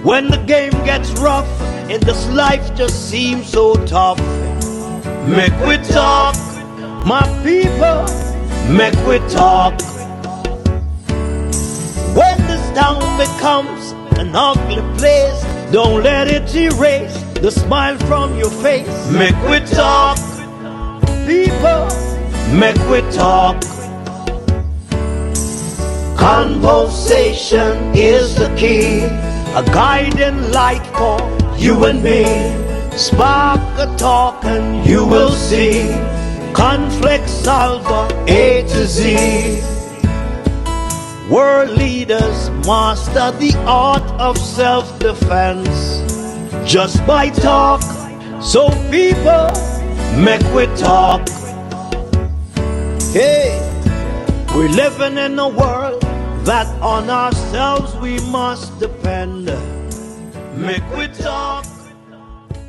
When the game gets rough and this life just seems so tough, make we talk, my people, make we talk. When this town becomes an ugly place, don't let it erase the smile from your face. Make we talk, people, make we talk. Conversation is the key, a guiding light for you and me. Spark a talk and you will see conflict solver A to Z. World leaders master the art of self-defense just by talk. So people, make we talk. Hey, we're living in a world that on ourselves we must depend. Make we talk,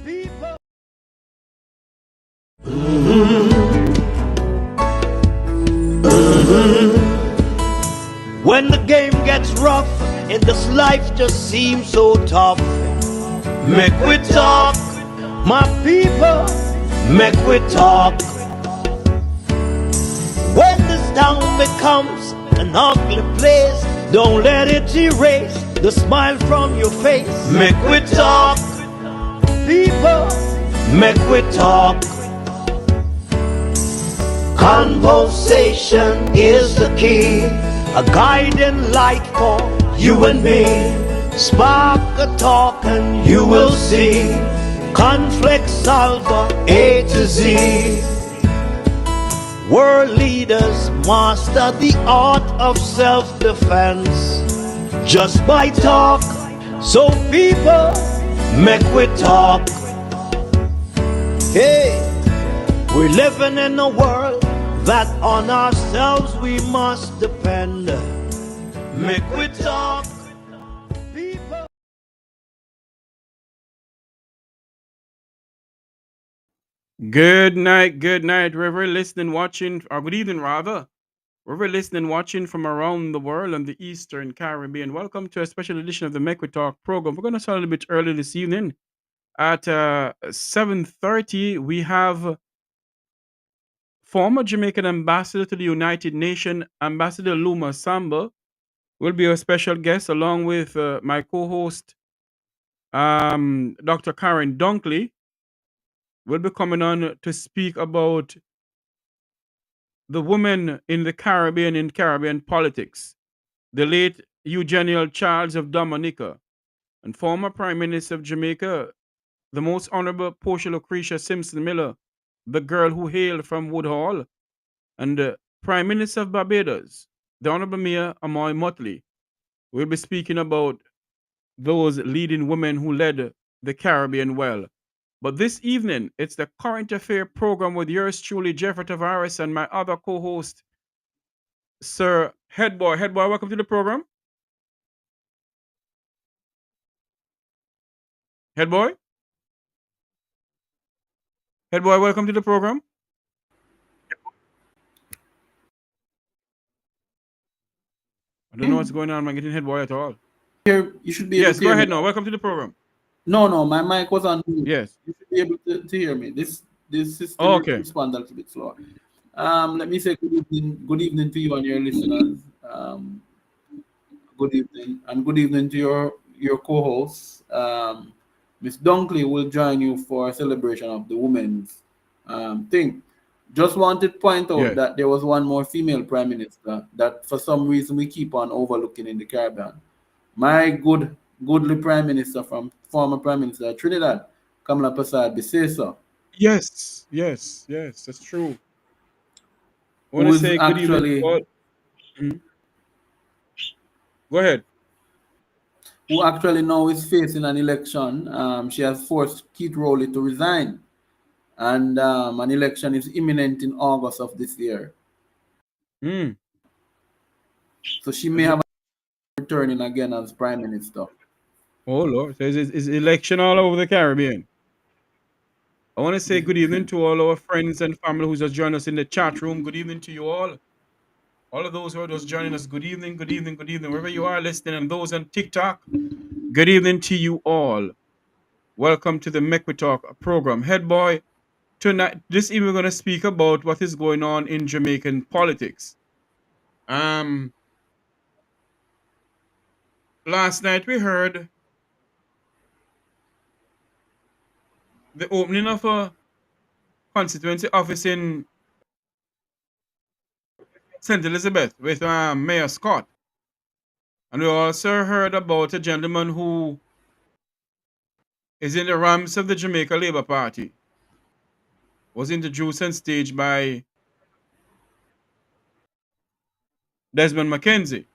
people. When the game gets rough and this life just seems so tough, make we talk, my people, make we talk. When this town becomes an ugly place, don't let it erase the smile from your face. Make we talk, people, make we talk. Conversation is the key, a guiding light for you and me. Spark a talk and you will see conflict solver A to Z. World leaders master the art of self-defense just by talk. So people, make we talk. Hey, we're living in a world that on ourselves we must depend. Make we talk, people. Good night, wherever you're listening, watching, or good evening rather, wherever you're listening, watching from around the world and the Eastern Caribbean. Welcome to a special edition of the Make We Talk program. We're going to start a little bit early this evening. At 7:30, we have former Jamaican ambassador to the United Nations, Ambassador Aloun Assamba, will be a special guest along with my co-host, Dr. Karren Dunkley. Will be coming on to speak about the women in the Caribbean in Caribbean politics, the late Eugenia Charles of Dominica, and former Prime Minister of Jamaica, the most Honourable Portia Simpson-Miller, the girl who hailed from Woodhall, and Prime Minister of Barbados, the Honourable Mayor Amoy Motley. We'll be speaking about those leading women who led the Caribbean well. But this evening, it's the Current Affair program with yours truly, Jeffrey Tavares, and my other co-host, Sir Headboy. Headboy, welcome to the program. Headboy? Headboy, welcome to the program. I don't know what's going on. I'm not getting Headboy at all. Here, you should be able Yes, to go hear ahead me. now. Welcome to the program. No, my mic was on mute. Yes. You should be able to hear me. This system Oh, okay. responds a little bit slower. Let me say good evening to you and your listeners. Good evening, and good evening to your co-hosts. Miss Dunkley will join you for a celebration of the women's thing. Just wanted to point out that there was one more female prime minister that for some reason we keep on overlooking in the Caribbean. My goodly prime minister from former prime minister of Trinidad, Kamala Persad-Bissesa. Yes, that's true. I want to say good evening to all. Go ahead. Who actually now is facing an election. She has forced Keith Rowley to resign. And an election is imminent in August of this year. So she may have returning again as prime minister. Oh, Lord. So it's election all over the Caribbean. I want to say good evening to all our friends and family who's just joined us in the chat room. Good evening to you all. All of those who are just joining us, good evening, good evening, good evening. Wherever you are listening, and those on TikTok, good evening to you all. Welcome to the Make We Talk program. Head boy, tonight, this evening, we're going to speak about what is going on in Jamaican politics. Last night we heard the opening of a constituency office in St. Elizabeth with Mayor Scott. And we also heard about a gentleman who is in the ranks of the Jamaica Labour Party. Was introduced and staged by Desmond McKenzie.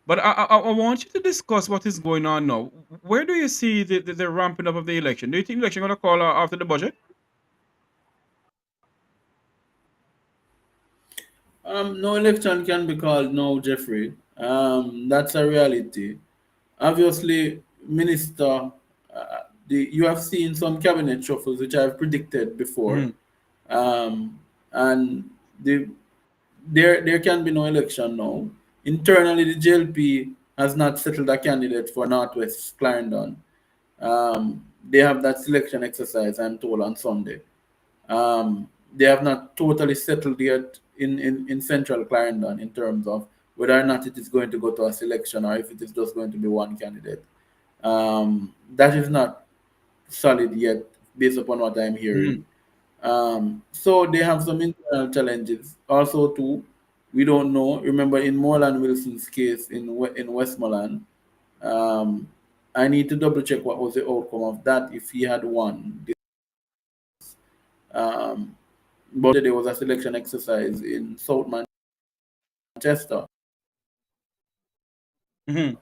But I want you to discuss what is going on now. Where do you see the ramping up of the election? Do you think the election is going to call after the budget? No election can be called now, Jeffrey. That's a reality. Obviously, Minister, you have seen some cabinet shuffles which I've predicted before, and there can be no election now. Internally, the JLP has not settled a candidate for Northwest Clarendon. They have that selection exercise, I'm told, on Sunday. They have not totally settled yet in Central Clarendon in terms of whether or not it is going to go to a selection or if it is just going to be one candidate. That is not solid yet, based upon what I'm hearing. So they have some internal challenges. Also, too, we don't know. Remember, in Moreland Wilson's case in Westmoreland, I need to double check what was the outcome of that if he had won. But there was a selection exercise in South Manchester. And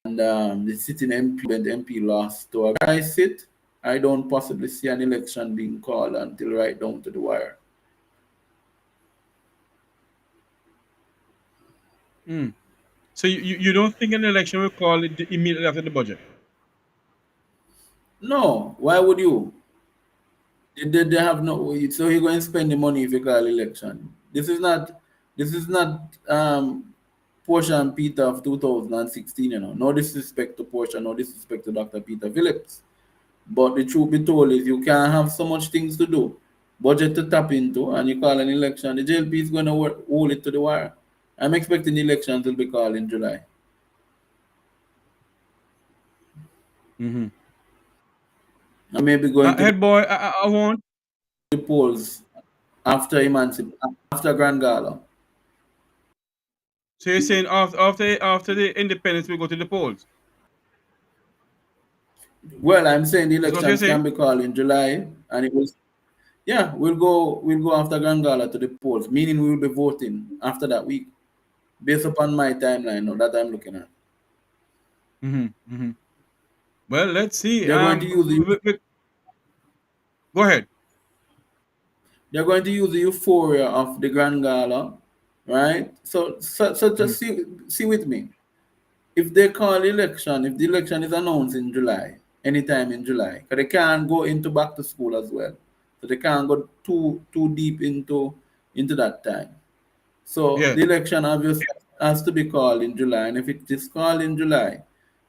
the sitting MP lost to a guy sit. I don't possibly see an election being called until right down to the wire. So you don't think an election will call it immediately after the budget? No, why would you? They have no. So you're going to spend the money if you call election. This is not. Portia and Peter of 2016. No disrespect to Portia, no disrespect to Dr. Peter Phillips. But the truth be told is you can't have so much things to do, budget to tap into, and you call an election. The JLP is going to hold it to the wire. I'm expecting the elections will be called in July. I may be going to head boy, I want the polls after Grand Gala. So you're saying after the independence we go to the polls? Well, I'm saying the Is what you're elections saying? can be called in July, and it was. Yeah, we'll go after Grand Gala to the polls, meaning we will be voting after that week, based upon my timeline that I'm looking at. Well, let's see. They're going to use Go ahead. They're going to use the euphoria of the Grand Gala, right? So just see with me. If they call election, if the election is announced in July, anytime in July, because they can't go into back to school as well, so they can't go too deep into that time. So the election obviously has to be called in July, and if it is called in July,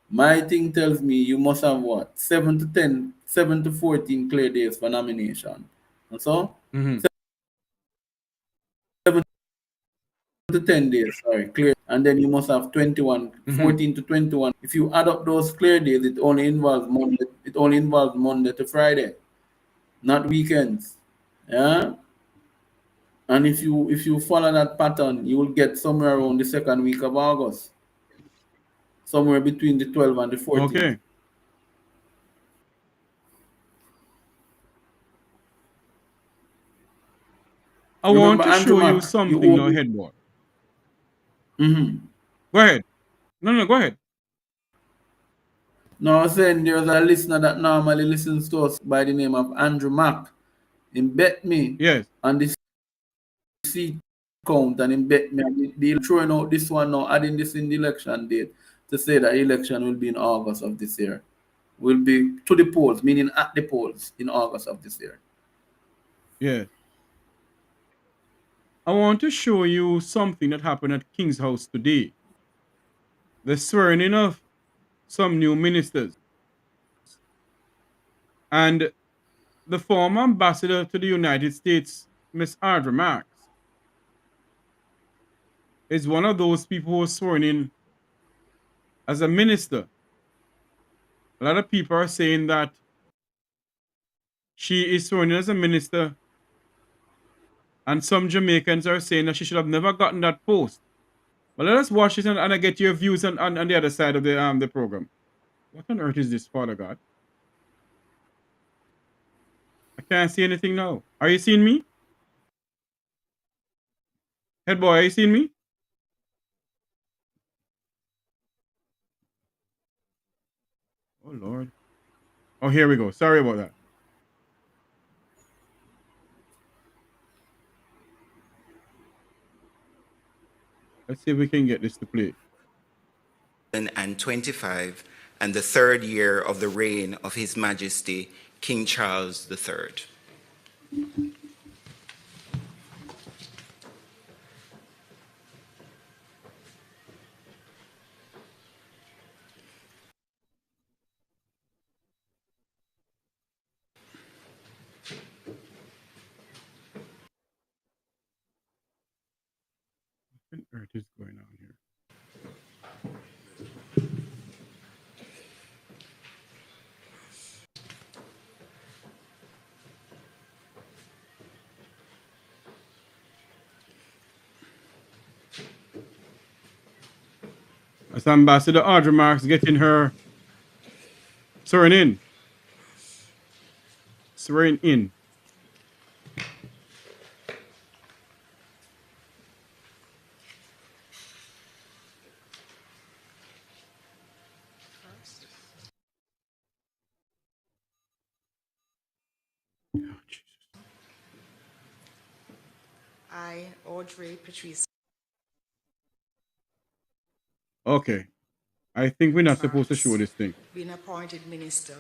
my thing tells me you must have what 7 to 14 clear days for nomination, and so 7 to 10 days, sorry, clear, and then you must have 14 to 21. If you add up those clear days, it only involves Monday. It only involves Monday to Friday, not weekends. Yeah. And if you follow that pattern, you will get somewhere around the second week of August, somewhere between the 12th and the 14th. Okay. I want to show you something now, head boy. Go ahead. No, go ahead. No, I was saying there's a listener that normally listens to us by the name of Andrew Mack. He bet me on the seat count, and he bet me they'll throwing out this one now, adding this in the election date to say that election will be in August of this year. Will be to the polls, meaning at the polls in August of this year. Yeah. I want to show you something that happened at King's House today. The swearing in of some new ministers. And the former ambassador to the United States, Miss Audra Marks, is one of those people who was sworn in as a minister. A lot of people are saying that she is sworn in as a minister, and some Jamaicans are saying that she should have never gotten that post. But let us watch it and I get your views on the other side of the program. What on earth is this, Father God? I can't see anything now. Are you seeing me? Head boy, are you seeing me? Oh Lord. Oh, here we go. Sorry about that. Let's see if we can get this to play. And 25, and the third year of the reign of His Majesty King Charles III. What on earth is going on here? As Ambassador Audra Marks getting her sworn in. Swearing in. Oh, Jesus. I, Audrey Patrice Okay. I think we're not supposed to Marks, show this thing. being appointed minister,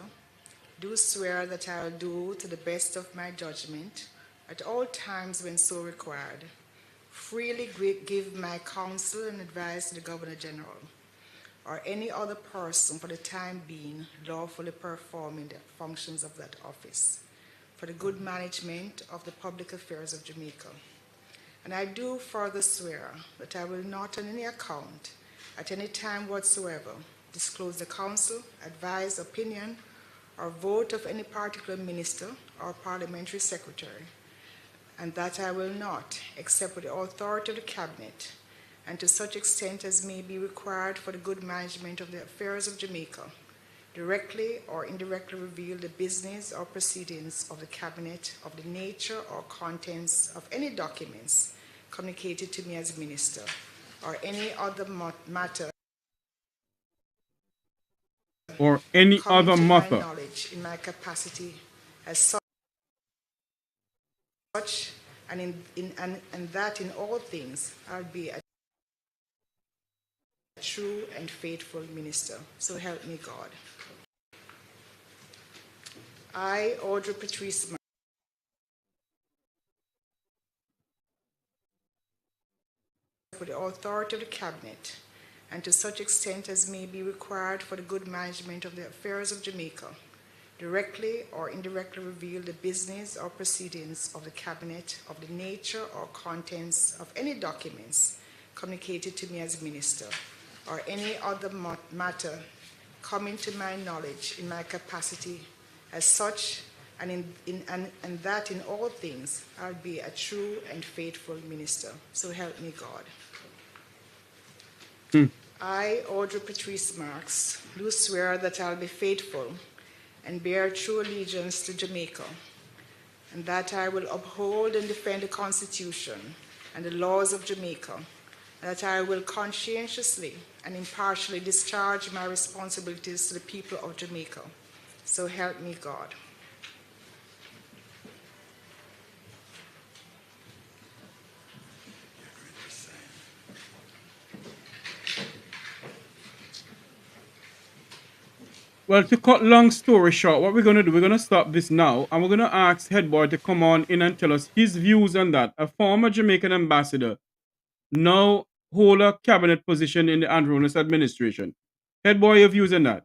do swear that I will do to the best of my judgment, at all times when so required, freely give my counsel and advice to the Governor General, or any other person for the time being lawfully performing the functions of that office, for the good management of the public affairs of Jamaica. And I do further swear that I will not on any account, at any time whatsoever, disclose the counsel, advice, opinion, or vote of any particular minister or parliamentary secretary, and that I will not, except with the authority of the Cabinet, and to such extent as may be required for the good management of the affairs of Jamaica, directly or indirectly reveal the business or proceedings of the Cabinet, of the nature or contents of any documents communicated to me as minister, or any other matter Or any coming other to my matter. knowledge in my capacity as such, and that in all things I'll be a true and faithful minister. So help me God. I, Audrey Patrice Marks, with the authority of the Cabinet, and to such extent as may be required for the good management of the affairs of Jamaica, directly or indirectly reveal the business or proceedings of the Cabinet, of the nature or contents of any documents communicated to me as minister, or any other matter coming to my knowledge in my capacity as such, and that in all things I'll be a true and faithful minister. So help me God. I, Audrey Patrice Marks, do swear that I'll be faithful and bear true allegiance to Jamaica, and that I will uphold and defend the Constitution and the laws of Jamaica, and that I will conscientiously and impartially discharge my responsibilities to the people of Jamaica. So help me God. Well, to cut long story short, what we're going to do, we're going to stop this now, and we're going to ask Headboy to come on in and tell us his views on that. A former Jamaican ambassador now hold a cabinet position in the Andronis administration. Headboy, your views on that?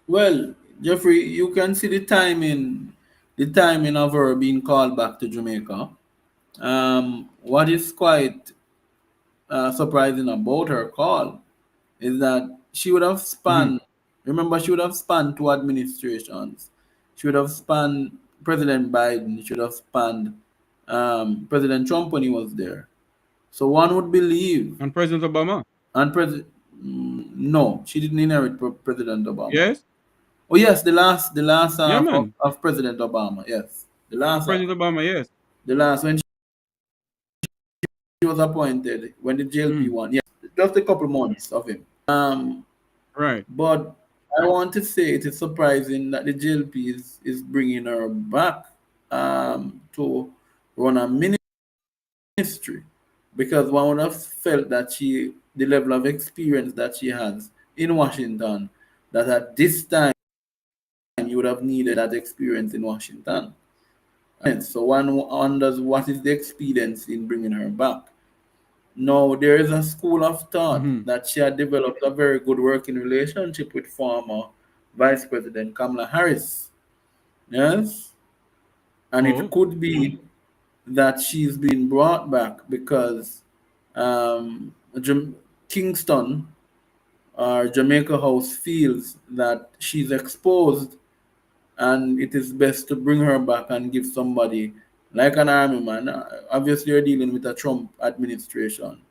Well, Jeffrey, you can see the timing of her being called back to Jamaica. What is quite surprising about her call is that she would have spanned, remember, she would have spanned two administrations. She would have spanned President Biden, she would have spanned President Trump when he was there. So one would believe, And President Obama? and no, she didn't inherit President Obama. Yes? Oh yes, the last Yeah, half man. of President Obama. Yes, the last half, President Obama, yes. the last when she was appointed when the JLP won. Yes, just a couple months of him. Right. But I want to say it is surprising that the JLP is bringing her back to run a ministry, because one would have felt that the level of experience that she has in Washington, that at this time you would have needed that experience in Washington. And so one wonders what is the experience in bringing her back. No, there is a school of thought that she had developed a very good working relationship with former Vice President Kamala Harris. Yes? And it could be that she's been brought back because Kingston or Jamaica House feels that she's exposed, and it is best to bring her back and give somebody like an army man. Obviously, you're dealing with a Trump administration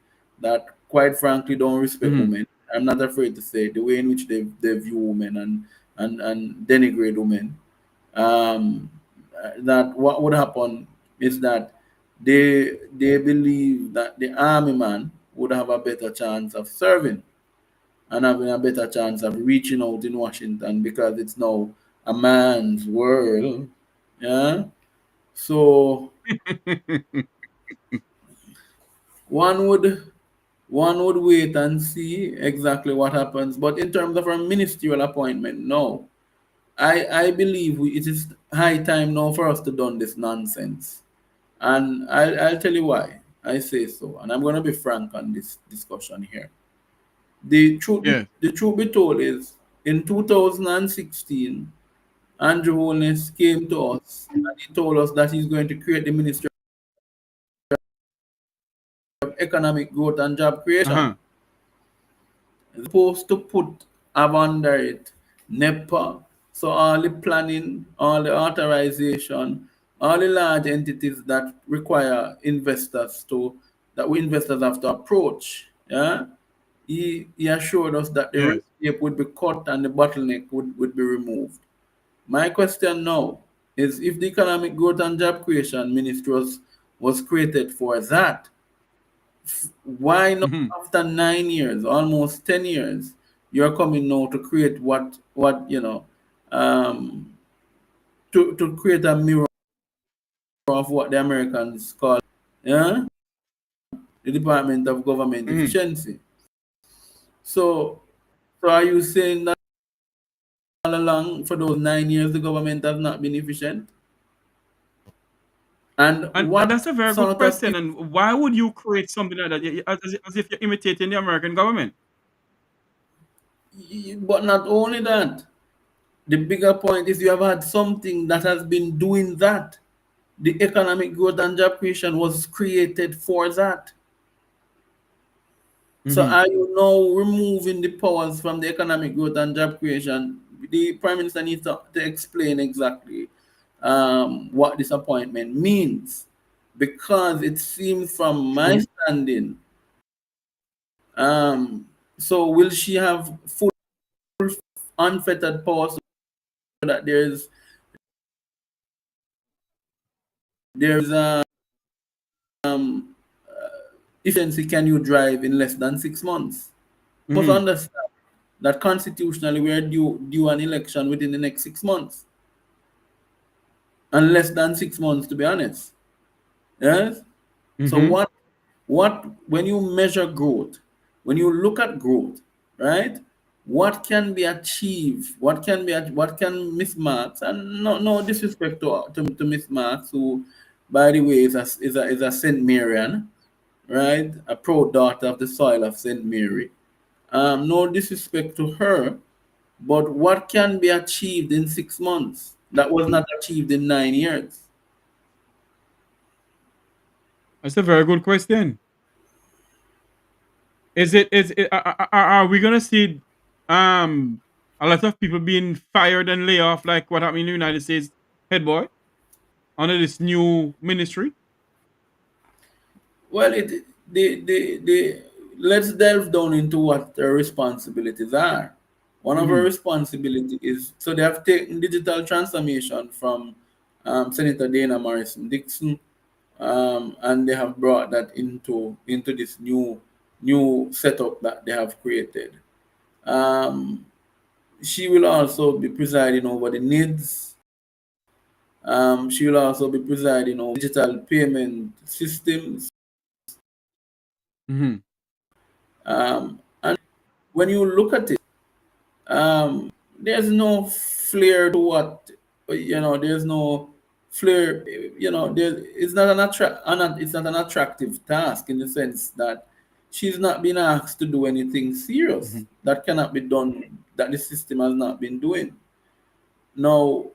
that, quite frankly, don't respect women. I'm not afraid to say the way in which they view women and denigrate women. That what would happen is that they believe that the army man would have a better chance of serving and having a better chance of reaching out in Washington, because it's now a man's world. Yeah. So one would wait and see exactly what happens. But in terms of a ministerial appointment, no. I believe it is high time now for us to done this nonsense. And I'll tell you why I say so. And I'm going to be frank on this discussion here. The truth be told is, in 2016, Andrew Holness came to us and he told us that he's going to create the Ministry of Economic Growth and Job Creation. He's supposed to have under it NEPA, so all the planning, all the authorization, all the large entities that require investors that we investors have to approach. Yeah. He assured us that the red tape would be cut and the bottleneck would be removed. My question now is, if the Economic Growth and Job Creation Ministry was created for that, why not after 9 years, almost 10 years, you're coming now to create what to create a mirror of what the Americans call the Department of Government Efficiency. So are you saying that all along for those 9 years the government has not been efficient? And that's a very good question. And why would you create something like that as if you're imitating the American government? But not only that, the bigger point is you have had something that has been doing that. The Economic Growth and Job Creation was created for that. So are you now removing the powers from the Economic Growth and Job Creation? The Prime Minister needs to explain exactly what this appointment means, because it seems from my standing, so will she have full unfettered powers so that there's efficiency can you drive in less than 6 months? You must understand that constitutionally we are due an election within the next 6 months. And less than 6 months, to be honest. Yes? So what when you measure growth, when you look at growth, right? What can be achieved? What can Miss Marks, and no disrespect to Miss Marks, who, by the way, is a Saint Marian, right? A proud daughter of the soil of Saint Mary. No disrespect to her, but what can be achieved in 6 months that was not achieved in 9 years? That's a very good question. Are we gonna see a lot of people being fired and laid off like what happened in the United States, head boy, under this new ministry? Well, let's delve down into what their responsibilities are. One of our responsibilities is, so they have taken digital transformation from Senator Dana Morrison Dixon, and they have brought that into this new setup that they have created. Um, she will also be presiding over the needs. She will also be presiding over digital payment systems. Mm-hmm. And when you look at it, there's no flair to what, there's no flair. It's not an attractive task, in the sense that she's not been asked to do anything serious that cannot be done, that the system has not been doing. Now,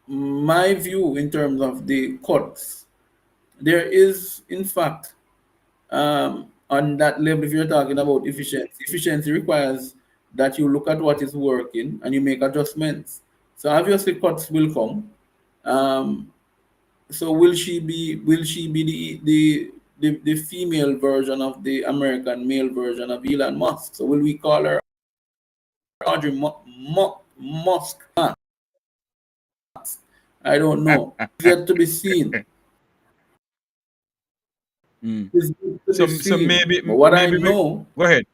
my view in terms of the cuts, there is, in fact, on that level, if you're talking about efficiency requires that you look at what is working and you make adjustments. So obviously cuts will come. So will she be the female version of the American male version of Elon Musk? So will we call her Audrey Musk? I don't know. It's yet to be seen. It's yet to So be seen. maybe But what I maybe know, go ahead.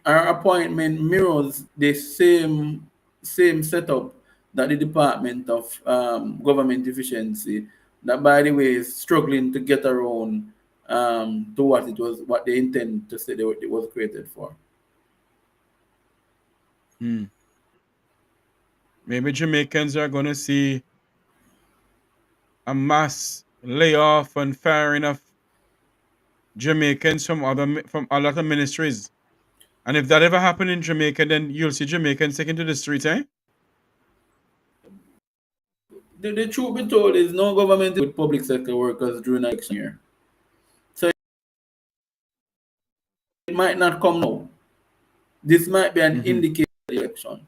our appointment mirrors the same setup that the Department of Government Efficiency, that by the way is struggling to get around to what they intend to say it was created for. Maybe Jamaicans are gonna see a mass layoff and firing of Jamaicans from a lot of ministries. And if that ever happened in Jamaica, then you'll see Jamaicans taken to the streets, eh? The truth be told is no government with public sector workers during an election year. So it might not come now. This might be an indicator of the election.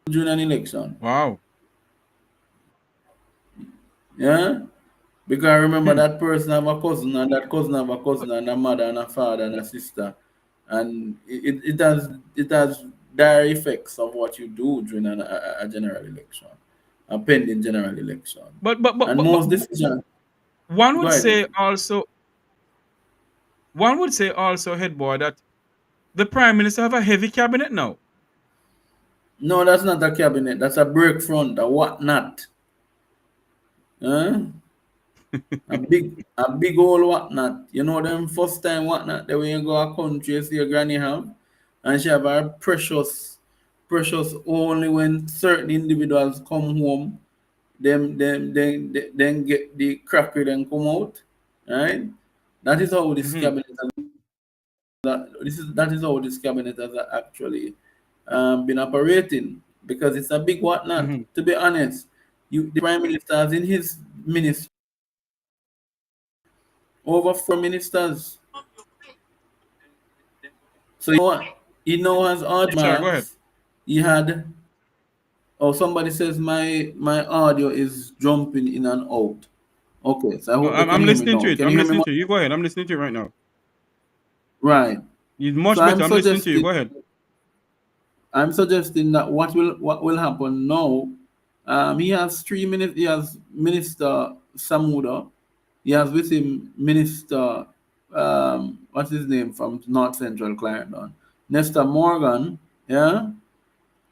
During an election. Wow. Yeah? Because I remember that person have a cousin, and that cousin have a cousin, and a mother and a father and a sister. And it has dire effects of what you do during a general election, a pending general election. But And most decisions. one would Go ahead. say also, head boy, that the Prime Minister have a heavy cabinet now. No, that's not a cabinet. That's a break front, a whatnot. Huh? a big old whatnot. You know them first time whatnot that when you go a country, you see your granny have, and she have her precious only when certain individuals come home, them get the cracker then come out. Right? That is how this cabinet that is how this cabinet has actually been operating, because it's a big whatnot. To be honest, the Prime Minister has in his ministry over 4 ministers. So you know what? He now has odd Sorry, go ahead. marks. He had. Oh, somebody says my audio is jumping in and out. Okay, so I hope they can I'm hear me listening now. to it. Can I'm you hear me? listening to you. You go ahead. I'm listening to you right now. Right. It's much So better. I'm listening to you. Go ahead. I'm suggesting that what will happen now. He has 3 minutes. He has Minister Samuda. He has with him Minister what's his name from North Central Clarendon, Nestor Morgan, yeah,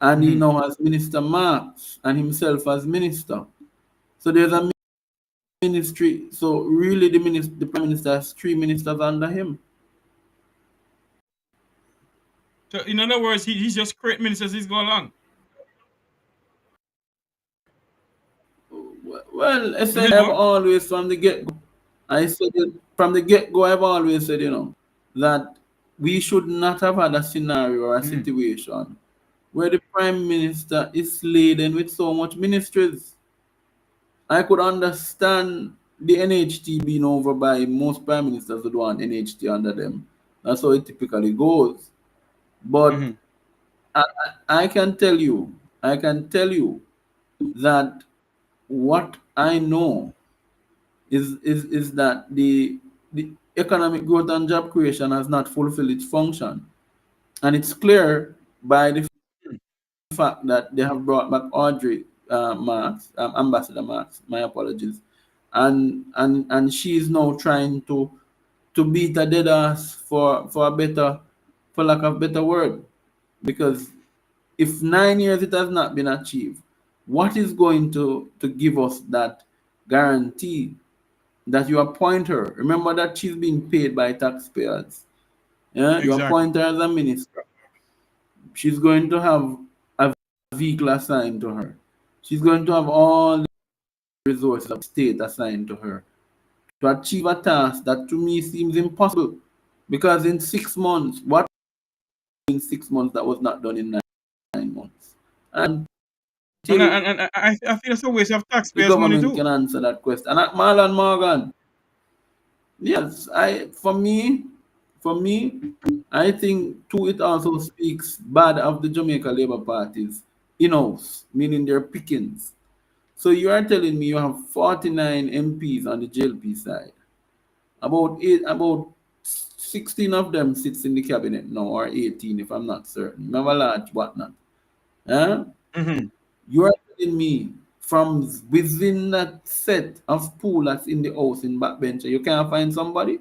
and he now has Minister Marks and himself as minister. So there's a ministry. So really, the prime minister has 3 ministers under him. So in other words, he's just creating ministers. He's going along. Well, I said I've always from the get-go. I said it from the get-go. I've always said, that we should not have had a scenario or a situation where the prime minister is laden with so much ministries. I could understand the NHT being over by most prime ministers would want NHT under them. That's how it typically goes. But I can tell you that what I know is that the economic growth and job creation has not fulfilled its function. And it's clear by the fact that they have brought back Audrey Marks, Ambassador Marks, my apologies. And she is now trying to beat a dead ass for lack of better word. Because if 9 years it has not been achieved, what is going to give us that guarantee that you appoint her? Remember that she's being paid by taxpayers. Yeah, Exactly. You appoint her as a minister. She's going to have a vehicle assigned to her. She's going to have all the resources of state assigned to her to achieve a task that to me seems impossible. Because in 6 months, what in 6 months that was not done in 9 months? And I think it's a waste of the taxpayers' money government too. can answer that question. And Marlon Morgan, yes, for me, I think too it also speaks bad of the Jamaica Labour Party's in-house, meaning their pickings. So you are telling me you have 49 MPs on the JLP side. About 16 of them sits in the cabinet now, or 18 if I'm not certain. You have a large whatnot. Huh? You are telling me from within that set of pool that's in the house in backbencher, you can't find somebody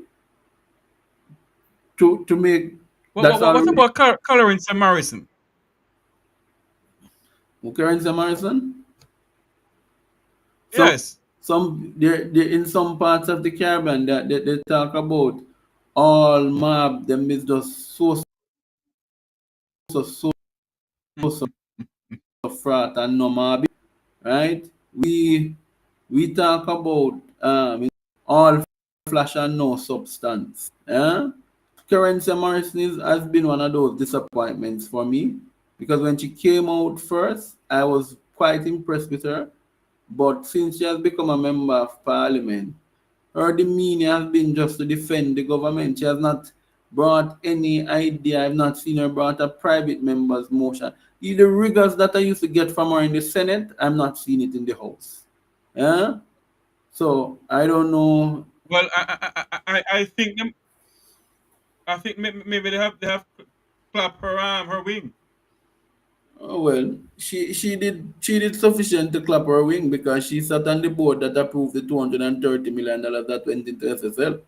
to make that's What already about Karren and Morrison? Karren Morrison. Yes. Some there in some parts of the Caribbean that they talk about all mob them is just so frat and no mob, right? We talk about all flash and no substance. Yeah? Karren Morrison has been one of those disappointments for me because when she came out first, I was quite impressed with her. But since she has become a member of parliament, her demeanor has been just to defend the government. She has not brought any idea. I've not seen her brought a private member's motion. The rigors that I used to get from her in the Senate, I'm not seeing it in the House. Yeah? So I don't know. Well, I think maybe they have clap her wing. Oh, well, she did sufficient to clap her wing because she sat on the board that approved the $230 million that went into SSL.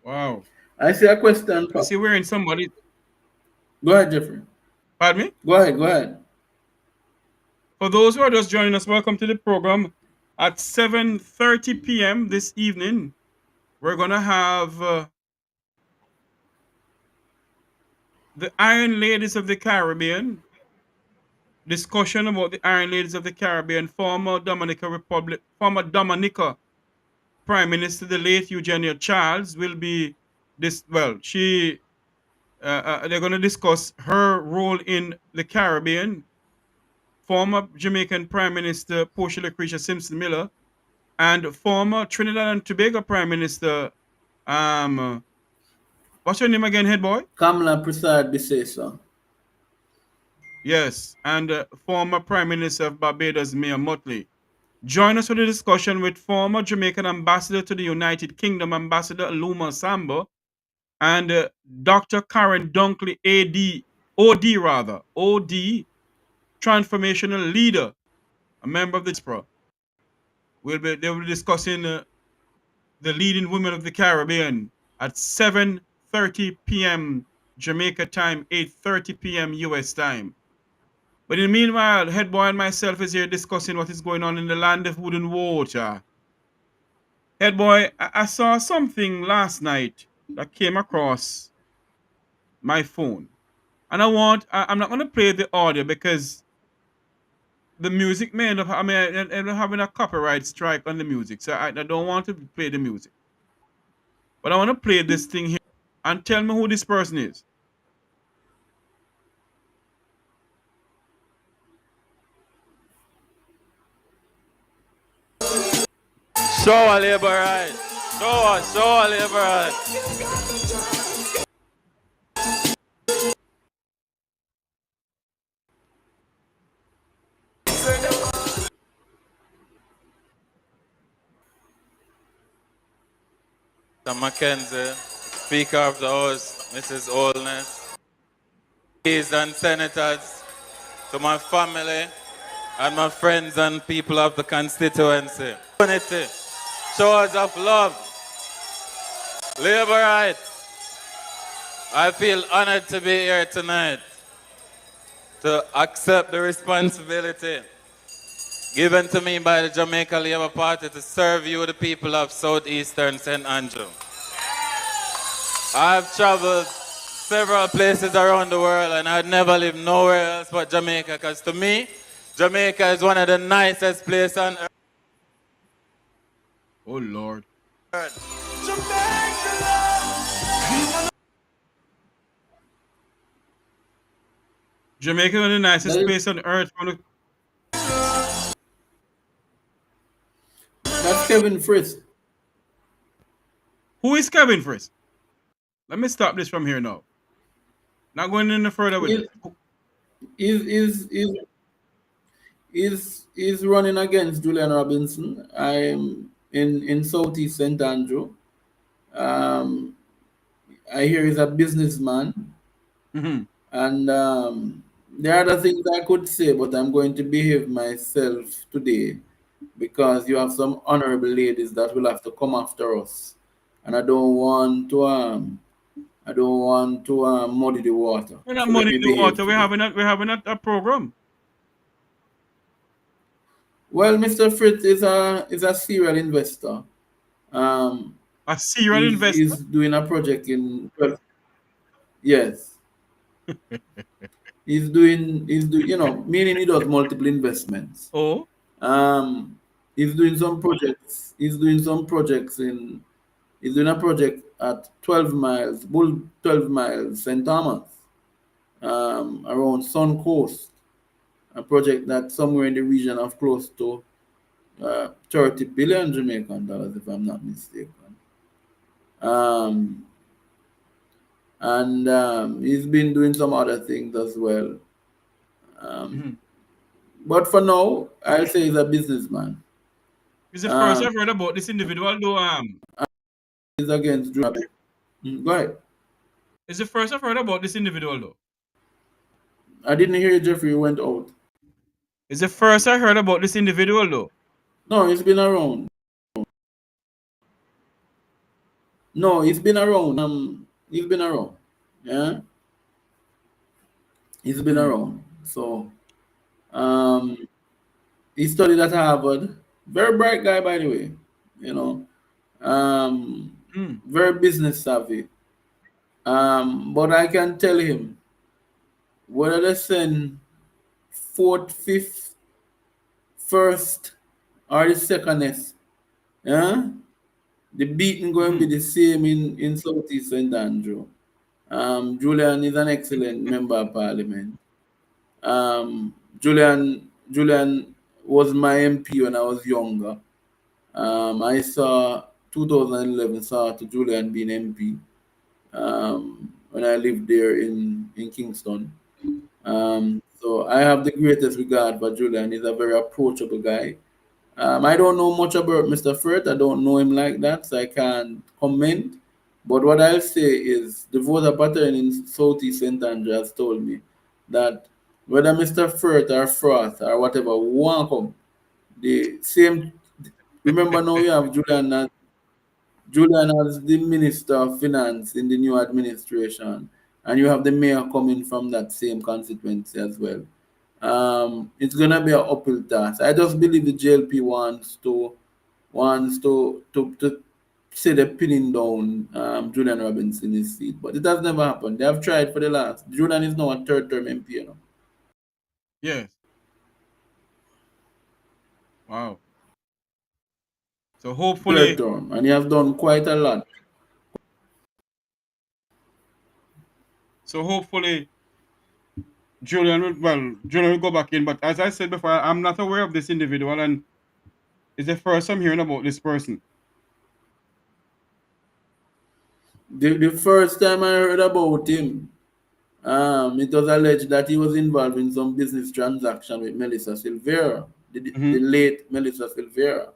Wow. I see a question. I see we're in somebody. Go ahead, Jeffrey. Pardon me? Go ahead. For those who are just joining us, welcome to the program. At 7:30 p.m. this evening, we're going to have the Iron Ladies of the Caribbean. Discussion about the Iron Ladies of the Caribbean, former Dominica Prime Minister, the late Eugenia Charles, will be they're going to discuss her role in the Caribbean. Former Jamaican Prime Minister Portia Simpson-Miller and former Trinidad and Tobago Prime Minister, what's your name again, head boy? Kamala Prasad-Bissesa. Yes, and former Prime Minister of Barbados, Mayor Motley. Join us for the discussion with former Jamaican Ambassador to the United Kingdom, Ambassador Aloun Assamba, and Dr. Karren Dunkley, OD, Transformational Leader, a member of the diaspora. They will be discussing the leading women of the Caribbean at 7:30 p.m. Jamaica time, 8:30 p.m. US time. But in the meanwhile, Head Boy and myself is here discussing what is going on in the land of wood and water. Head Boy, I saw something last night that came across my phone. And I'm not going to play the audio because the music may end up, end up having a copyright strike on the music. So I don't want to play the music. But I want to play this thing here and tell me who this person is. Show a labor right. Show a labor right. Mr. Mackenzie, Speaker of the House, Mrs. Holness, ladies and senators, to my family and my friends and people of the constituency. Unity, shows of love, labor rights. I feel honored to be here tonight to accept the responsibility given to me by the Jamaica Labour Party to serve you, the people of Southeastern St. Andrew. I've traveled several places around the world and I'd never lived nowhere else but Jamaica, because to me, Jamaica is one of the nicest places on earth. Oh, Lord. Jamaica is the nicest place on earth. That's Kevin Fritz. Who is Kevin Fritz? Let me stop this from here now. Not going any further with it. He's running against Julian Robinson. I'm in Southeast St. Andrew. I hear he's a businessman. Mm-hmm. And there are other things I could say, but I'm going to behave myself today because you have some honourable ladies that will have to come after us, and I don't want to muddy the water. We're not muddy the water. We're having a program. Well, Mr. Fritz is a serial investor. A serial investor. He's doing a project in. Yes. He's doing, meaning he does multiple investments. Oh. He's doing some projects. He's doing a project at 12 miles, St. Thomas, around Sun Coast. A project that's somewhere in the region of close to 30 billion Jamaican dollars, if I'm not mistaken. And he's been doing some other things as well. But for now, I'll say he's a businessman. It's the first I've heard about this individual, though. He's against drug. Go ahead. It's the first I've heard about this individual, though. I didn't hear you, Jeffrey. You went out. It's the first I heard about this individual, though. No, he's been around. No, he's been around. He's been around. Yeah. He's been around. So, he studied at Harvard. Very bright guy, by the way. Very business savvy. But I can tell him whether they send 4th, 5th, 1st, or the 2ndest, yeah, the beating going to be the same in Southeast St. Andrew. Julian is an excellent member of Parliament. Julian was my MP when I was younger. I saw 2011 to Julian being MP when I lived there in Kingston. So I have the greatest regard for Julian. He's a very approachable guy. I don't know much about Mr. Firth. I don't know him like that, so I can't comment. But what I'll say is the voter pattern in Southeast St. Andrew has told me that whether Mr. Firth or Froth or whatever want come, the same. Remember now you have Julian as the Minister of Finance in the new administration, and you have the mayor coming from that same constituency as well. it's gonna be an uphill task. I just believe the JLP wants to say they're pinning down Julian Robinson his seat, but it has never happened. They have tried for the last. Julian is now a third term MP, you know. Yes. Wow. So Third hopefully, term, and he has done quite a lot. so hopefully Julian will go back in. But as I said before, I'm not aware of this individual, and it's the first I'm hearing about this person. The first time I heard about him, it was alleged that he was involved in some business transaction with Melissa Silvera, the late Melissa Silvera.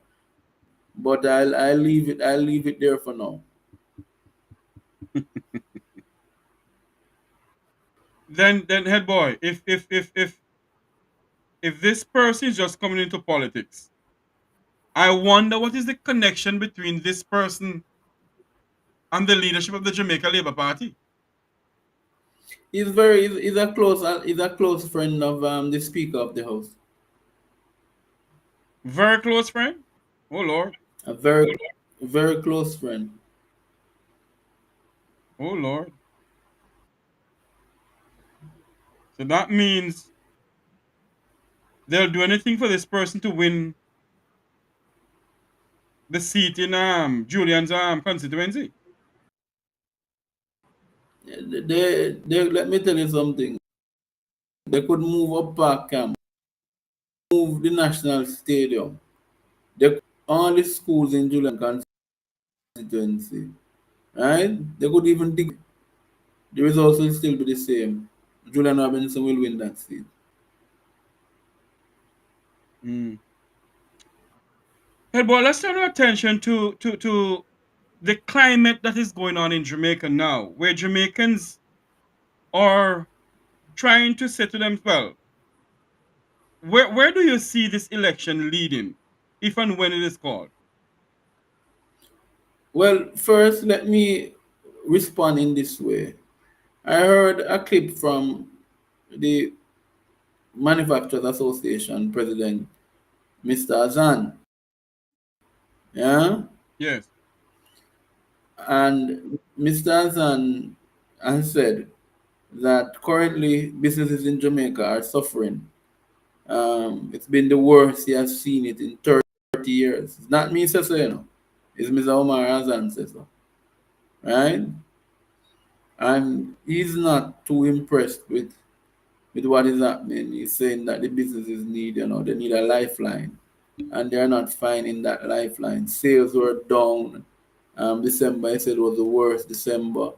But I'll leave it there for now. Then head boy, if this person is just coming into politics, I wonder what is the connection between this person and the leadership of the Jamaica Labour Party. He's a close friend of the Speaker of the House. Very close friend. Oh Lord. A very close friend. Oh Lord. So that means they'll do anything for this person to win the seat in Julian's constituency. They let me tell you something. They could move up Park Camp, move the National Stadium. All the schools in Julian constituency, right? They could even dig. The results will still be the same. Julian Robinson will win that seat. Hey, boy, let's turn our attention to the climate that is going on in Jamaica now, where Jamaicans are trying to say to them, well, where do you see this election leading, if and when it is called? Well, first, let me respond in this way. I heard a clip from the Manufacturers Association president, Mr. Azan. Yeah? Yes. And Mr. Azan has said that currently businesses in Jamaica are suffering. It's been the worst he has seen it in 30 years. It's not me, say so, you know. It's Mr. Omar Azan says so. Right? And he's not too impressed with what is happening. He's saying that the businesses need, they need a lifeline. And they're not finding that lifeline. Sales were down. December, he said, was the worst December.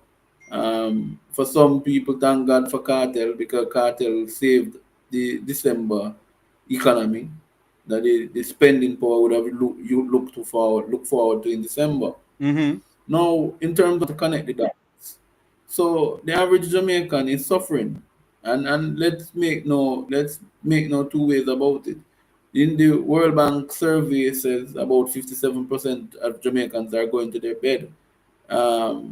For some people, thank God for cartel, because cartel saved the December economy. That the spending power would have look forward to in December. Now, in terms of to connect the dots, so the average Jamaican is suffering, and let's make no two ways about it. In the World Bank survey, says about 57% of Jamaicans are going to their bed, are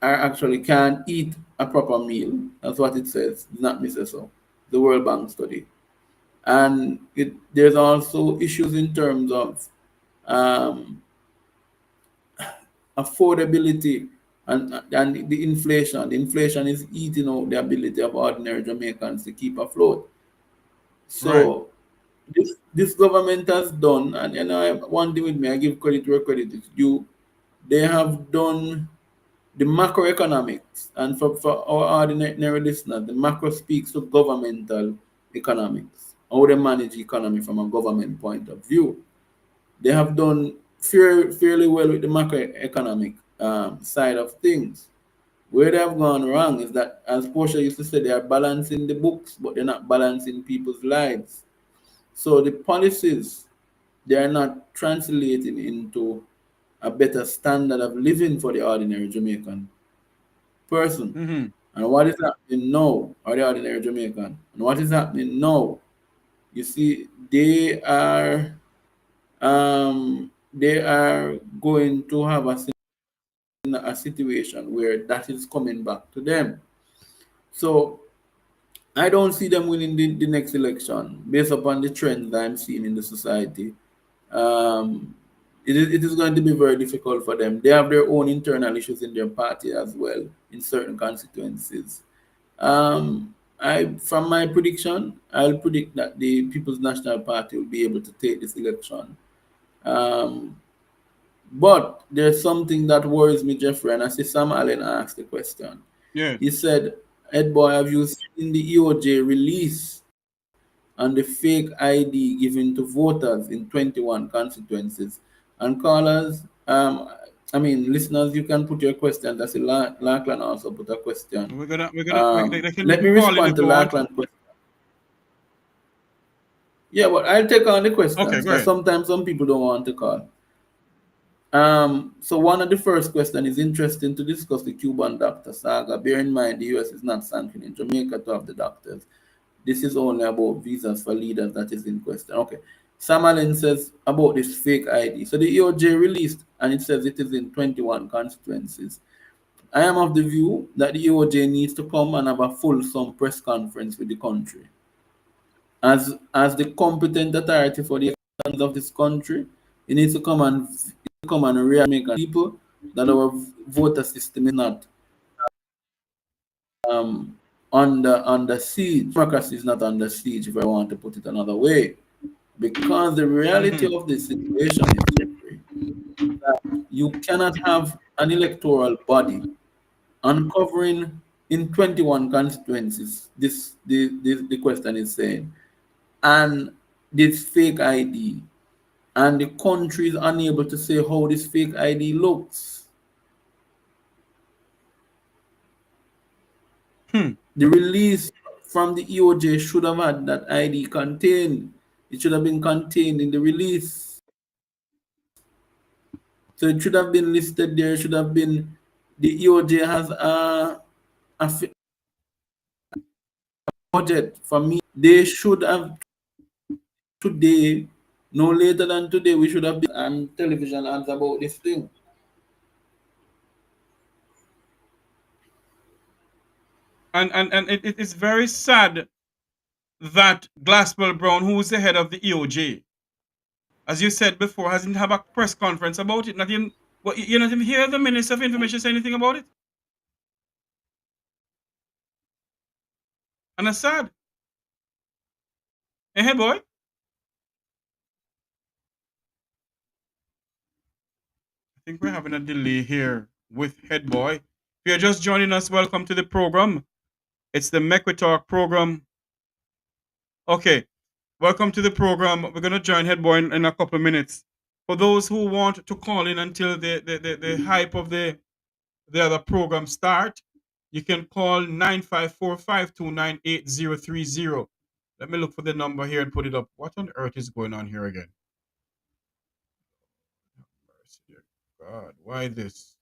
actually can't eat a proper meal. That's what it says. It's not me say so. The World Bank study, and there's also issues in terms of um, affordability and the inflation. The inflation is eating out the ability of ordinary Jamaicans to keep afloat. So this government has done, and one thing with me, I give credit where credit is due. They have done the macroeconomics, and for our ordinary listeners, the macro speaks to governmental economics, how they manage economy from a government point of view. They have done fairly well with the macroeconomic side of things. Where they have gone wrong is that, as Portia used to say, they are balancing the books, but they're not balancing people's lives. So the policies, they are not translating into a better standard of living for the ordinary Jamaican person. And what is happening now, or the ordinary Jamaican, and what is happening now, you see, they are going to have a situation where that is coming back to them. So I don't see them winning the next election based upon the trends I'm seeing in the society. Um, it is going to be very difficult for them. They have their own internal issues in their party as well in certain constituencies. From my prediction, I'll predict that the People's National Party will be able to take this election. Um, but there's something that worries me, Jeffrey, and I see Sam Allen asked the question. Yes. He said, Ed Boy, have you seen the EOJ release on the fake ID given to voters in 21 constituencies? And callers, listeners, you can put your questions. I see Lackland also put a question. They can Let me call in respond if to you want. Lackland question. Yeah, but I'll take on the questions Okay, go because ahead. sometimes some people don't want to call. So one of the first question is interesting to discuss the Cuban doctor saga. Bear in mind, the US is not sanctioning Jamaica to have the doctors. This is only about visas for leaders that is in question. Okay. Sam Allen says about this fake ID. So the EOJ released and it says it is in 21 constituencies. I am of the view that the EOJ needs to come and have a fulsome press conference with the country. As the competent authority for the elections of this country, it needs to come and reassure people that our voter system is not under siege. Democracy is not under siege, if I want to put it another way. Because the reality of the situation is, Jeffrey, that you cannot have an electoral body uncovering in 21 constituencies. The question is saying, and this fake ID, and the country is unable to say how this fake ID looks. The release from the EOJ should have had that ID contained. It should have been contained in the release. So it should have been listed there. It should have been, the EOJ has a budget for me. They should have today, no later than today, we should have been on television ads about this thing. And it is very sad that Glasswell Brown, who is the head of the EOJ, as you said before, hasn't have a press conference about it. Not even, you not even hear the Minister of Information say anything about it. And that's sad. Hey, boy. I think we're having a delay here with Head Boy. If you're just joining us, welcome to the program. It's the Mecwe Talk program. Okay, welcome to the program. We're going to join Head Boy in a couple of minutes. For those who want to call in until the hype of the other program start, you can call 954-529-8030. Let me look for the number here and put it up. What on earth is going on here again? God, why this?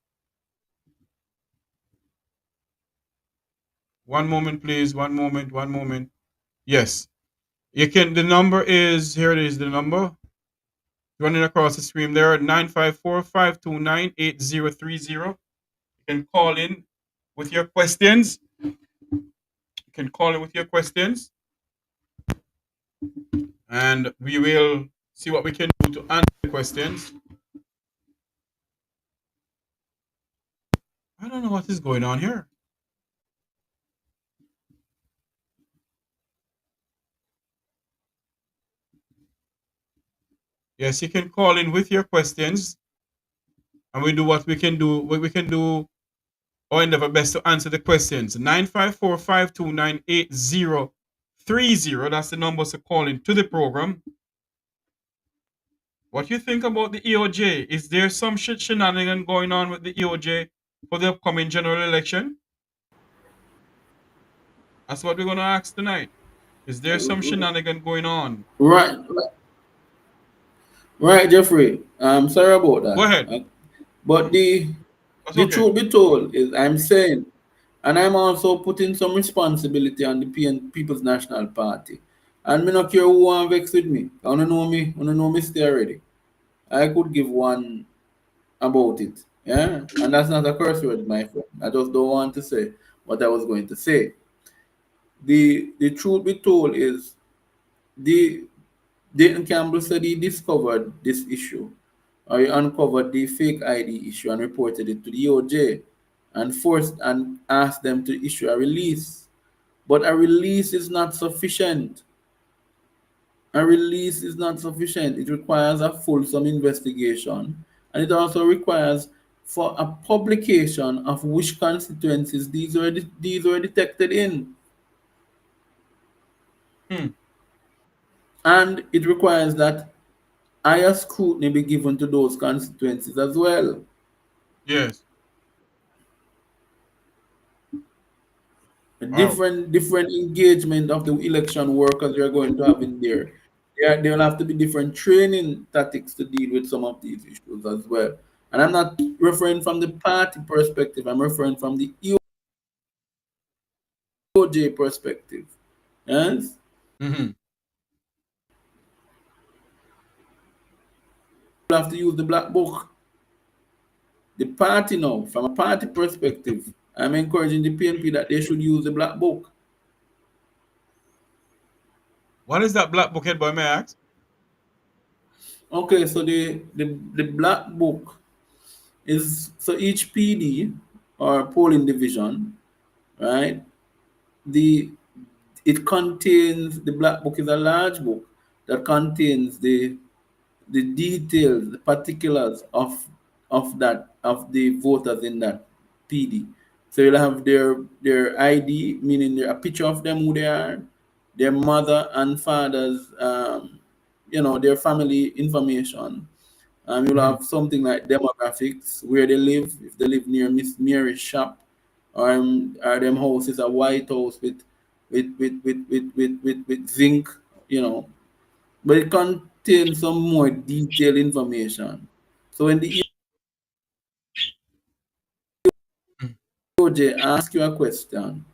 One moment, please. One moment. Yes. You can, the number is, here it is, the number. Running across the screen there, 954-529-8030. You can call in with your questions. And we will see what we can do to answer the questions. I don't know what is going on here. Yes, you can call in with your questions, and we do what we can do. What we can do, or endeavor best to answer the questions. 954-529-8030. That's the number to call in to the program. What you think about the EOJ? Is there some shenanigan going on with the EOJ for the upcoming general election? That's what we're going to ask tonight. Is there some shenanigan going on? Right, Jeffrey. I'm sorry about that. Go ahead. But the truth be told is, I'm saying, and I'm also putting some responsibility on the People's National Party. And me not care who want vex with me. I don't know me stay already. I could give one about it. Yeah. And that's not a curse word, my friend. I just don't want to say what I was going to say. The truth be told is the Dayton Campbell said he discovered this issue, or he uncovered the fake ID issue and reported it to the EOJ and forced and asked them to issue a release. But a release is not sufficient. A release is not sufficient. It requires a fulsome investigation, and it also requires for a publication of which constituencies these were detected in. And it requires that higher scrutiny be given to those constituencies as well. Yes. A different engagement of the election workers we are going to have in there. There will have to be different training tactics to deal with some of these issues as well. And I'm not referring from the party perspective, I'm referring from the EOJ perspective. Yes? Mm-hmm. You have to use the black book. The party now, from a party perspective, I'm encouraging the PNP that they should use the black book. What is that black book, head boy, may I ask? Okay, so the black book is, so each PD or polling division, right? It contains, the black book is a large book that contains the details, the particulars of the voters in that PD. So you'll have their ID, meaning a picture of them, who they are, their mother and father's, their family information. You'll have something like demographics, where they live, if they live near Miss Mary's shop, or them houses a white house with zinc, but it contains some more detailed information. So when the EOJ ask you a question,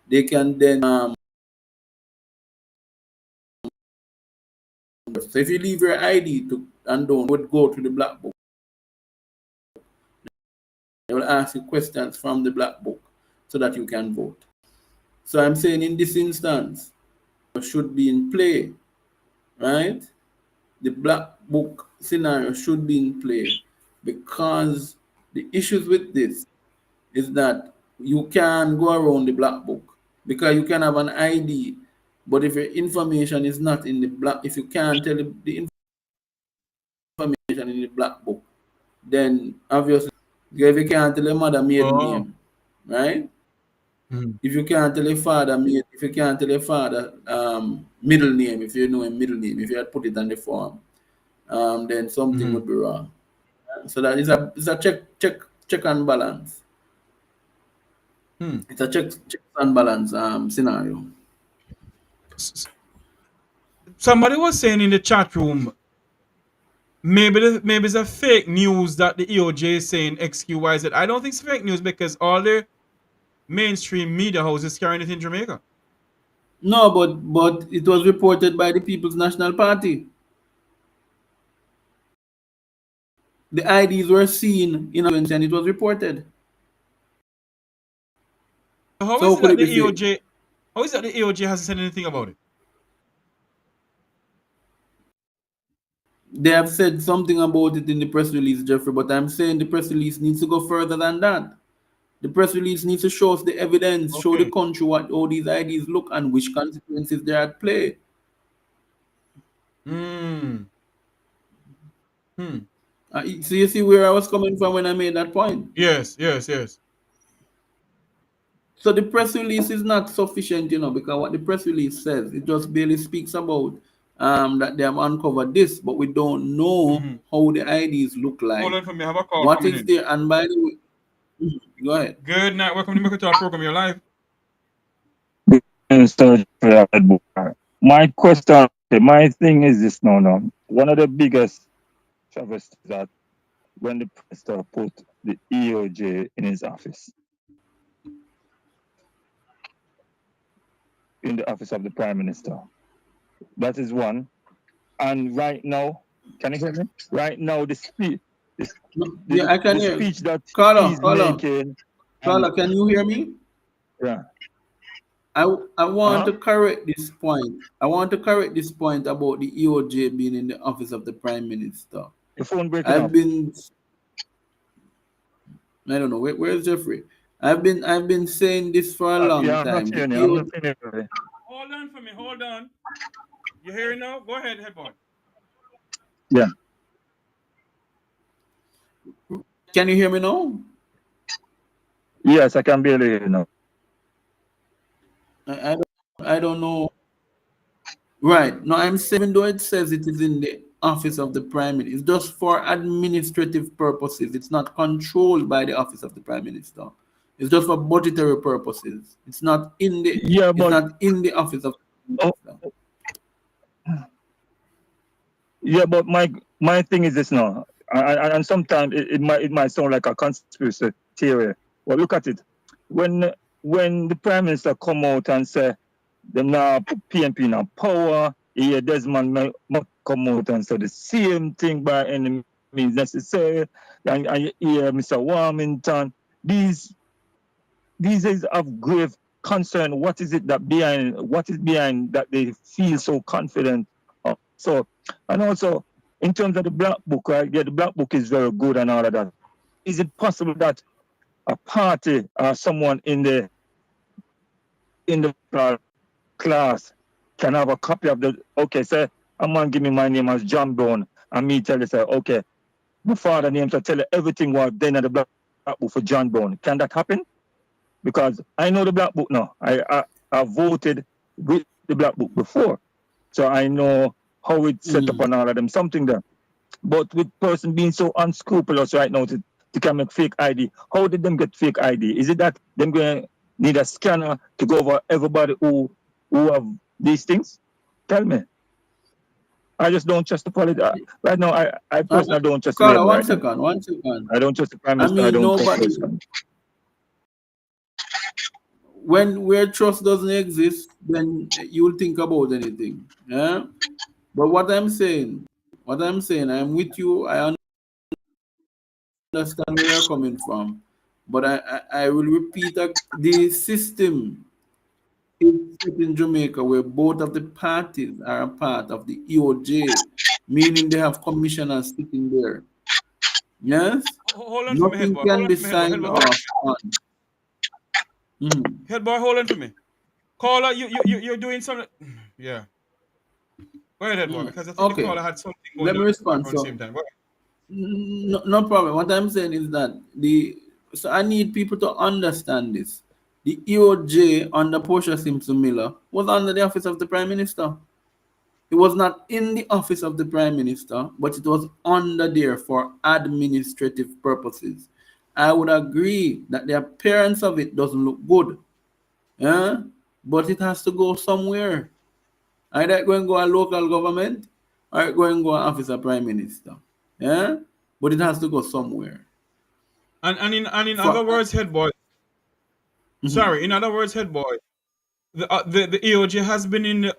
they can then so if you leave your ID and don't go to the black book, they will ask you questions from the black book so that you can vote. So I'm saying in this instance, should be in play, right? The black book scenario should be in play, because the issues with this is that you can go around the black book, because you can have an ID, but if your information is not in the black, if you can't tell the information in the black book, then obviously, if you can't tell your mother maiden name, right? If you can't tell your father, if you can't tell your father middle name, if you know him middle name, if you had put it on the form, then something would be wrong. So that is a check and balance. It's a check and balance scenario. Somebody was saying in the chat room, maybe it's a fake news that the EOJ is saying XQYZ. I don't think it's fake news, because all the mainstream media houses carrying it in Jamaica. No, but it was reported by the People's National Party. The IDs were seen in events and it was reported. How is it that the EOJ? How is it that the EOJ hasn't said anything about it? They have said something about it in the press release, Jeffrey, but I'm saying the press release needs to go further than that. The press release needs to show us the evidence, show the country what all these IDs look and which consequences they are at play. So you see where I was coming from when I made that point? Yes. So the press release is not sufficient, because what the press release says, it just barely speaks about that they have uncovered this, but we don't know how the IDs look like. Hold on for me, I have a call. What is there? And by the way, go ahead. Good night. Welcome to the Electoral program. You're live. My question, my thing is this now. One of the biggest travesties that when the president put the EOJ in his office, in the office of the Prime Minister. That is one. And right now, can you hear me? Right now, the speech, I can hear speech that Carla, he's making. Carla, can you hear me? Yeah. I want to correct this point. I want to correct this point about the EOJ being in the office of the Prime Minister. Your phone breaking up. I don't know. Where's Jeffrey? I've been saying this for a long time. I'm not hearing it. Hold on for me. Hold on. You hearing now? Go ahead, head boy. Yeah. Can you hear me now? Yes, I can barely hear you now. I don't know. Right. No, I'm saying, even though it says it is in the office of the Prime Minister, it's just for administrative purposes. It's not controlled by the office of the Prime Minister. It's just for budgetary purposes. It's not in the it's not in the office of the Prime Minister. Yeah, but my thing is this now, and sometimes it might sound like a conspiracy theory. Well, look at it. When the Prime Minister come out and say them now put PNP in power, yeah, Desmond might come out and say the same thing by any means necessary, and you hear Mr. Warmington. These is of grave concern. What is behind that they feel so confident of? So, and also in terms of the black book, right? Yeah, the black book is very good and all of that. Is it possible that a party or someone in the class can have a copy of the, okay, say, a man give me my name as John Brown, and me tell you, say, okay, my father name, so tell you everything was then at the black book for John Brown. Can that happen? Because I know the black book now. I voted with the black book before, so I know how it's set up and all of them, something there. But with person being so unscrupulous right now to come make fake ID, how did them get fake ID? Is it that them going to need a scanner to go over everybody who have these things? Tell me. I just don't trust the politics. Right now, I personally don't trust the one second. I don't trust the Prime Minister. I mean, nobody. Where trust doesn't exist, then you'll think about anything. Yeah. But what I'm saying, I'm with you. I understand where you're coming from, but I will repeat that the system is in Jamaica where both of the parties are a part of the EOJ, meaning they have commissioners sitting there. Yes? Hold on Nothing for me, can be signed off on. Head boy, hold on for me. Caller, you're doing something. Yeah. Go ahead, head boy, because I think the caller had something going on. Let me respond. At the same time. No problem. What I'm saying is that so I need people to understand this. The EOJ under Portia Simpson-Miller was under the office of the Prime Minister. It was not in the office of the Prime Minister, but it was under there for administrative purposes. I would agree that the appearance of it doesn't look good. Yeah? But it has to go somewhere. Either it's going to go a local government or it's going to go an office of Prime Minister. Yeah? But it has to go somewhere. And in other words, head boy. Sorry, in other words, head boy. The EOJ has been in the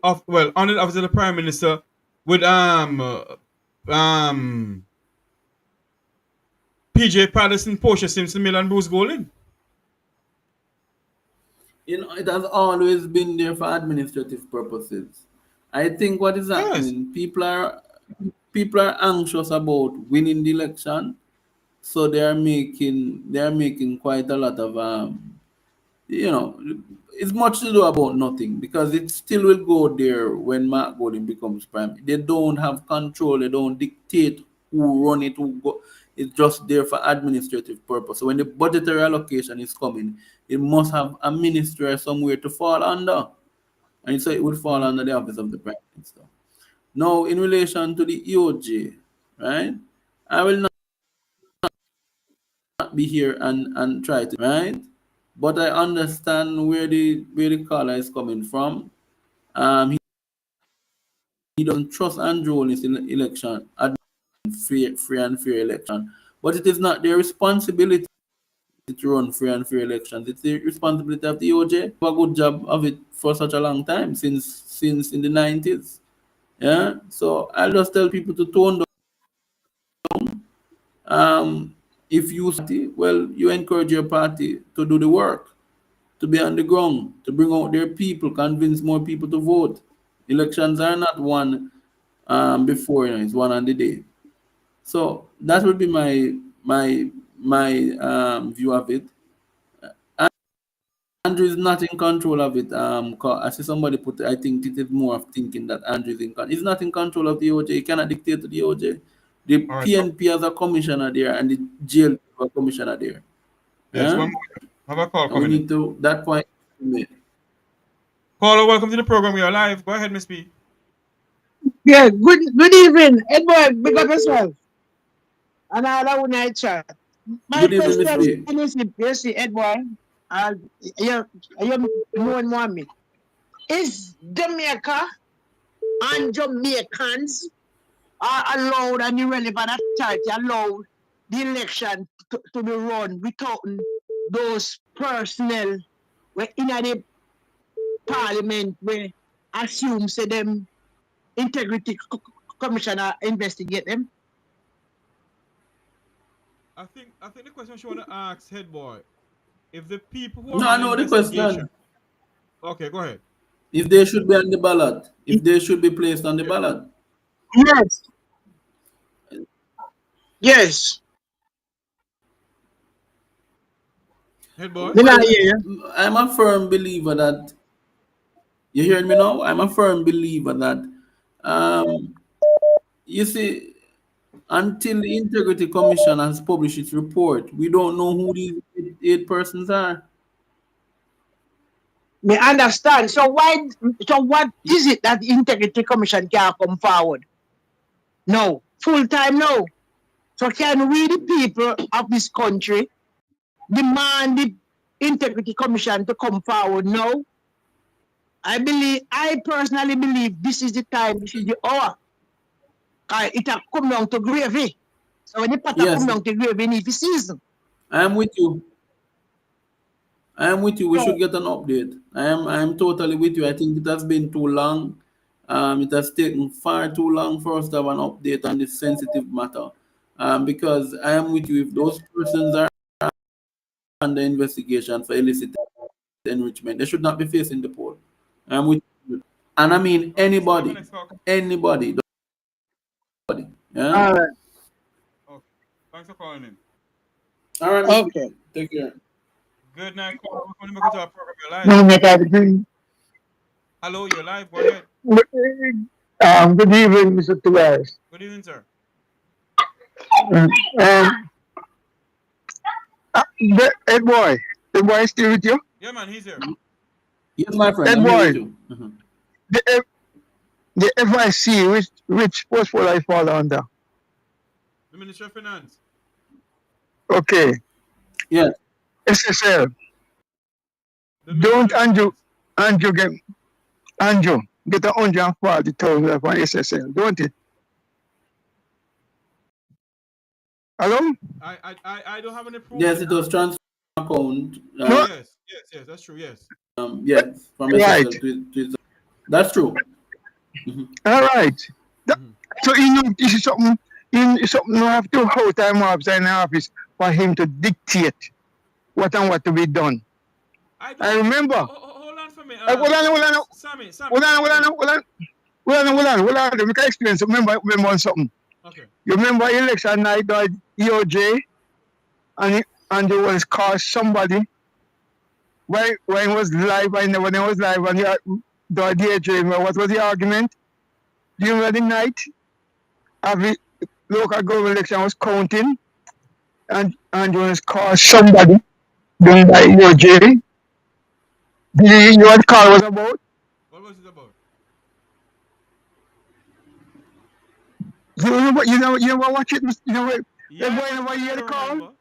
under the office of the Prime Minister with PJ Patterson, Portia Simpson-Miller, and Bruce Golding. It has always been there for administrative purposes. I think what is happening, people are anxious about winning the election, so they are making quite a lot of it's much to do about nothing, because it still will go there when Mark Golding becomes prime. They don't have control. They don't dictate who run it, who go. It's just there for administrative purpose. So when the budgetary allocation is coming, it must have a ministry somewhere to fall under. And so it would fall under the office of the Prime Minister. Now, in relation to the EOJ, right, I will not be here and try to, right? But I understand where the caller is coming from. He doesn't trust Andrew in his election, free and fair election. But it is not their responsibility to run free and fair elections. It's the responsibility of the EOJ. Do a good job of it for such a long time, since in the 90s. Yeah. So I'll just tell people to tone down. If you you encourage your party to do the work. to be on the ground, to bring out their people, convince more people to vote. Elections are not one before, it's one on the day. So that would be my view of it. Andrew is not in control of it. I see somebody put. I think it is more of thinking that Andrew is in control. He's not in control of the OJ. He cannot dictate to the OJ. The PNP has a commissioner there, and the jail has a commissioner there. Yes, one more. Have a call coming. We need to that point. Caller, welcome to the program. We are live. Go ahead, Miss B. Yeah, good evening. Edward, big up yourself. And Aloun night chat. My question is, you see, Edward, you know and want me. Is Jamaica and Jamaicans are allowed and irrelevant authority allowed the election to be run without those personnel where in the parliament where assume say them integrity commissioner investigate them? I think the question she want to ask, head boy, if the people who No, I know the question. Okay, go ahead. If they should be on the ballot, if they should be placed on the ballot. Yes. Yes. Head boy. Well, I'm a firm believer that. You hearing me now? I'm a firm believer that. You see, until the Integrity Commission has published its report, we don't know who these 8 persons are. Me understand. So what is it that the Integrity Commission can come forward? No. Full time no. So can we, the people of this country, demand the Integrity Commission to come forward? No. I personally believe this is the time, this is the hour. It has come down to gravy. So when the pot come down to gravy, it need to season. I am with you. We should get an update. I am totally with you. I think it has been too long. It has taken far too long for us to have an update on this sensitive matter. Because I am with you. If those persons are under investigation for illicit enrichment, they should not be facing the poll. I'm with you. And I mean anybody. Yeah. All right. Okay. Thanks for calling in. All right. Okay. Take care. Good night. Welcome to our program. You're live. Hello, you're live. Go ahead. Good evening, Mr. Tobias. Good evening, sir. Ed boy is still with you? Yeah, man, he's here. Yes, my friend. Ed boy, the FIC, which portfolio I fall under? The Ministry of Finance. Okay. Yes. SSL. Don't Andrew get 140,000 from SSL, don't it? Hello? I don't have any proof. Yes, it was transfer account. Yes, that's true. Yes. Yes, from SSL to that's true. All right. So this is something. You have to hold time off in the office for him to dictate what to be done. I remember. Hold on for me. Hold on. Sammy. Hold on. Let me explain. Remember something. Okay. You remember election night, the EOJ, and there was called somebody. When it was live, when it was live, and the DOJ, what was the argument? During the night, every local government election was counting, and there was called somebody done by EOJ. Do you know what the call was about? What was it about? You know watch it? You know what? Yeah, you hear the call?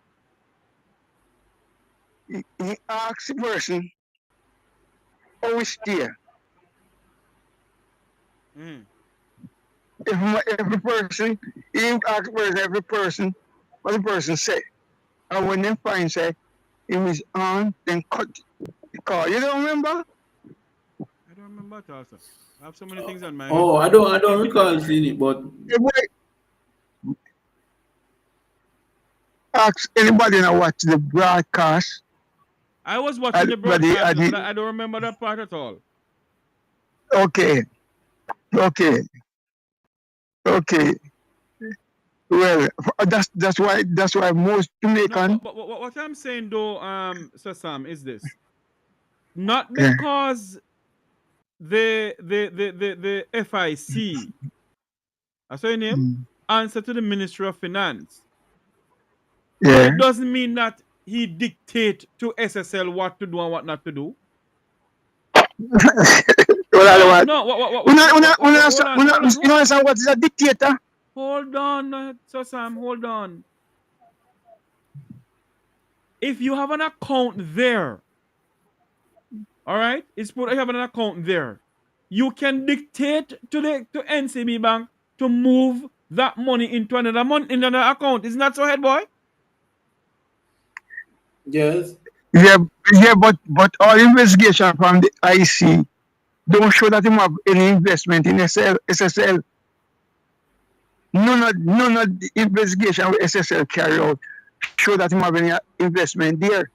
He asked the person, "Oh, it's there." Every person, he asked every person what the person said. And when they find say it was on, then cut the call. You don't remember? I don't remember at all, sir. I have so many things on my head. Oh, I don't recall seeing it, but ask anybody now watch the broadcast I was watching the broadcast, but I don't remember that part at all. Okay. Well, that's why most Jamaican. No, but what I'm saying though, Sir Sam, is this: not because the FIC, I saw your name, answer to the Ministry of Finance. Yeah. It doesn't mean that he dictate to SSL what to do and what not to do. You know what is a dictator? Hold on, Sir Sam, hold on. If you have an account there, all right, it's put you have an account there, you can dictate to NCB Bank to move that money into another account. Isn't that so, head boy? Yes. Yeah, but all investigation from the IC don't show that him have any investment in SSL. None of the investigation with SSL carry out show that him have any investment there.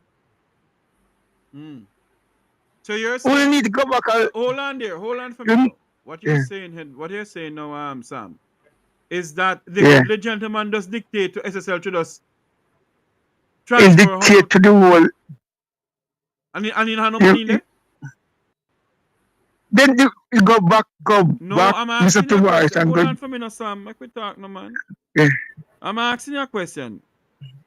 So you're saying we need to go back. Hold on for me. What you're saying now, Sam, is that the gentleman does dictate to SSL to just transfer. Dictate to the whole. And he have no money in there? Then you go back, I'm asking Mr. Tavares. Hold on for me now, Sam. Make we talk no, man. Yeah. I'm asking you a question.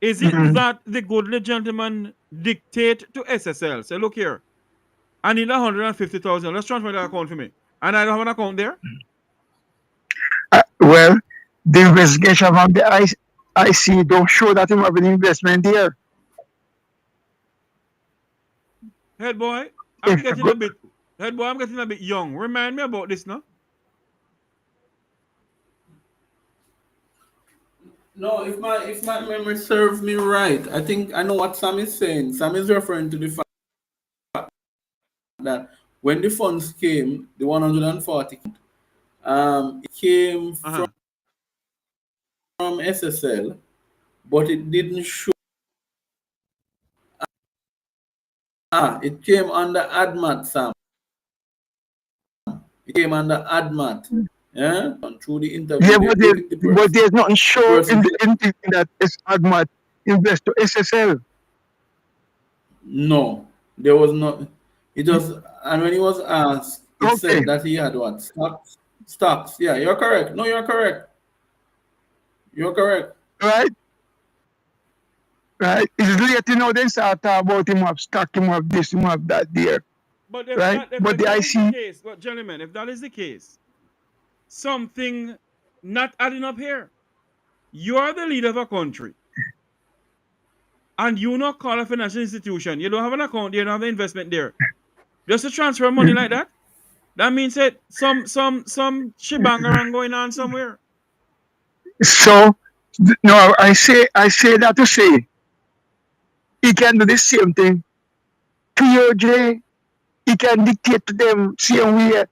Is it that the goodly gentleman dictate to SSL? Say, look here, I need 150,000. Let's transfer that account for me. And I don't have an account there? Well, the investigation from the IC don't show that him have an investment there. Head boy, I'm getting a bit young. Remind me about this now. No, if my memory serves me right, I think I know what Sam is saying. Sam is referring to the fact that when the funds came, the 140, it came from SSL, but it didn't show. It came under ADMAT, Sam. It came under ADMAT. Yeah, and through the interview. Yeah, but there's nothing sure in that it's ADMAT invest to SSL. No, there was not. It was, and when he was asked, he said that he had what? Stocks. Yeah, you're correct. No, you're correct. You're correct. Right. It's late, then start talking about him have stock, him have this, him have that there. But if gentlemen, if that is the case, something not adding up here. You are the leader of a country. And you not call a financial institution. You don't have an account there, you don't have an investment there. Just to transfer money like that? That means that some shebang around going on somewhere. So, no, I say that to say, he can do the same thing to UJ. He can dictate to them same way.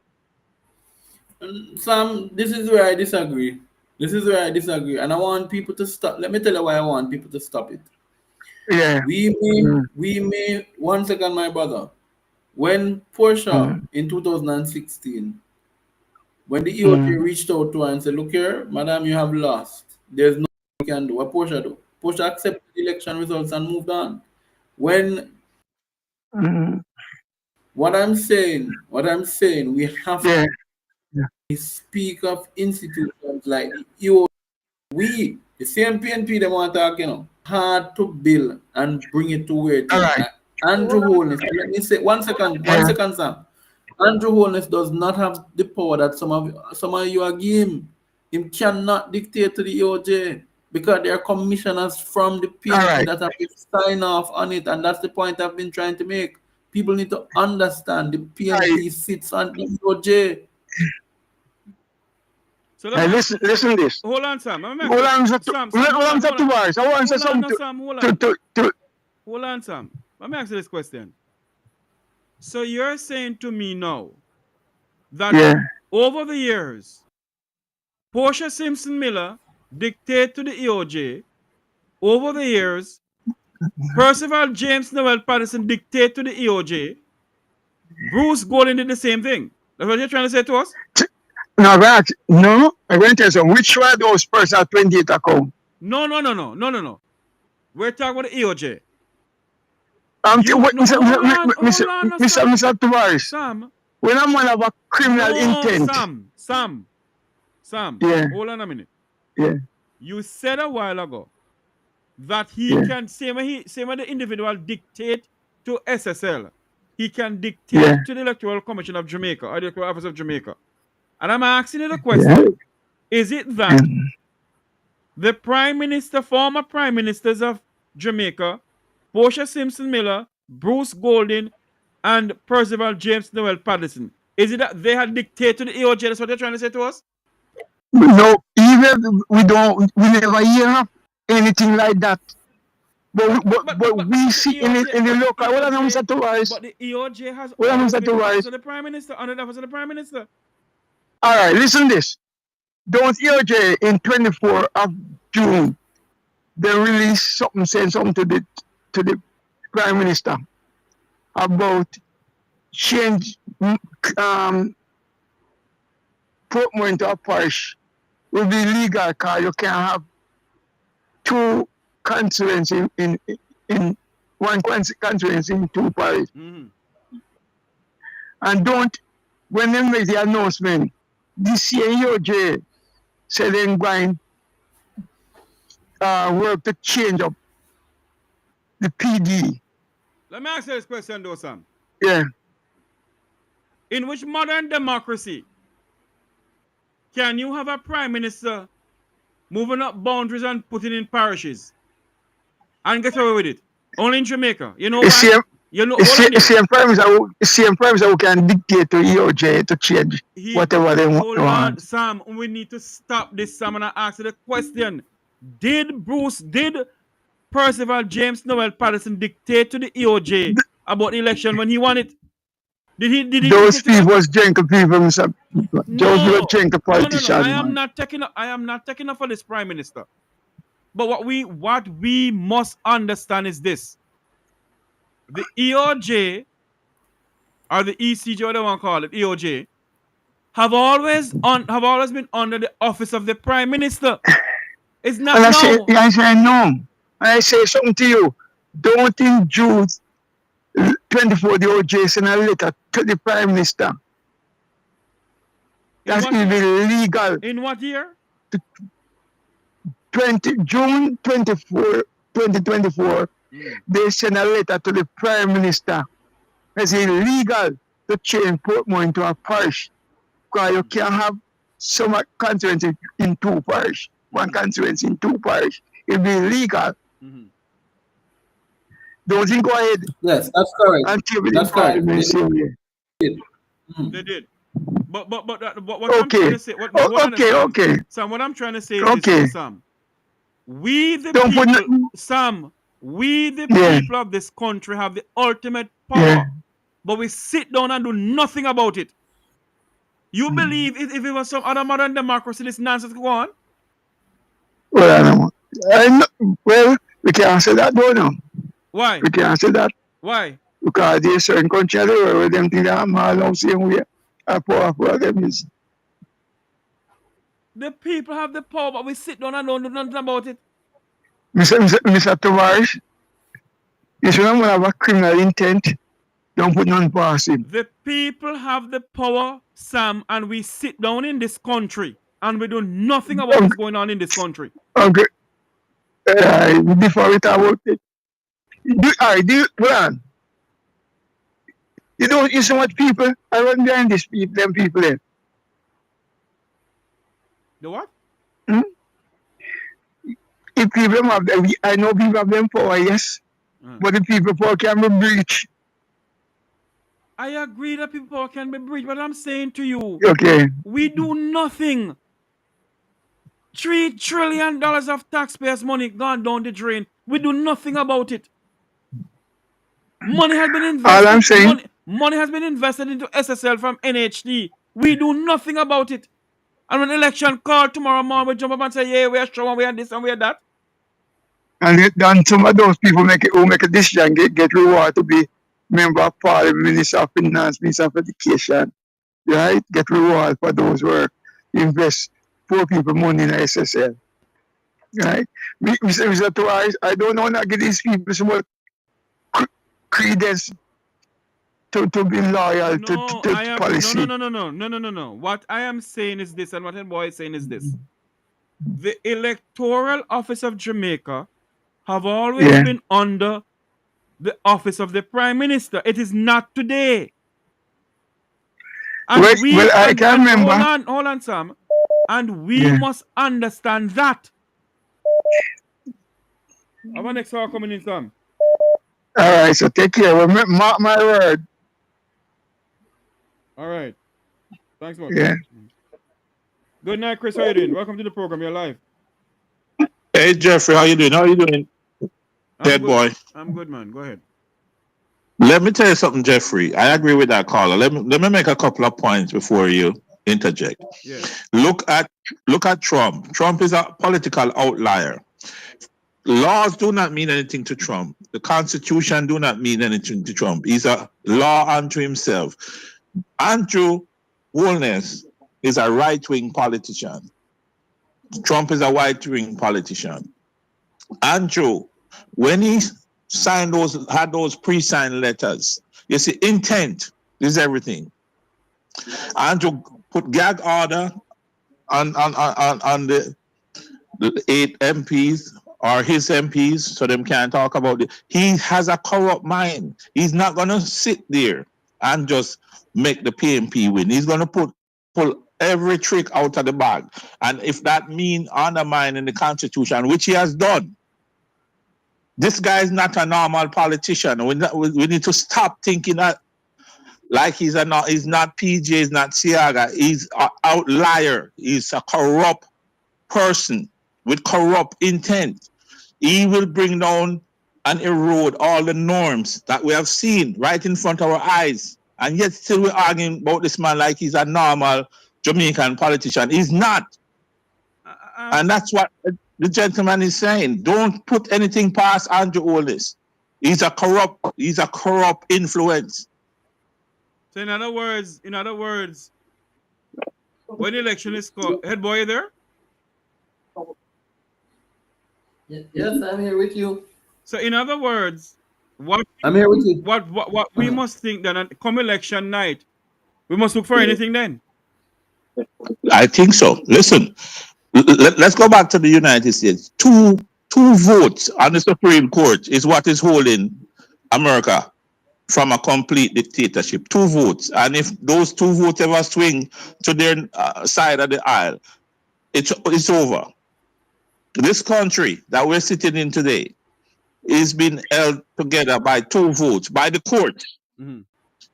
Sam, this is where I disagree. And I want people to stop. Let me tell you why I want people to stop it. Yeah. We may 1 second, my brother. When Portia in 2016, when the EOJ reached out to her and said, look here, madam, you have lost. There's nothing you can do. What Portia do? Portia accepted the election results and moved on. When what I'm saying, we have to speak of institutions like the EOJ. The same PNP they want to talk, hard to build and bring it to where it is. Right. Andrew Holness, let me say 1 second, Sam. Andrew Holness does not have the power that some of you are giving. He cannot dictate to the EOJ because they are commissioners from the PNP that have to sign off on it, and that's the point I've been trying to make. People need to understand the PNP sits on the EOJ. So listen to this. Hold on, Sam. Hold on, Tavares. I want to say something Hold on, Sam. Let me ask you this question. So you're saying to me now that over the years, Portia Simpson-Miller dictate to the EOJ over the years Percival James Noel Patterson dictate to the EOJ. Bruce Golding did the same thing. That's what you're trying to say to us? No, but no, I'm going to tell you something. Which one of those persons 28 account? No. We're talking about the EOJ. Mr. Tavares. Sam. When a man have a criminal intent. Sam. Yeah. Hold on a minute. Yeah. You said a while ago that he can, same when the individual dictate to SSL, he can dictate to the Electoral Commission of Jamaica or the Electoral Office of Jamaica. And I'm asking you the question, is it that the Prime Minister, former Prime Ministers of Jamaica, Portia Simpson-Miller, Bruce Golding, and Percival James Noel Patterson, is it that they had dictated to the EOJ? That's what they're trying to say to us? No, even we never hear anything like that. But we see in the local. What are Mr. Tavares? But the EOJ has always been under the Prime Minister, under the Office of the Prime Minister. All right, listen this. Those EOJ in 24 of June, they released something, saying something to the Prime Minister about change Portmore into a parish will be legal because you can have two constituents in one constituency in two parishes. And when they make the announcement, this year EOJ said they're going work to change up the PD. Let me ask you this question though, Sam. Yeah. In which modern democracy can you have a Prime Minister moving up boundaries and putting in parishes and get away with it? Only in Jamaica. You know why? Same Prime Minister who can dictate to EOJ to change whatever they want. Hold on, Sam. We need to stop this, Sam, and I ask you the question. Did Percival James Noel Patterson dictate to the EOJ about the election when he won it? Did he those people was gentle people, Mr. Those were gentle politicians. No. I am not taking up for this Prime Minister. But what we must understand is this. The EOJ, or the ECJ, whatever you want to call it, EOJ, have always been under the office of the Prime Minister. It's not and I say no. And I say something to you. Don't in June 24 the OJ sent a letter to the Prime Minister. That's illegal. In what year? June 24, 2024. They sent a letter to the Prime Minister. It's illegal to change Portmore into a parish. Because you can't have some constituency in two parish. One constituency in two parish. It'll be illegal. Don't you go ahead? Yes, that's correct. That's correct. They did. But what I'm trying to say. Okay. Sam, what I'm trying to say is this, Sam. We the people of this country have the ultimate power, but we sit down and do nothing about it. You believe if it was some other modern democracy, this nonsense could go on? Well, we can't answer that though now. Why? We can't answer that. Why? Because there's certain countries where them think that I'm allowed same way. Power for them is. The people have the power, but we sit down and don't do nothing about it. Mr. Tavares, if someone have a criminal intent, don't put none past him. The people have the power, Sam, and we sit down in this country and we do nothing about what's going on in this country. Okay. Before we talk about it, you don't see so much people around behind them people there. The what? If people have them, I know people have them power, yes. But the people power can be breached. I agree that people power can be breached, but I'm saying to you, we do nothing. $3 trillion of taxpayers' money gone down the drain. We do nothing about it. Money has been invested. All I'm saying, money has been invested into SSL from NHD. We do nothing about it. And when election called tomorrow morning, we jump up and say, yeah, we are strong, we are this and we are that. And then some of those people who make a decision get reward to be member of parliament, minister of finance, minister of education, right? Get reward for those work. Invest poor people money in SSL, right? Mr. Twice, I don't want to give these people some more credence to be loyal to policy. No. What I am saying is this, and what the boy is saying is this. The Electoral Office of Jamaica have always been under the office of the Prime Minister. It is not today. And I can remember. Hold on, Sam. And we must understand that. Our next hour coming in, Sam. All right, so take care. Mark my word. All right. Thanks much. Yeah. Good night, Chris. How you doing? Welcome to the program. You're live. Hey, Jeffrey. How you doing? Dead boy. I'm good, man. Go ahead. Let me tell you something, Jeffrey. I agree with that caller. Let me make a couple of points before you interject. Yeah. Look at Trump. Trump is a political outlier. Laws do not mean anything to Trump. The Constitution do not mean anything to Trump. He's a law unto himself. Andrew Holness is a right-wing politician. Trump is a right-wing politician. Andrew, when he had those pre-signed letters, you see, intent is everything. Andrew put gag order on the 8 MPs or his MPs, so them can't talk about it. He has a corrupt mind. He's not gonna sit there and just make the PMP win. He's gonna pull every trick out of the bag. And if that means undermining the Constitution, which he has done, this guy is not a normal politician. We need to stop thinking that like he's not PJ, he's not Siaga. He's an outlier. He's a corrupt person with corrupt intent. He will bring down and erode all the norms that we have seen right in front of our eyes. And yet still we're arguing about this man like he's a normal Jamaican politician. He's not. And that's what the gentleman is saying. Don't put anything past Andrew Holness. He's a corrupt influence. So in other words, when the election is called, head boy, you there? Yes, I'm here with you. So in other words, I'm here with you. What we must think that come election night, we must look for anything then. I think so. Listen, let's go back to the United States. Two votes on the Supreme Court is what is holding America from a complete dictatorship. 2 votes. And if those 2 votes ever swing to their side of the aisle, it's over. This country that we're sitting in today is being held together by 2 votes, by the courts. Mm-hmm.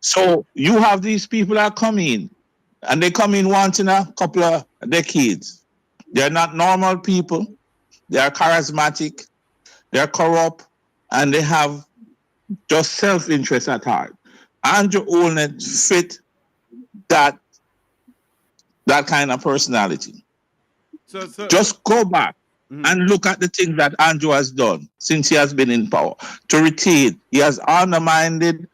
So you have these people that come in, and they come in once in a couple of decades. They're not normal people. They are charismatic. They're corrupt, and they have just self-interest at heart. Andrew Holness fit that kind of personality. So just go back and look at the things that Andrew has done since he has been in power. To retain, he has undermined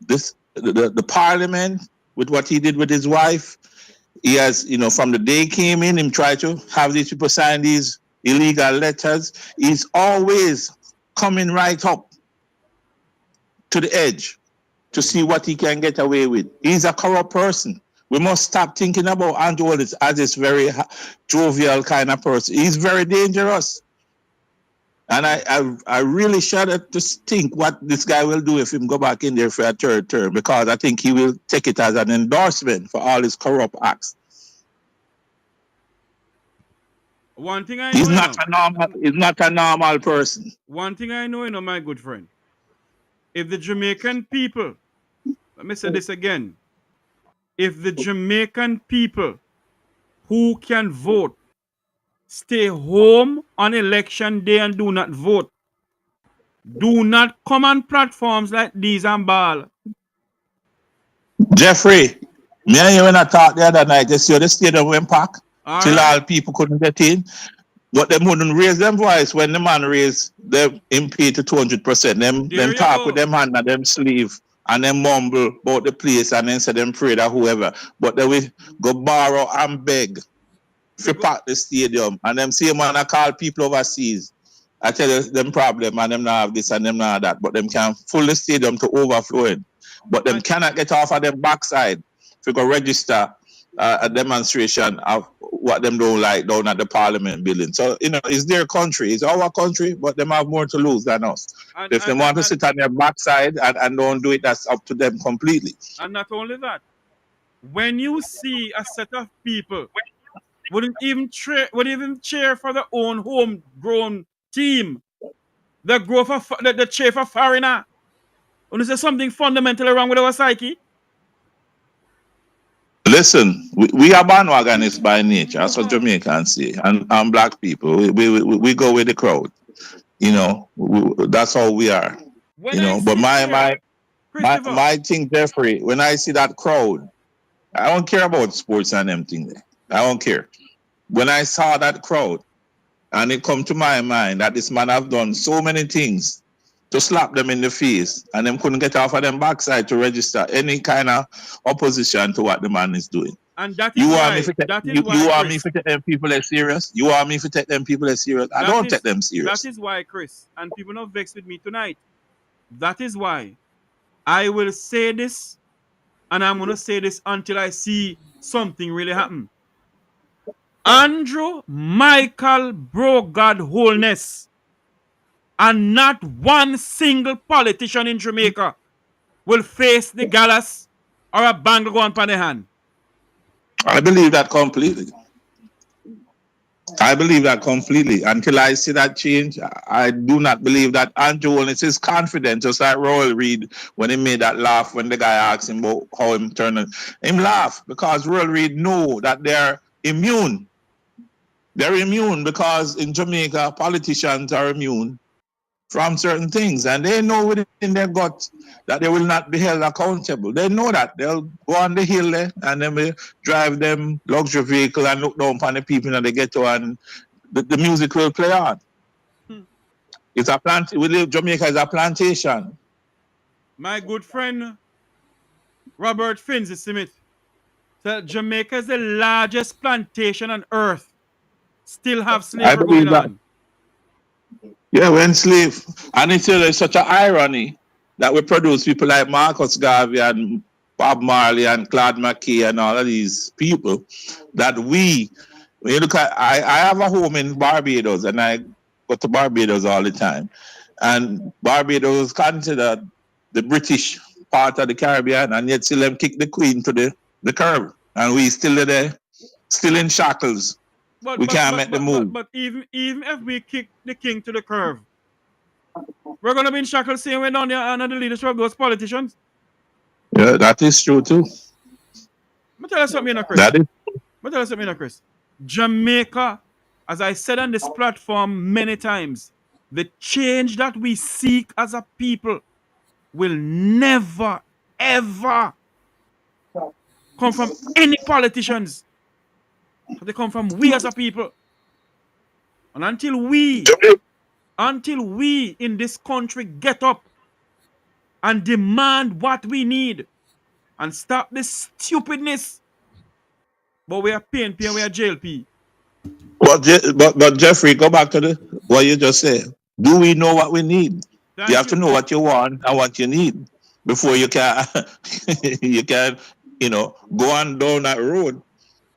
the parliament with what he did with his wife. He has, from the day he came in, him tried to have these people sign these illegal letters. He's always coming right up to the edge to see what he can get away with. He's a corrupt person. We must stop thinking about Andrew Holness as this very jovial kind of person. He's very dangerous. And I really shudder to think what this guy will do if he go back in there for a 3rd term, because I think he will take it as an endorsement for all his corrupt acts. One thing I know, he's not a normal person. One thing I know, my good friend, if the Jamaican people, let me say this again, if the Jamaican people who can vote stay home on election day and do not vote, do not come on platforms like these and ball. Jeffrey, me and you when I talked the other night, you see the stadium went packed till all people couldn't get in. But them wouldn't raise them voice when the man raise them MP to 200%. Them talk with them hand and them sleeve and them mumble about the place and then say them pray that whoever. But they will go borrow and beg to pack the stadium. And them same man I call people overseas. I tell you them problem and them not have this and them not have that. But them can fill the stadium to overflowing. But them cannot get off of them backside if you go register a demonstration of what them don't like down at the Parliament building. So, it's their country. It's our country, but them have more to lose than us. If they want to sit on their backside and don't do it, that's up to them completely. And not only that, when you see a set of people wouldn't even cheer for their own homegrown team, the cheer for foreigner, and is there something fundamentally wrong with our psyche? Listen, we are bandwagonists by nature. That's what Jamaicans say, and black people. We go with the crowd. That's how we are. But my thing, Jeffrey, when I see that crowd, I don't care about sports and everything there. I don't care. When I saw that crowd, and it come to my mind that this man have done so many things to slap them in the face, and them couldn't get off of them backside to register any kind of opposition to what the man is doing. And that is why you want me to take them people as serious? You want me to take them people as serious? I don't take them serious. That is why, Chris, and people not vexed with me tonight. That is why I will say this, and I'm going to say this until I see something really happen. Andrew Michael Brogard Holness, and not one single politician in Jamaica will face the gallows or a bangle go on the hand. I believe that completely. Until I see that change, I do not believe that Andrew Holness is confident, just like Royal Reid when he made that laugh when the guy asked him about how him turn on. Him laugh because Royal Reid know that they're immune. They're immune because in Jamaica, politicians are immune from certain things, and they know within their gut that they will not be held accountable. They know that. They'll go on the hill there and then will drive them luxury vehicle and look down upon the people in the ghetto, and the music will play on. It's a Jamaica is a plantation. My good friend Robert Finzi Smith said Jamaica is the largest plantation on earth. Still have slavery going on. Yeah, we're enslaved. And it's such an irony that we produce people like Marcus Garvey and Bob Marley and Claude McKay and all of these people that when you look at, I have a home in Barbados, and I go to Barbados all the time. And Barbados is considered the British part of the Caribbean, and yet still them kick the Queen to the curb. And we still there, still in shackles. We can't make the move. But even if we kick the king to the curve, we're going to be in shackles same way down there under the leadership of those politicians. Yeah, that is true too. Let me tell you something, Chris. Jamaica, as I said on this platform many times, the change that we seek as a people will never, ever come from any politicians. They come from we as a people. And until we in this country get up and demand what we need and stop this stupidness, but we are paying, we are jail P. But Jeffrey, go back to what you just said. Do we know what we need? You have to know what you want and what you need before you can go on down that road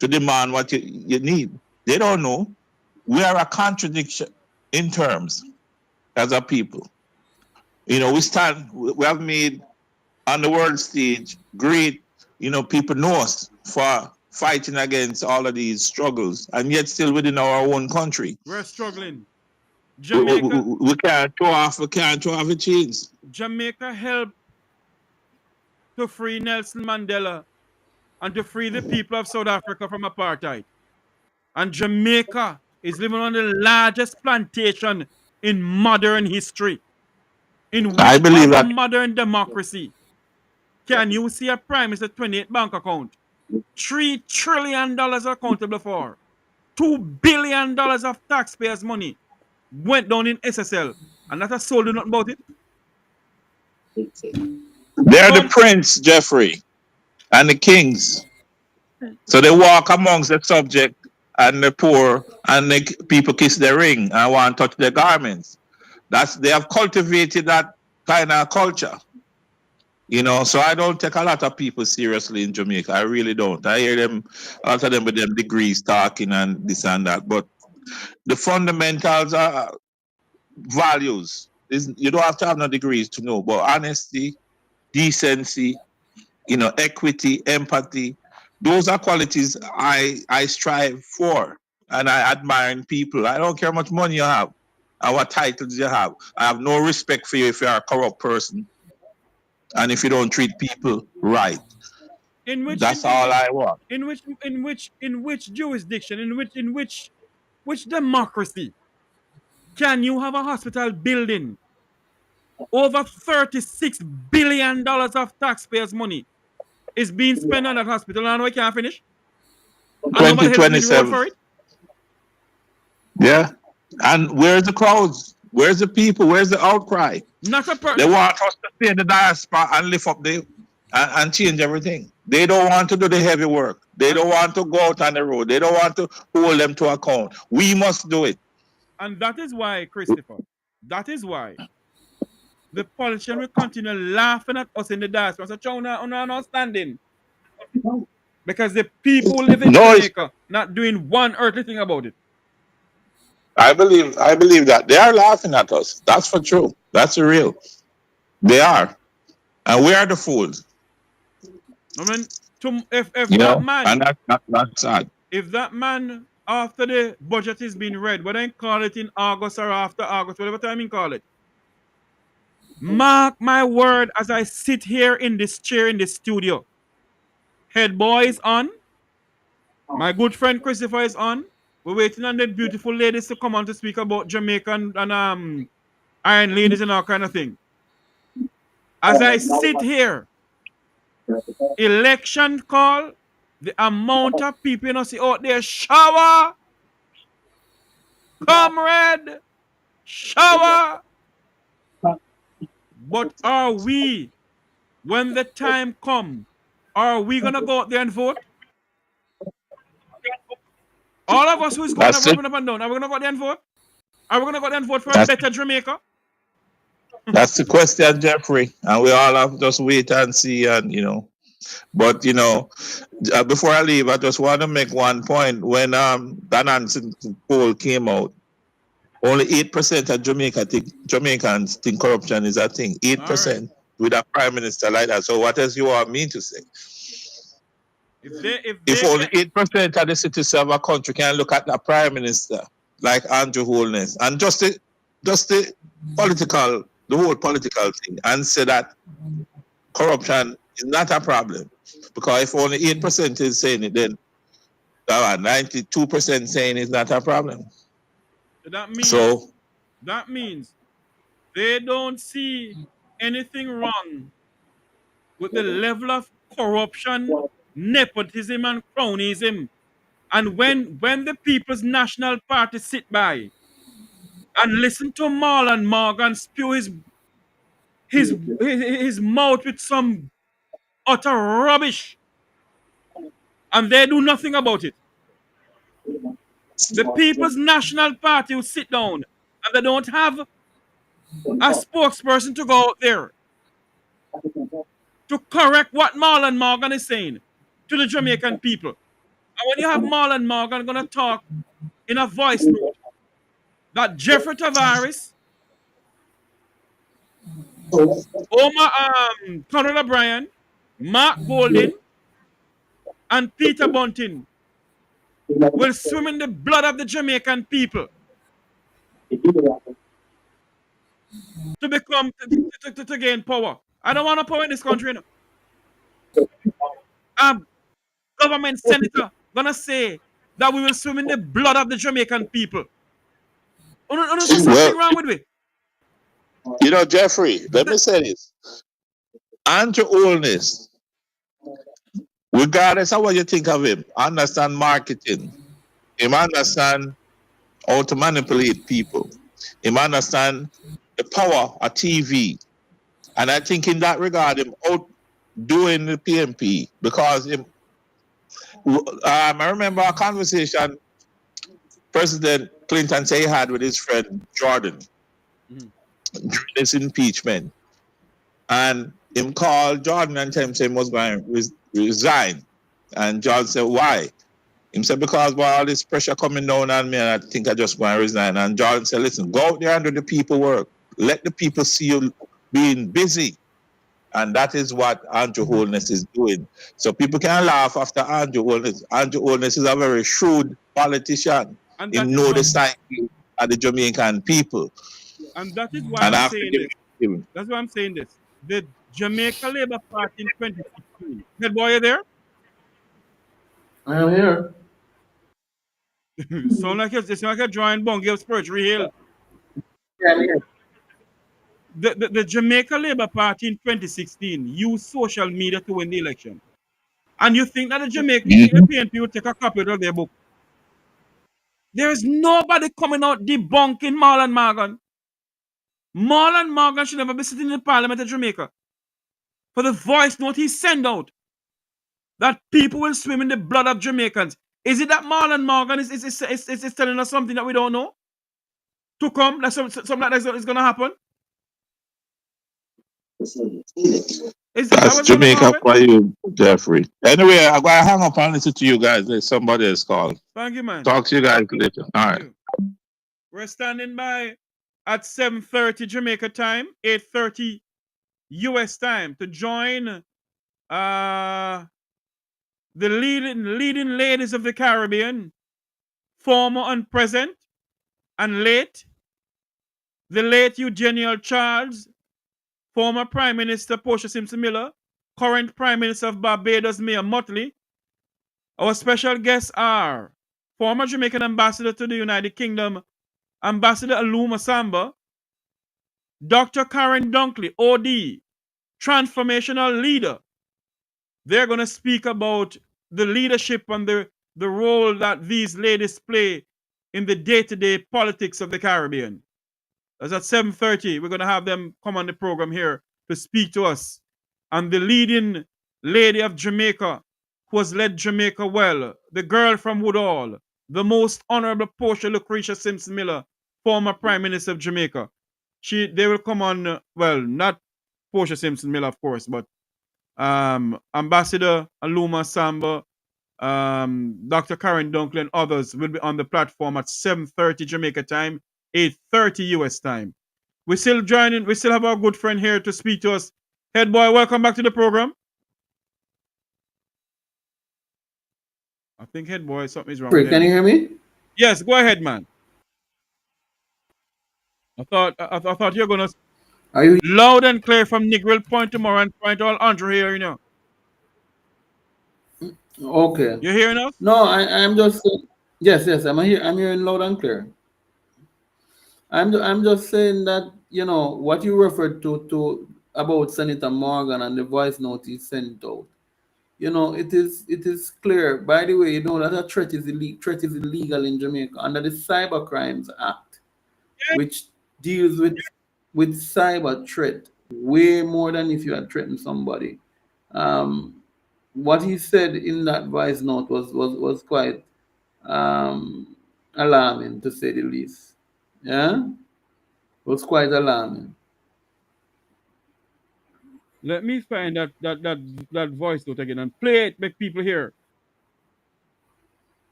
to demand what you need. They don't know. We are a contradiction in terms as a people. We have made on the world stage great, people know us for fighting against all of these struggles, and yet still within our own country. We're struggling. Jamaica, we can't throw off the chains. Jamaica helped to free Nelson Mandela and to free the people of South Africa from apartheid. And Jamaica is living on the largest plantation in modern history. I believe that modern democracy. Can you see a prime minister 28 bank account? $3 trillion accountable for. $2 billion of taxpayers' money went down in SSL, and not a soul do nothing about it. They're the prince, Jeffrey, and the kings. So they walk amongst the subject and the poor, and the people kiss their ring and want to touch their garments. They have cultivated that kind of culture. You know, so I don't take a lot of people seriously in Jamaica. I really don't. I hear them, a lot of them with them degrees talking and this and that. But the fundamentals are values. You don't have to have no degrees to know, but honesty, decency, you know, equity, empathy, those are qualities I strive for and I admire in people. I don't care how much money you have and what titles you have. I have no respect for you if you're a corrupt person and if you don't treat people right. That's all I want. In which jurisdiction, in which democracy can you have a hospital building over $36 billion of taxpayers' money is being spent on that hospital and we can't finish? 2027. For it? Yeah. And where's the crowds? Where's the people? Where's the outcry? Not a person. They want us to stay in the diaspora and lift up and change everything. They don't want to do the heavy work. They don't want to go out on the road. They don't want to hold them to account. We must do it. And that is why, Christopher, that is why the politicians will continue laughing at us in the diaspora. So, China, not standing. Because the people live in Jamaica not doing one earthly thing about it. I believe that they are laughing at us. That's for true. That's real. They are. And we are the fools. I mean, if that man, and that's sad. If that man, after the budget is being read, whether he call it in August or after August, whatever time he call it, mark my word, as I sit here in this chair in the studio, head boy is on, my good friend Christopher is on. We're waiting on the beautiful ladies to come on to speak about Jamaican and Iron Ladies and all kind of thing. As I sit here, election call, the amount of people you know see out there, shower, comrade, shower. But are we, when the time comes, are we going to go out there and vote? All of us who's going to vote up and down, are we going to go out there and vote? Are we going to go out there and vote for a better Jamaica? That's the question, Jeffrey. And we all have to just wait and see, and But before I leave, I just want to make one point. When Danan's poll came out, only 8% of Jamaicans think corruption is a thing. 8% with a prime minister like that. So what else you want me to say? If only 8% of the citizens of a country can look at the prime minister like Andrew Holness and just the whole political thing and say that corruption is not a problem, because if only 8% is saying it, then 92% saying it's not a problem. That means they don't see anything wrong with the level of corruption, nepotism, and cronyism. And when the People's National Party sit by and listen to Marlon Morgan spew his mouth with some utter rubbish, and they do nothing about it. The People's National Party will sit down and they don't have a spokesperson to go out there to correct what Marlon Morgan is saying to the Jamaican people. And when you have Marlon Morgan going to talk in a voice note that Jeffrey Tavares, Conrad O'Brien, Mark Golding, and Peter Bunting will swim in the blood of the Jamaican people to gain power. I don't want to power in this country. Government senator gonna say that we will swim in the blood of the Jamaican people. There's something wrong with me. Jeffrey, let me say this. Andrew Holness, regardless of what you think of him, understand marketing. Him understand how to manipulate people. Him understand the power of TV. And I think in that regard, him outdoing the PMP because him, I remember a conversation President Clinton say he had with his friend Jordan during this impeachment. And him called Jordan and tell him say he was going to resign. And Jordan said, why? Him said, because with all this pressure coming down on me, and I think I just going to resign. And Jordan said, listen, go out there and do the people work. Let the people see you being busy. And that is what Andrew Holness is doing. So people can laugh after Andrew Holness. Andrew Holness is a very shrewd politician. He know the psyche of the Jamaican people. And that is why I'm saying this. That's why I'm saying this. The Jamaica Labour Party in 2016. Head boy, you there? I am here. Sound like you're drawing bong, give spiritual hill. Yeah, I'm here. The Jamaica Labour Party in 2016 used social media to win the election. And you think that the Jamaican PNP would take a copy of their book? There is nobody coming out debunking Marlon Morgan. Marlon Morgan should never be sitting in the Parliament of Jamaica. For the voice note he sent out that people will swim in the blood of Jamaicans. Is it that Marlon Morgan is telling us something that we don't know? To come? That something like that is going to happen? That's Jamaica for you, Jeffrey. Anyway, I'm going to hang up and listen to you guys. There's somebody else called. Thank you, man. Talk to you guys later. All right. We're standing by at 7:30 Jamaica time, 8:30 US time to join the leading ladies of the Caribbean, former and present and late, the late Eugenia Charles, former Prime Minister Portia Simpson-Miller, current Prime Minister of Barbados, Mayor Motley. Our special guests are former Jamaican Ambassador to the United Kingdom, Ambassador Aloun Assamba, Dr. Karren Dunkley, OD, Transformational Leader. They're going to speak about the leadership and the role that these ladies play in the day-to-day politics of the Caribbean. As at 7:30, we're going to have them come on the program here to speak to us. And the leading lady of Jamaica, who has led Jamaica well, the girl from Woodall, the most Honourable Portia Lucretia Simpson-Miller, former Prime Minister of Jamaica. They will come on, well, not Portia Simpson-Miller, of course, but Ambassador Aloun Assamba, Dr. Karren Dunkley, and others will be on the platform at 7:30 Jamaica time, 8:30 US time. We still have our good friend here to speak to us. Head boy, welcome back to the program. I think head boy, something is wrong. Can you hear me? Yes, go ahead, man. I thought you're gonna. Are you loud and clear from Negril Point tomorrow and point all Andre here, you know. okay? You hearing us? No, I'm just yes, I'm here. I'm hearing loud and clear. I'm just saying that what you referred to about Senator Morgan and the voice note he sent out. It is clear. By the way, that a threat is illegal in Jamaica under the Cyber Crimes Act, which deals with cyber threat way more than if you had threatened somebody. What he said in that voice note was quite alarming, to say the least. Yeah, it was quite alarming. Let me find that voice note again and play it, make people hear.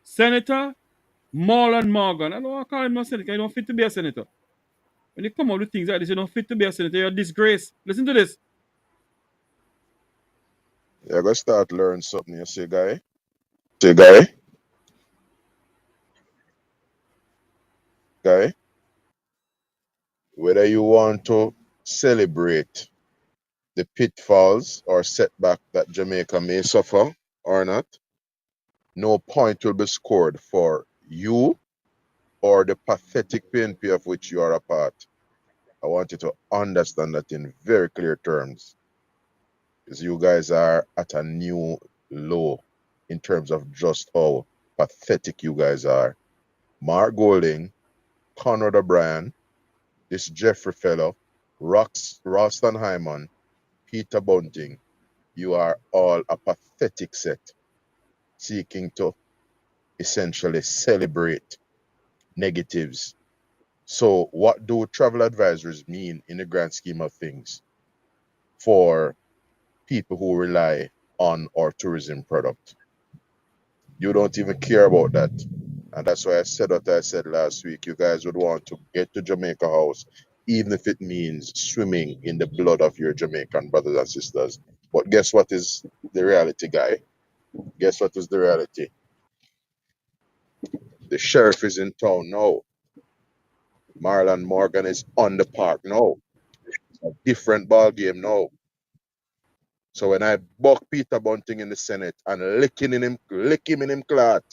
Senator Marlon Morgan. I don't want to call him a senator. You don't fit to be a senator. When you come out with things like this, you don't fit to be a senator. You're a disgrace. Listen to this. You're going to start learning something, you see, guy? Guy? Whether you want to celebrate the pitfalls or setback that Jamaica may suffer or not, no point will be scored for you or the pathetic PNP of which you are a part. I want you to understand that in very clear terms. Because you guys are at a new low in terms of just how Pathetic you guys are. Mark Golding, Conrad O'Brien, this Jeffrey fellow, Ralston Hyman, Peter Bunting, you are all a pathetic set seeking to essentially celebrate negatives. So what do travel advisories mean in the grand scheme of things for people who rely on our tourism product? You don't even care about that. And that's why I said what I said last week. You guys would want to get to Jamaica House, even if it means swimming in the blood of your Jamaican brothers and sisters. But guess what is the reality, guy? Guess what is the reality? The sheriff is in town now. Marlon Morgan is on the park now. A different ball game now. So when I buck Peter Bunting in the Senate and lick him in him clot,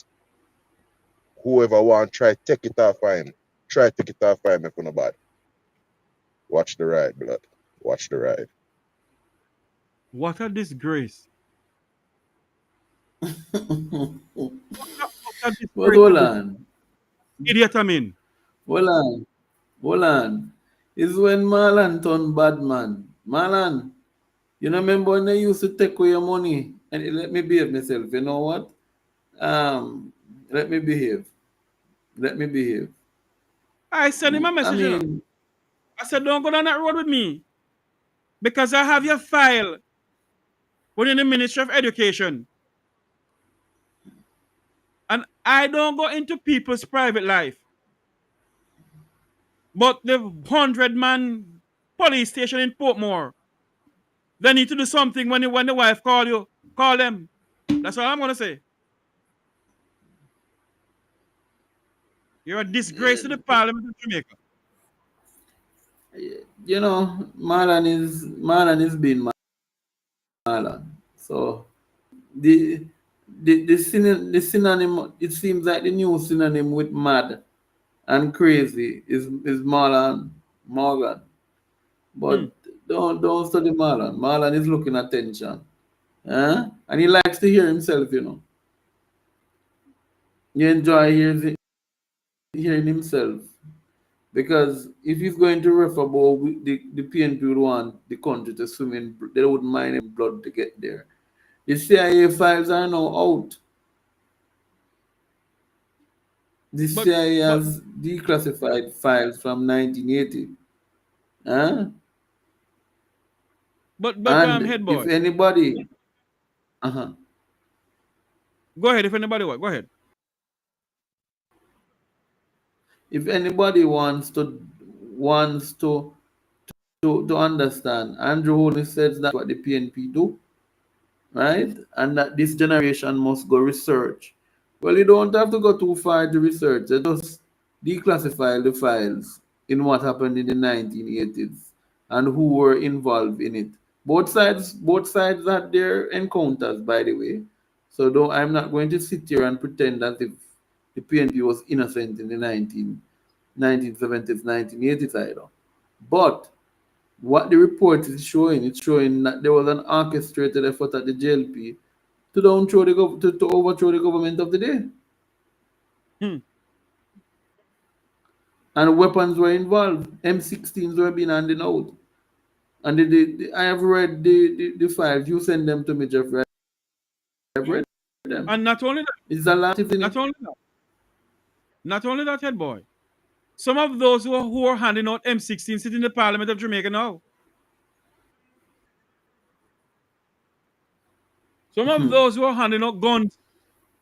whoever want try take it off of him, try take it off of him if you're bad. Watch the ride, blood. Watch the ride. What a disgrace. what a disgrace. But hold on. Idiot, I mean. Hold on. It's when Marlon turned bad man. Marlon, you know, remember when they used to take away your money and let me behave myself. You know what? Let me behave. I sent him a message. I said, don't go down that road with me. Because I have your file within the Ministry of Education. And I don't go into people's private life. But the 100-man police station in Portmore, they need to do something when the wife call you. Call them. That's all I'm going to say. You're a disgrace to the Parliament of Jamaica. You know, Marlon is being Marlon. So the synonym, it seems like the new synonym with mad and crazy is Marlon Morgan. But don't study Marlon. Marlon is looking at attention. And he likes to hear himself, you know. You enjoy hearing himself. Because if he's going to refer about the PNP would want the country to swim in, they wouldn't mind in blood to get there. The CIA files are now out. The CIA has declassified files from 1980. But head boy. If anybody... Go ahead, if anybody what? Go ahead. If anybody wants to understand, Andrew Holness says that's what the PNP do, right? And that this generation must go research. Well, you don't have to go too far to research. They just declassify the files in what happened in the 1980s and who were involved in it. Both sides had their encounters, by the way. So I'm not going to sit here and pretend as if the PNP was innocent in the 1970s, 1980s either. But what the report is showing, it's showing that there was an orchestrated effort at the JLP to overthrow the government of the day. And weapons were involved. M16s were being handed out. And I have read the files. You send them to me, Jeffrey. I've read them. And not only that. It's a lot. Not only that, head boy. Some of those who are handing out M16 sit in the Parliament of Jamaica now. Some of those who are handing out guns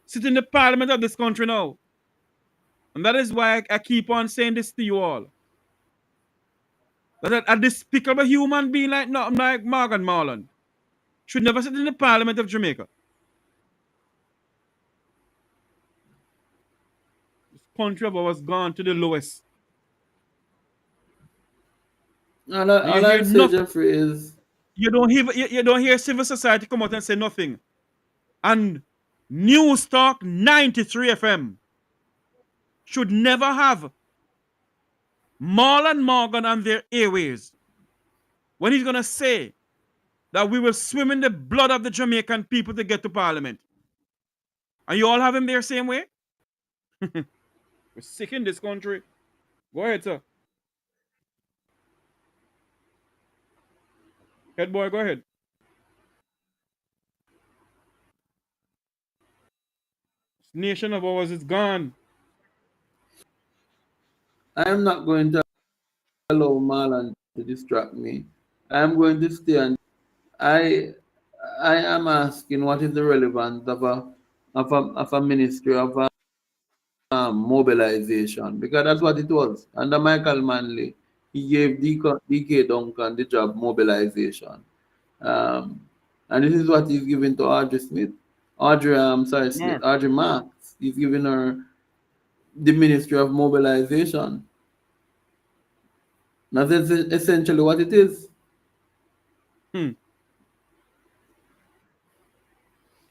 sit in the Parliament of this country now. And that is why I keep on saying this to you all. That a despicable human being like Morgan Marlon should never sit in the Parliament of Jamaica. This country of ours gone to the lowest. All I say, Jeffrey, is you don't hear civil society come out and say nothing. And News Talk 93 FM should never have Marlon Morgan on their airways when he's going to say that we will swim in the blood of the Jamaican people to get to Parliament. And you all have him there same way? We're sick in this country. Go ahead, sir. Head boy, go ahead. This nation of ours is gone. I am not going to allow Marlon to distract me. I am going to stay and I am asking what is the relevance of a ministry of mobilization, because that's what it was. Under Michael Manley, he gave DK Duncan the job mobilization. And this is what he's giving to Audrey Smith. Audrey Marks. He's giving her the Ministry of Mobilization. That's essentially what it is.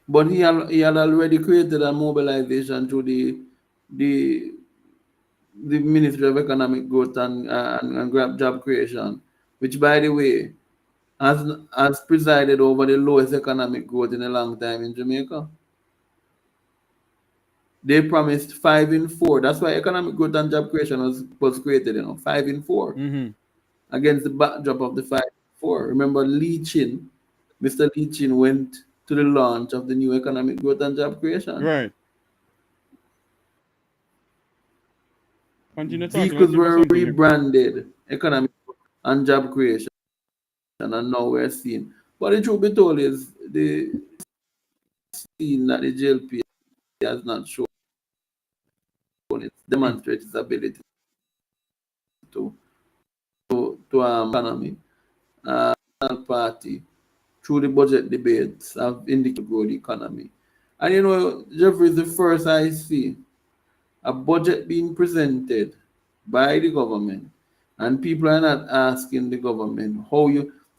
But he had already created a mobilization through the Ministry of Economic Growth and Job Creation, which, by the way, has presided over the lowest economic growth in a long time in Jamaica. They promised 5 in 4. That's why economic growth and job creation was created, 5 in 4. Against the backdrop of the 5 in 4. Remember Mr. Lee Chin went to the launch of the new economic growth and job creation. Right. Vehicles were rebranded economic and job creation, and now we're seeing. But the truth be told is the scene that the JLP has not shown it demonstrates its ability to economy party through the budget debates have indicated to grow the economy. And Jeffrey is the first I see a budget being presented by the government, and people are not asking the government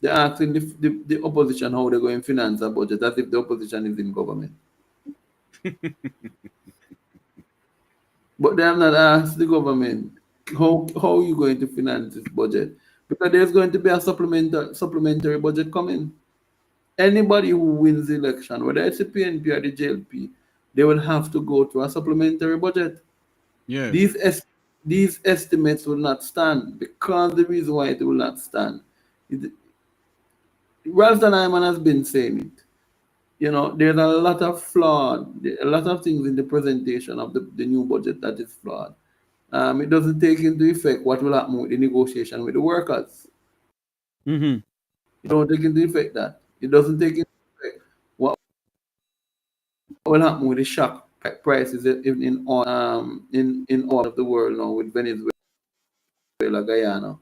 they're asking the opposition how they're going to finance a budget, as if the opposition is in government. But they have not asked the government how are you going to finance this budget, because there's going to be a supplementary budget coming. Anybody who wins the election, whether it's the PNP or the JLP, they will have to go to a supplementary budget. Yeah. These estimates will not stand, because the reason why it will not stand, Ralston Hyman has been saying it. There's a lot of a lot of things in the presentation of the new budget that is flawed. It doesn't take into effect what will happen with the negotiation with the workers. It don't take into effect that. It doesn't take into effect what will happen with the shock prices in all of the world now, with Venezuela, Guyana,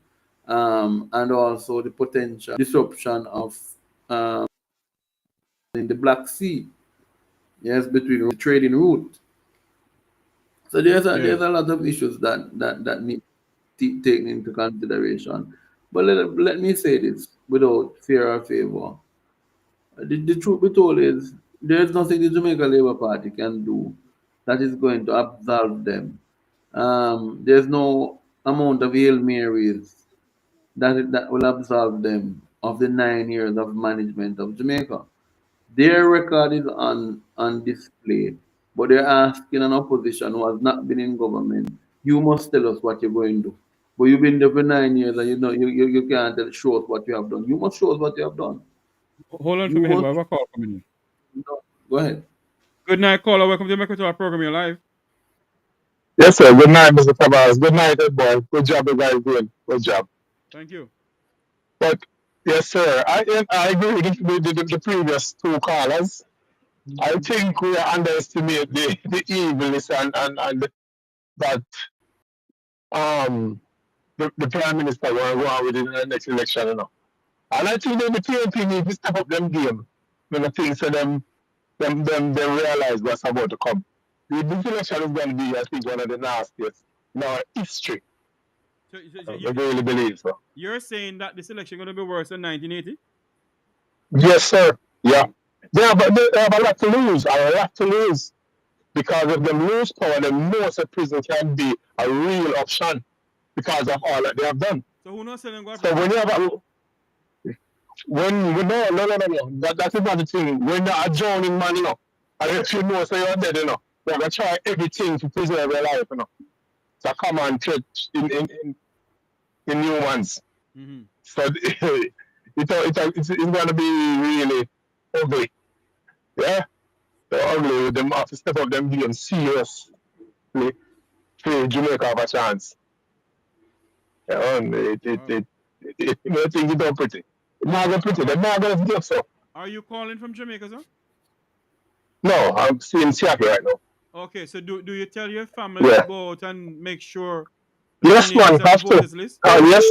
and also the potential disruption of in the Black Sea, between the trading route. So there's a lot of issues that need taken into consideration. But let me say this without fear or favor. The truth be told is there's nothing the Jamaica Labour Party can do that is going to absolve them. There's no amount of Hail Marys that will absolve them of the 9 years of management of Jamaica. Their record is on display, but they're asking an opposition who has not been in government, you must tell us what you're going to do. But you've been there for 9 years and you can't show us what you have done. You must show us what you have done. Hold on for a minute, I have a call coming in. No, go ahead. Good night, caller. Welcome to the Electoral program. You're live. Yes, sir. Good night, Mr. Tavares. Good night, boy. Good job, you guys doing. Good job. Thank you. But yes, sir. I agree with the previous two callers. I think we underestimate the evilness and that the Prime Minister will go on with in the next election, And I think the PNP need to step up them game when the things so them realize what's about to come. This election is going to be, I think, one of the nastiest in our history. So I really believe so. You're saying that this election is going to be worse than 1980? Yes, sir. Yeah. They have a lot to lose. Because if they lose power, then most of prison can be a real option because of all that they have done. So who knows selling So when you have no. That is not the thing. When you're a drowning man, and if you know, so you're dead, They're going to try everything to preserve your life, you know. It's a common trait in humans. Mm-hmm. So it's going to be really ugly. Yeah? So ugly. Them have to step up them game seriously for Jamaica have a chance. You know, and I think it's not pretty. It's not going pretty. They're not going to do so. Are you calling from Jamaica, sir? No, I'm still in Seattle right now. Okay, so do you tell your family to go out and make sure yes, man, have to. Yes,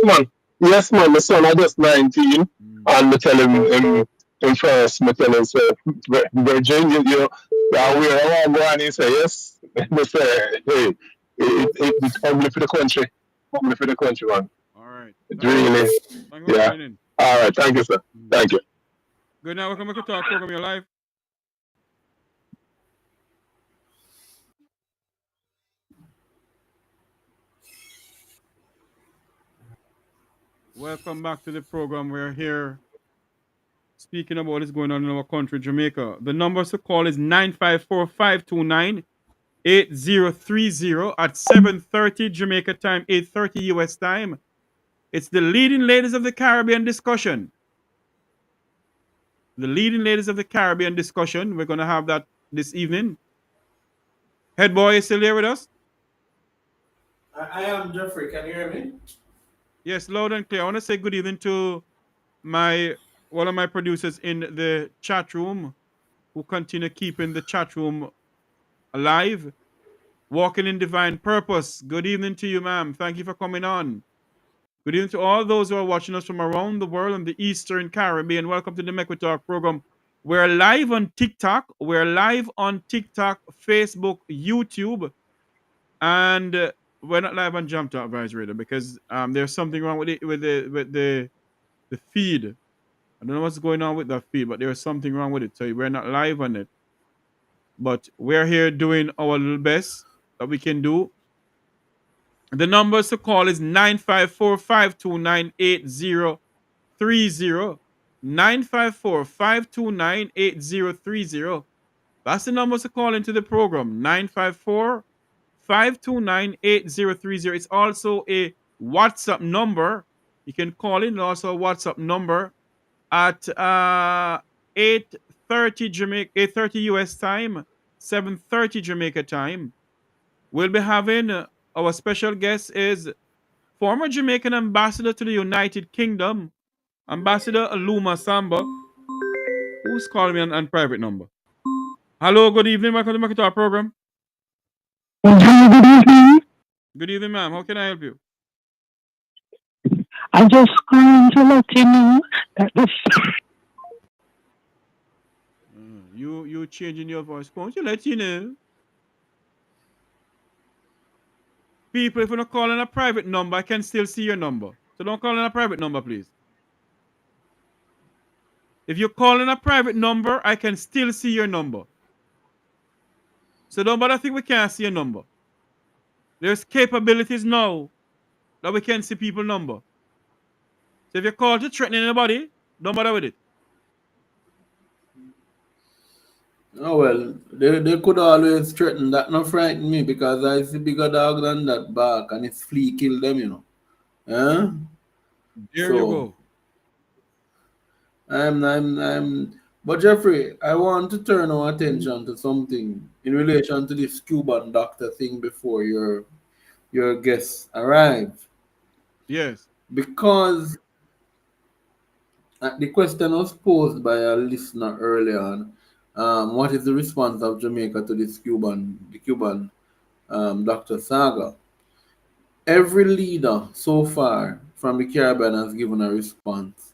man. Yes, man. My son is just 19, and I tell him first, I tell him, say, Virgin, you are where I want to go, and he say, yes. I say, hey, it's ugly for the country. Ugly for the country, man. All right. It's really, yeah. All right, thank you, sir. Thank you. Good night. Welcome to Talk Program Your Life. Welcome back to the program. We're here speaking about what is going on in our country, Jamaica. The numbers to call is 954-529-8030 at 7:30 Jamaica time, 8:30 US time. It's the leading ladies of the Caribbean discussion. The leading ladies of the Caribbean discussion. We're going to have that this evening. Head boy is still here with us? I am Jeffrey. Can you hear me? Yes, loud and clear. I want to say good evening to one of my producers in the chat room who continue keeping the chat room alive. Walking in Divine Purpose. Good evening to you, ma'am. Thank you for coming on. Good evening to all those who are watching us from around the world in the Eastern Caribbean. Welcome to the Make We Talk program. We're live on TikTok. We're live on TikTok, Facebook, YouTube, and we're not live on Jump Talk Vice Radio because there's something wrong with the feed. I don't know what's going on with that feed, but there's something wrong with it. So we're not live on it. But we're here doing our little best that we can do. The numbers to call is 954-529-8030. 954-529-8030. That's the numbers to call into the program. 954-529-8030. It's also a WhatsApp number. You can call in, also a WhatsApp number at 8:30 US time, 7:30 Jamaica time. We'll be having our special guest is former Jamaican ambassador to the United Kingdom, Ambassador Aloun Assamba, who's calling me on private number. Hello, good evening. Welcome to our program. Good evening. Good evening, ma'am. How can I help you? I just calling to let you know that this. You changing your voice. Won't you let you know? People, if you're not calling a private number, I can still see your number. So don't call in a private number, please. If you're calling a private number, I can still see your number. So don't bother think we can't see your number. There's capabilities now that we can see people's number. So if you call to threaten anybody, don't bother with it. Oh well, they could always threaten. That not frighten me because I see bigger dog than that bark and it's flea kill them, you know. There you go. But Jeffrey, I want to turn our attention to something in relation to this Cuban doctor thing before your guests arrive. Yes. Because the question was posed by a listener earlier on. What is the response of Jamaica to this Cuban Dr. Saga? Every leader so far from the Caribbean has given a response,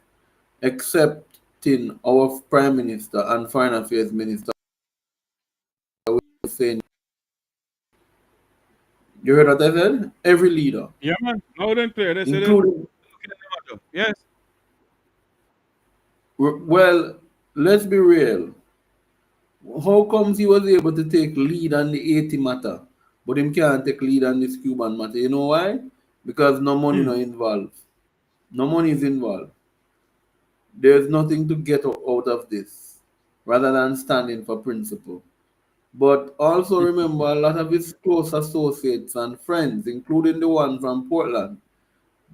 excepting our Prime Minister and Foreign Affairs Minister. Saying, you heard what I said? Every leader. Yeah, man. Loud and clear. They including, yes. Well, let's be real. How comes he was able to take lead on the Haiti matter, but him can't take lead on this Cuban matter? You know why? Because no money no involved. No money is involved. There's nothing to get out of this, rather than standing for principle. But also remember, a lot of his close associates and friends, including the one from Portland,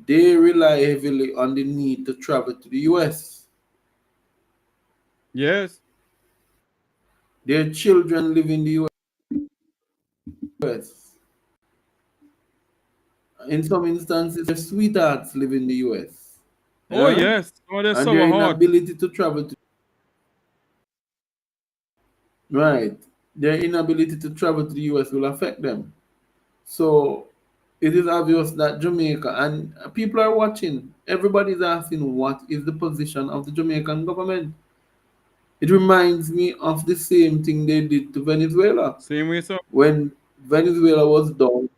they rely heavily on the need to travel to the US. Yes. Their children live in the US. In some instances, their sweethearts live in the US. Oh, Yeah? yes. Oh, that's And so their hot. inability to travel to their inability to travel to the US will affect them. So it is obvious that Jamaica, and people are watching, everybody's asking what is the position of the Jamaican government. It reminds me of the same thing they did to Venezuela. Same way, sir. When Venezuela was down,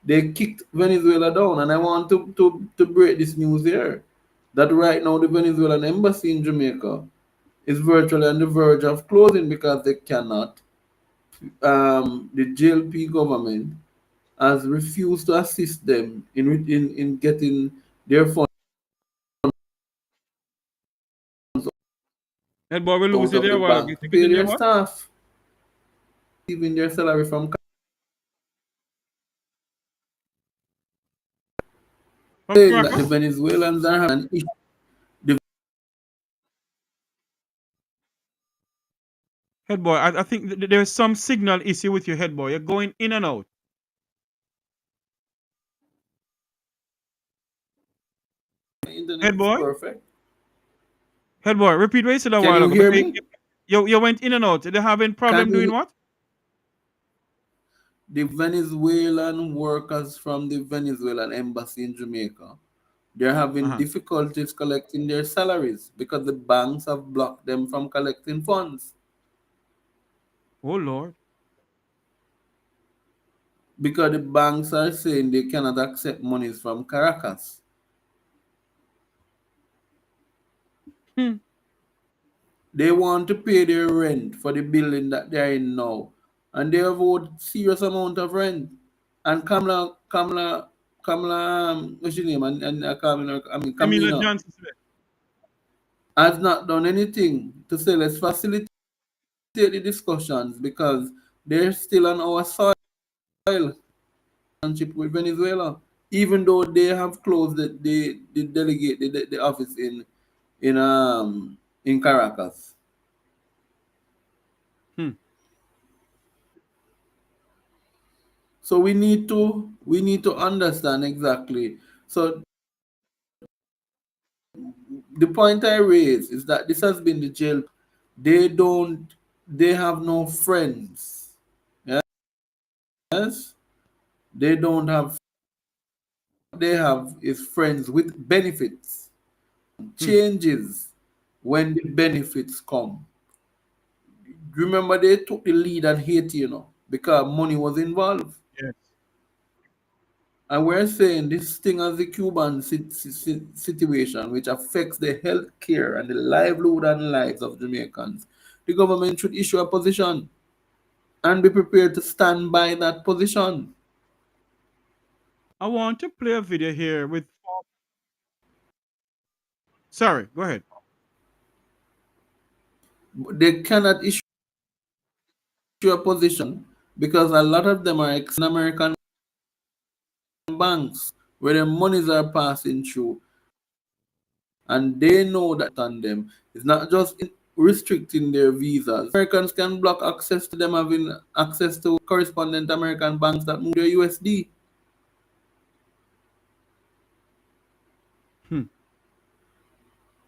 they kicked Venezuela down. And I want to break this news here that right now the Venezuelan embassy in Jamaica is virtually on the verge of closing because they cannot. The JLP government has refused to assist them in getting their funds Head boy, we lose out you of there the a while ago. bank to You pay continue their what? staff, even their salary from saying that the Caracas? Venezuelans are having an issue. Head boy, I think there's some signal issue with your head boy. You're going in and out. The internet Head is boy? perfect. Head boy, repeat what you said a Can while you ago. hear Because me? you went in and out. They're having Can problem doing you, what? the Venezuelan workers from the Venezuelan embassy in Jamaica, they're having difficulties collecting their salaries because the banks have blocked them from collecting funds. Oh, Lord. Because the banks are saying they cannot accept monies from Caracas. They want to pay their rent for the building that they're in now. And they have owed serious amount of rent. And what's your name? Camila Kamina Johnson. has not done anything to say let's facilitate the discussions because they're still on our soil with Venezuela. Even though they have closed the delegate the office in Caracas. So we need to understand exactly. So the point I raise is that this has been the jail. They have no friends. Yes? They don't have they have is friends with benefits. Changes when the benefits come. Remember they took the lead on Haiti, because money was involved. Yes. And we're saying this thing as the Cuban situation, which affects the health care and the livelihood and lives of Jamaicans, the government should issue a position and be prepared to stand by that position. I want to play a video here with. Sorry, go ahead. They cannot issue a position because a lot of them are ex-American banks where their monies are passing through, and they know that on them. It's not just restricting their visas. Americans can block access to them having access to correspondent American banks that move their USD.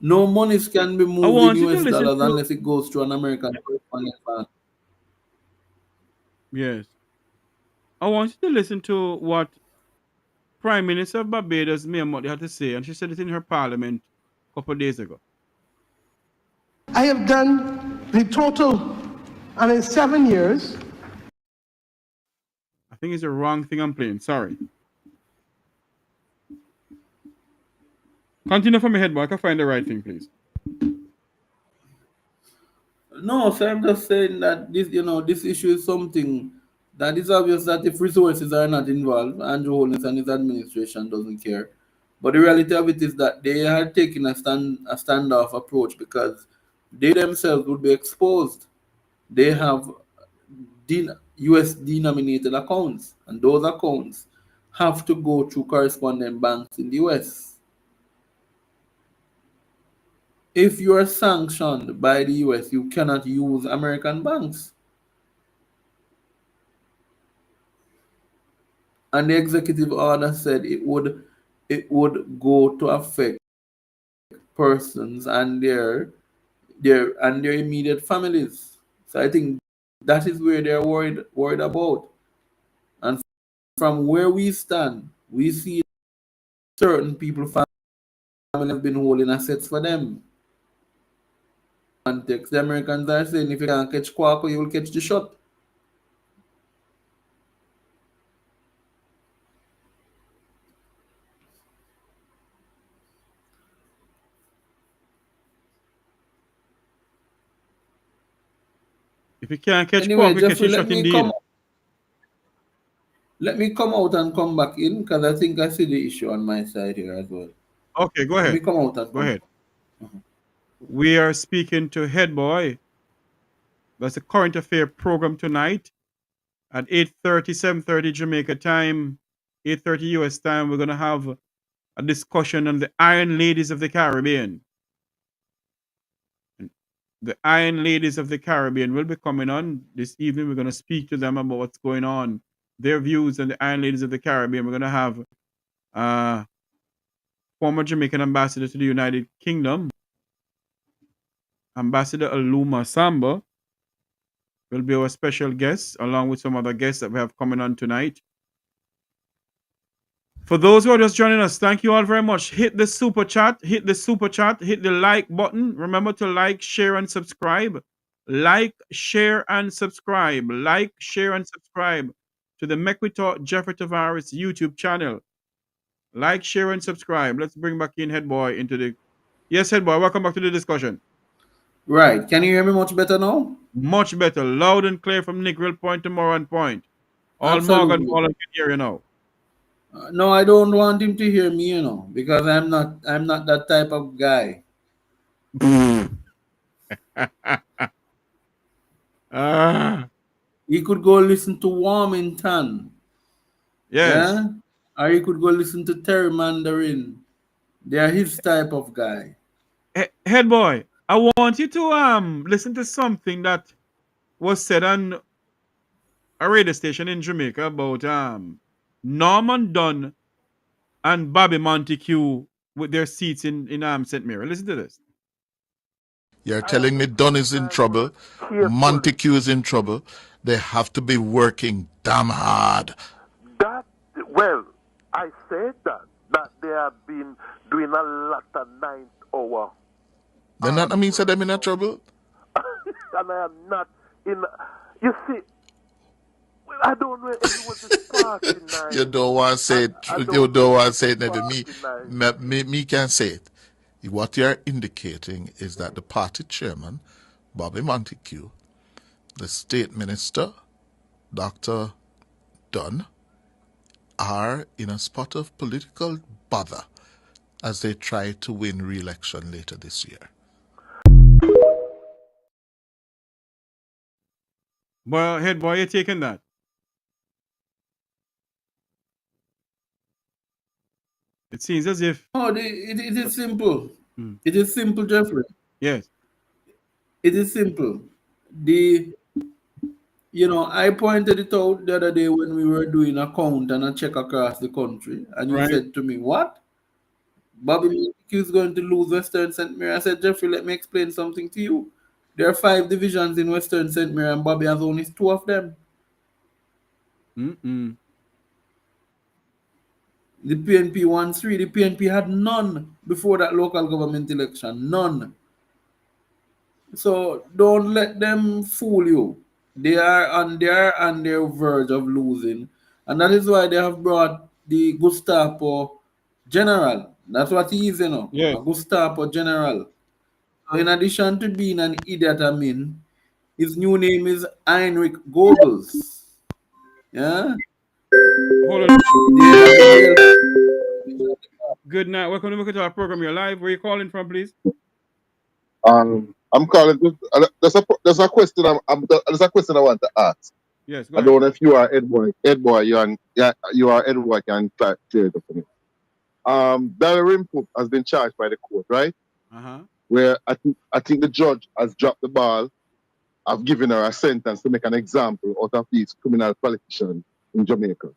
No monies can be moved in US dollars unless it goes through an American correspondent bank. Yes. I want you to listen to what Prime Minister of Barbados, Mia Mottley, had to say, and she said it in her parliament a couple of days ago. I have done the total, and in 7 years. I think it's the wrong thing I'm playing. Sorry. Continue from your head, but I can find the right thing, please. No, so I'm just saying that this issue is something that is obvious that if resources are not involved, Andrew Holness and his administration doesn't care. But the reality of it is that they are taking a standoff approach because they themselves would be exposed. They have US denominated accounts, and those accounts have to go through correspondent banks in the US. If you are sanctioned by the US, you cannot use American banks. And the executive order said it would go to affect persons and their immediate families. So I think that is where they're worried about. And from where we stand, we see certain people family have been holding assets for them. Context, the Americans are saying if you can't catch Quaco, you will catch the shot. If you can't catch Anyway, Quack, we catch Jeffrey, a shot indeed. Let me come out and come back in because I think I see the issue on my side here as well. Okay, go ahead. Let me come out and go ahead. We are speaking to Head Boy. That's a current affair program tonight at 8:30, 7:30 Jamaica time, 8:30 US time. We're going to have a discussion on the Iron Ladies of the Caribbean. And the Iron Ladies of the Caribbean will be coming on this evening. We're going to speak to them about what's going on, their views on the Iron Ladies of the Caribbean. We're going to have former Jamaican ambassador to the United Kingdom, Ambassador Aloun Assamba, will be our special guest, along with some other guests that we have coming on tonight. For those who are just joining us, thank you all very much. Hit the super chat, hit the like button. Remember to like, share, and subscribe. Like, share, and subscribe. Like, share, and subscribe to the Make We Talk Jeffrey Tavares YouTube channel. Like, share, and subscribe. Let's bring back in Head Boy into the... Yes, Head Boy, welcome back to the discussion. Right. Can you hear me much better now? Much better. Loud and clear from Negril Point to Moran Point. All Absolutely. Morgan Wallen can hear you now. No, I don't want him to hear me, because I'm not that type of guy. He could go listen to Warmington. Yes. Yeah? Or he could go listen to Terry Mandarin. They are his type of guy. Head Boy, I want you to listen to something that was said on a radio station in Jamaica about Norman Dunn and Bobby Montague with their seats in St. Mary. Listen to this. You're telling me Dunn is in trouble, Montague is in trouble. They have to be working damn hard. Well, I said that they have been doing a lot of 9th hour. Then that means that they're in trouble? And I am not in... You see, I don't know if it was this party night. You don't want to say it. You don't want to say it, never. Me can say it. What you're indicating is that the party chairman, Bobby Montague, the state minister, Dr. Dunn, are in a spot of political bother as they try to win re-election later this year. Well, Head Boy, you're taking that. It seems as if... Oh, it is simple. It is simple, Jeffrey. Yes. It is simple. I pointed it out the other day when we were doing a count and a check across the country. And you said to me, what? Bobby Montague is going to lose Western St. Mary. I said, Jeffrey, let me explain something to you. There are 5 divisions in Western St. Mary and Bobby has only 2 of them. The PNP won 3. The PNP had none before that local government election. None. So don't let them fool you. They are on their verge of losing. And that is why they have brought the Gestapo general. That's what he is, a Gestapo general. So in addition to being an idiot, his new name is Heinrich Goebbels. Yeah? Hold on. Good night. Welcome to our program. You're live. Where are you calling from, please? I'm calling. There's a question. There's a question I want to ask. Yes, go I ahead. don't know if you are Ed Boy. Ed Boy, you are Ed Boy can clear it up for me. Dalrymple has been charged by the court, right? Uh-huh. Where I think the judge has dropped the ball. I've given her a sentence to make an example out of these criminal politicians in Jamaica.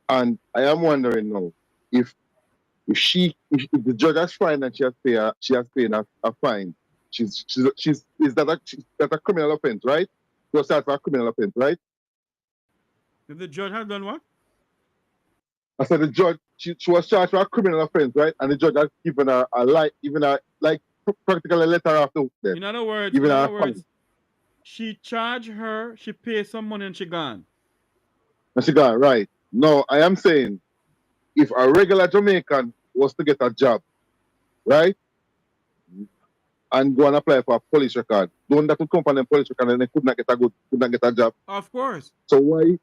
And I am wondering now if the judge has fined and she has paid a fine. That's a criminal offense, right? She was charged for a criminal offense, right? If the judge has done what? I said the judge she was charged for a criminal offense, right? And the judge has given her practically a letter off the hook there. In other words, Given her a fine. she charged her, she paid some money and she gone. And she gone, right. No, I am saying if a regular Jamaican was to get a job, right? And go and apply for a police record, don't that would come from them police record and they could not get a job. Of course. So why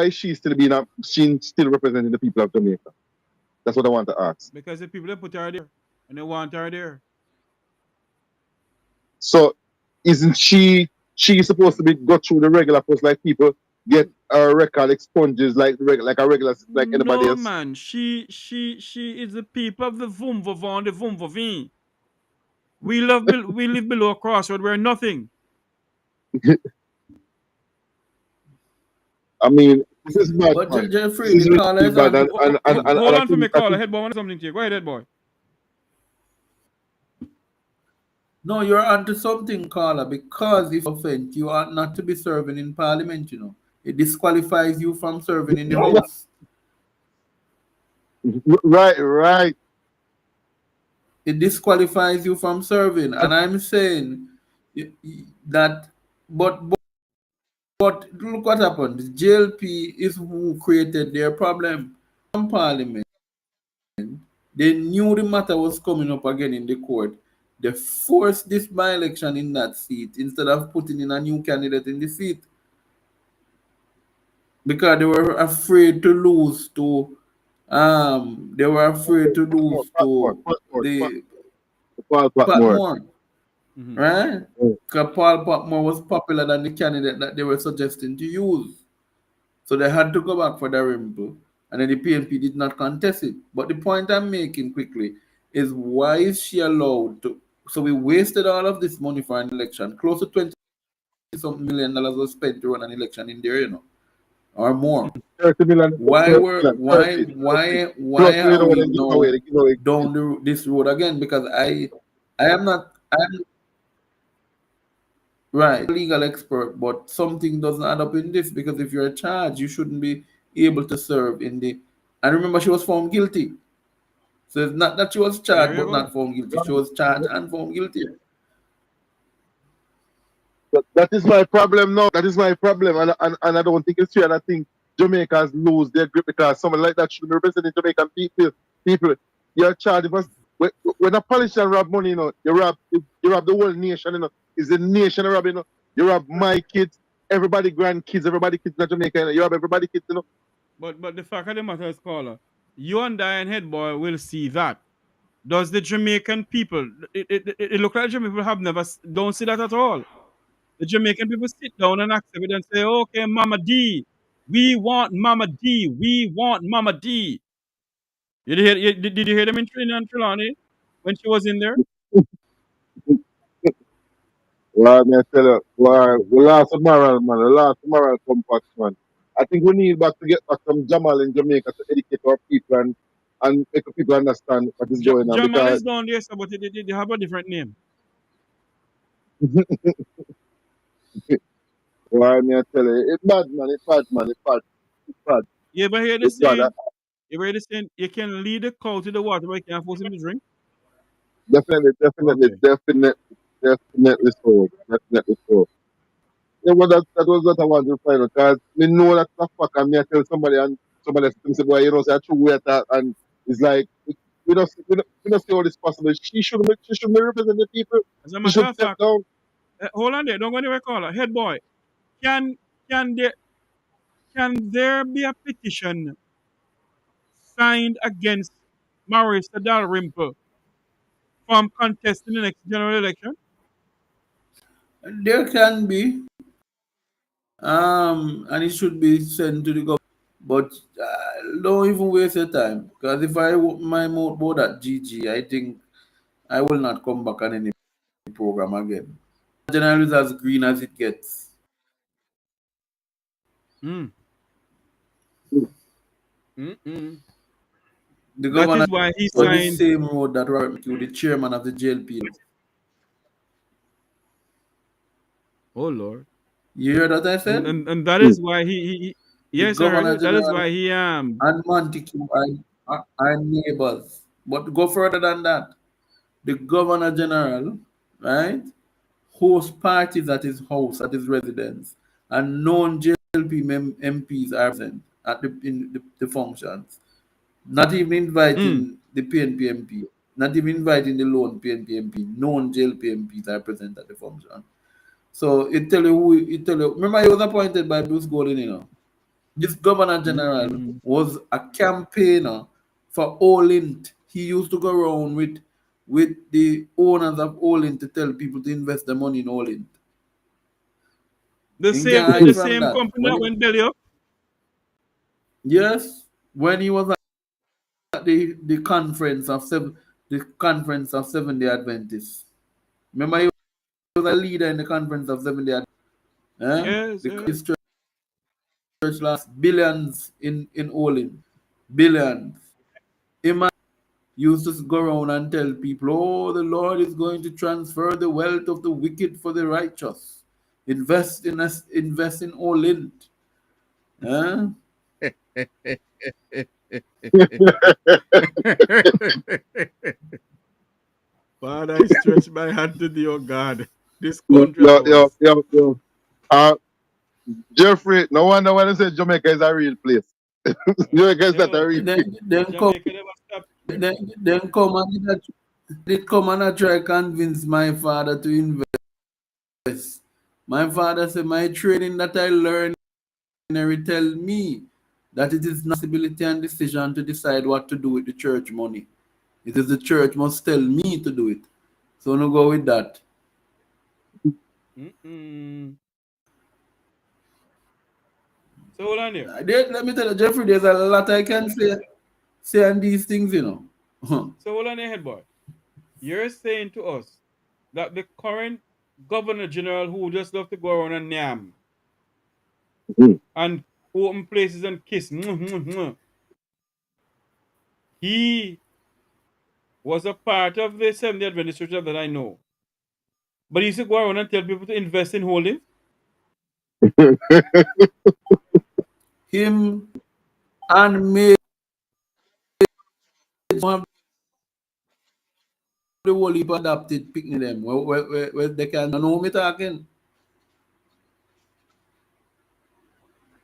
is she still representing the people of Jamaica? That's what I want to ask. Because the people that put her there and they want her there. So isn't she supposed to go through the regular process like people get a record expunges like a regular like anybody else? No man, she is the people of the Vumvavon, the Vumvavin. We live below a crossroad. We're nothing. I mean, this is bad. But Jeffrey, the caller is on. Hold on for me, caller. Head boy, I want something to you. Go ahead, head boy. No, you're onto something, caller, because if you offend, you ought not to be serving in Parliament, you know. It disqualifies you from serving in the House. Right. It disqualifies you from serving. And I'm saying that, but look what happened. The JLP is who created their problem. From Parliament, they knew the matter was coming up again in the court. They forced this by-election in that seat instead of putting in a new candidate in the seat. Because they were afraid to lose to Paul Patmore. Right? Because Paul Patmore was popular than the candidate that they were suggesting to use. So they had to go back for Dalrymple. And then the PNP did not contest it. But the point I'm making quickly is why is she allowed to? So we wasted all of this money for an election. Close to $20 million was spent to run an election in there, you know, or more. 30 million. Why are we now down this road again? Because I'm right, legal expert, but something doesn't add up in this, because if you're charged, you shouldn't be able to serve in the. And remember, she was found guilty. So it's not that she was charged but not found guilty. She was charged and found guilty. But that is my problem now. That is my problem. And I don't think it's fair. And I think Jamaicans lose their grip because someone like that should be representing Jamaican people. You're charged. When a politician rob money, you know, you rob the whole nation, you know. It's the nation robbing, you know. You rob my kids, everybody grandkids, everybody kids in Jamaica, you know. You rob everybody kids, you know. But the fact of the matter is, caller, you and I and Head Boy will see that. Does the Jamaican people, it look like Jamaican people don't see that at all. The Jamaican people sit down and accept it and say, okay, Mama D, we want Mama D, we want Mama D. Did you hear them in Trelawney when she was in there? Well, I tell you, we lost a moral, man. We lost a moral compass, man. I think we need to get back some Jamal in Jamaica to educate our people and make people understand what is going on. Jamal is down there, but they have a different name. Well, I tell you, it's bad, man. It's bad. Yeah, but here they saying, you can lead a cow to the water, but you can't force him to drink. Definitely so. Yeah, well, that was what I wanted to find out, because me know that's a fuck, and me I tell somebody, and somebody say, boy, you know, say, true way that, and it's like, we don't see all this possible. She should be representing the people. As a matter of fact, hold on there, don't go anywhere, caller. Head boy, can there be a petition signed against Marissa Dalrymple from contesting the next general election? There can be. And it should be sent to the government. But don't even waste your time, because if I my mood at GG, I think I will not come back on any program again. General is as green as it gets. Mm. The That governor is why he on the signed. same road that Robert McHugh, the chairman of the JLP. Oh Lord. You hear that I said? And that is why he The yes, I heard governor it. That is general why he and Montague are neighbors. But go further than that. The governor general, right, hosts parties at his house, at his residence, and non-JLP MPs are present at the functions. Not even inviting the PNP MP, not even inviting the lone PNP MP. Non-JLP MPs are present at the function. So it tell you remember he was appointed by Bruce Golding, This governor general was a campaigner for Olint. He used to go around with the owners of Olint to tell people to invest the money in Olint. the You same can't hide the from same that. company that went belly up. Yes, when he was at the conference of Seventh-day Adventists. Remember, he was a leader in the conference of Seventh-day Adventists. Yes, His church lost billions in Olin. Billions. Imagine used to go around and tell people, oh, the Lord is going to transfer the wealth of the wicked for the righteous. Invest in Olin. Father, I stretch my hand to thee, oh God. This Yo, country of ours. yo. Jeffrey, no wonder when I said Jamaica is a real place. Jamaica is not a real place. Then come and try convince my father to invest. My father said, my training that I learned tell me that it is not ability and decision to decide what to do with the church money. It is the church must tell me to do it. So no go with that. So hold on here. Let me tell you, Jeffrey, there's a lot I can say on these things, So hold on your head, boy. You're saying to us that the current governor general who just love to go around and yam and open places and kiss, he was a part of the Seventh-day Adventist Church that I know. But he used to go around and tell people to invest in holdings. Him and me have the whole heap adopted picnic them where they can know me talking.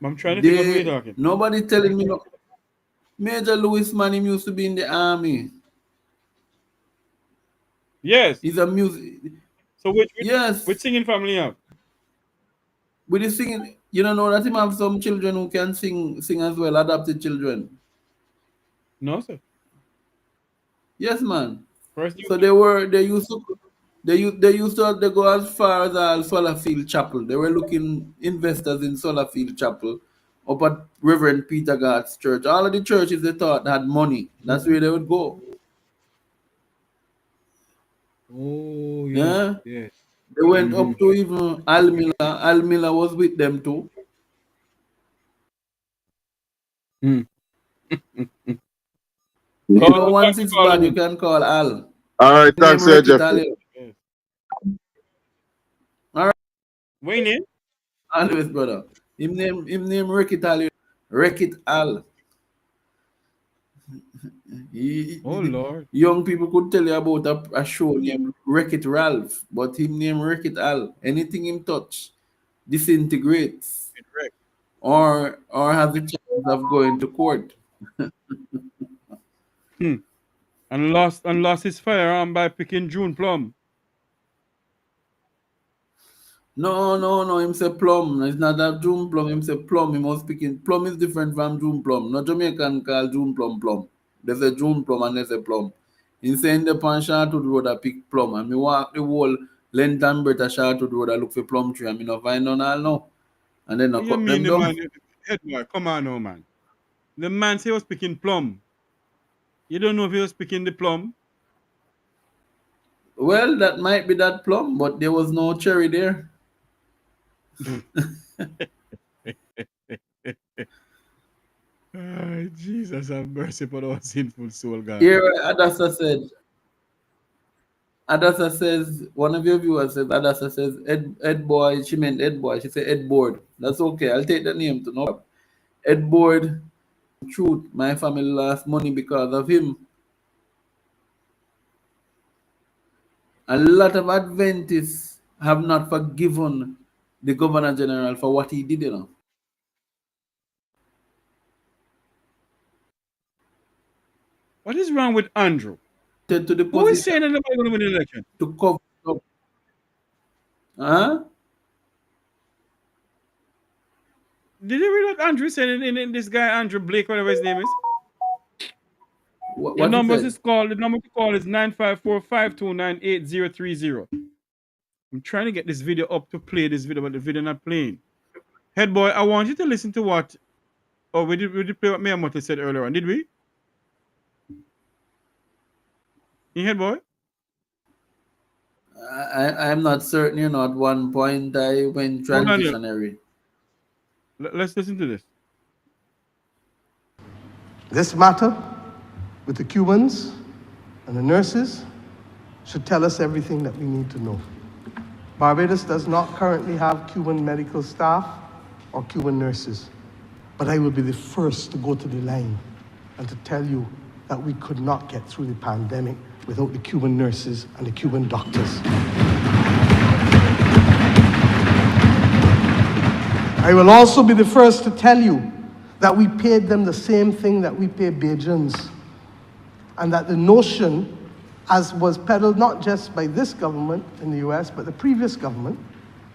I'm trying to figure out who you're talking. Nobody telling me no. Major Louis Manning used to be in the army. Yes. He's a music. So which singing family you have? With the singing, you don't know that him have some children who can sing as well, adopted children. No, sir. Yes, man. First so they used to go as far as Solarfield Chapel. They were looking investors in Solarfield Chapel up at Reverend Peter God's church. All of the churches they thought had money. That's where they would go. Oh, yeah. Yeah. They went up to even Almila. Almila was with them too. Once it's bad, you can call Al. All right, thanks, sir, Jeffrey. All right. What your name? Always, brother. Him name Wreck-It Al. Wreck-It Al. Oh, Lord. Young people could tell you about a show named Wreck-It Ralph, but him name Wreck-It Al. Anything him touch disintegrates or has the chance of going to court. And lost his firearm by picking June plum. No. Him say plum. It's not that June plum. Him say plum. He was picking. Plum is different from June plum. No Jamaican call June plum. There's a June plum and there's a plum. He say in the pan Sharpwood Road I pick plum. And me walk the whole length and breadth of Sharpwood Road I look for plum tree. And me no find none all no. and then I What you cut mean them the down. man? Head boy, come on now, man. The man say he was picking plum. You don't know if he was picking the plum? Well, that might be that plum, but there was no cherry there. Oh, Jesus have mercy upon our sinful soul, God. Here, Adassa says, one of your viewers says, Adassa says, Ed boy, she meant Ed boy. She said Ed board. That's okay. I'll take the name to know. Ed board, truth, my family lost money because of him. A lot of Adventists have not forgiven the Governor General for what he did, you know. What is wrong with Andrew? To the Who is saying that nobody going to win the election? To cover up. Huh? Did you read what Andrew said in this guy, Andrew Blake, whatever his name is? What Your number said? is called. The number to call is 954-529-8030. I'm trying to get this video up to play this video, but the video not playing. Head boy, I want you to listen to what. Oh, we did play what me and Motte said earlier on, did we? You head boy? I'm not certain, you know, at one point I went transitionary. Let's listen to this. This matter with the Cubans and the nurses should tell us everything that we need to know. Barbados does not currently have Cuban medical staff or Cuban nurses, but I will be the first to go to the line and to tell you that we could not get through the pandemic without the Cuban nurses and the Cuban doctors. I will also be the first to tell you that we paid them the same thing that we pay Bajans, and that the notion, as was peddled not just by this government in the US, but the previous government,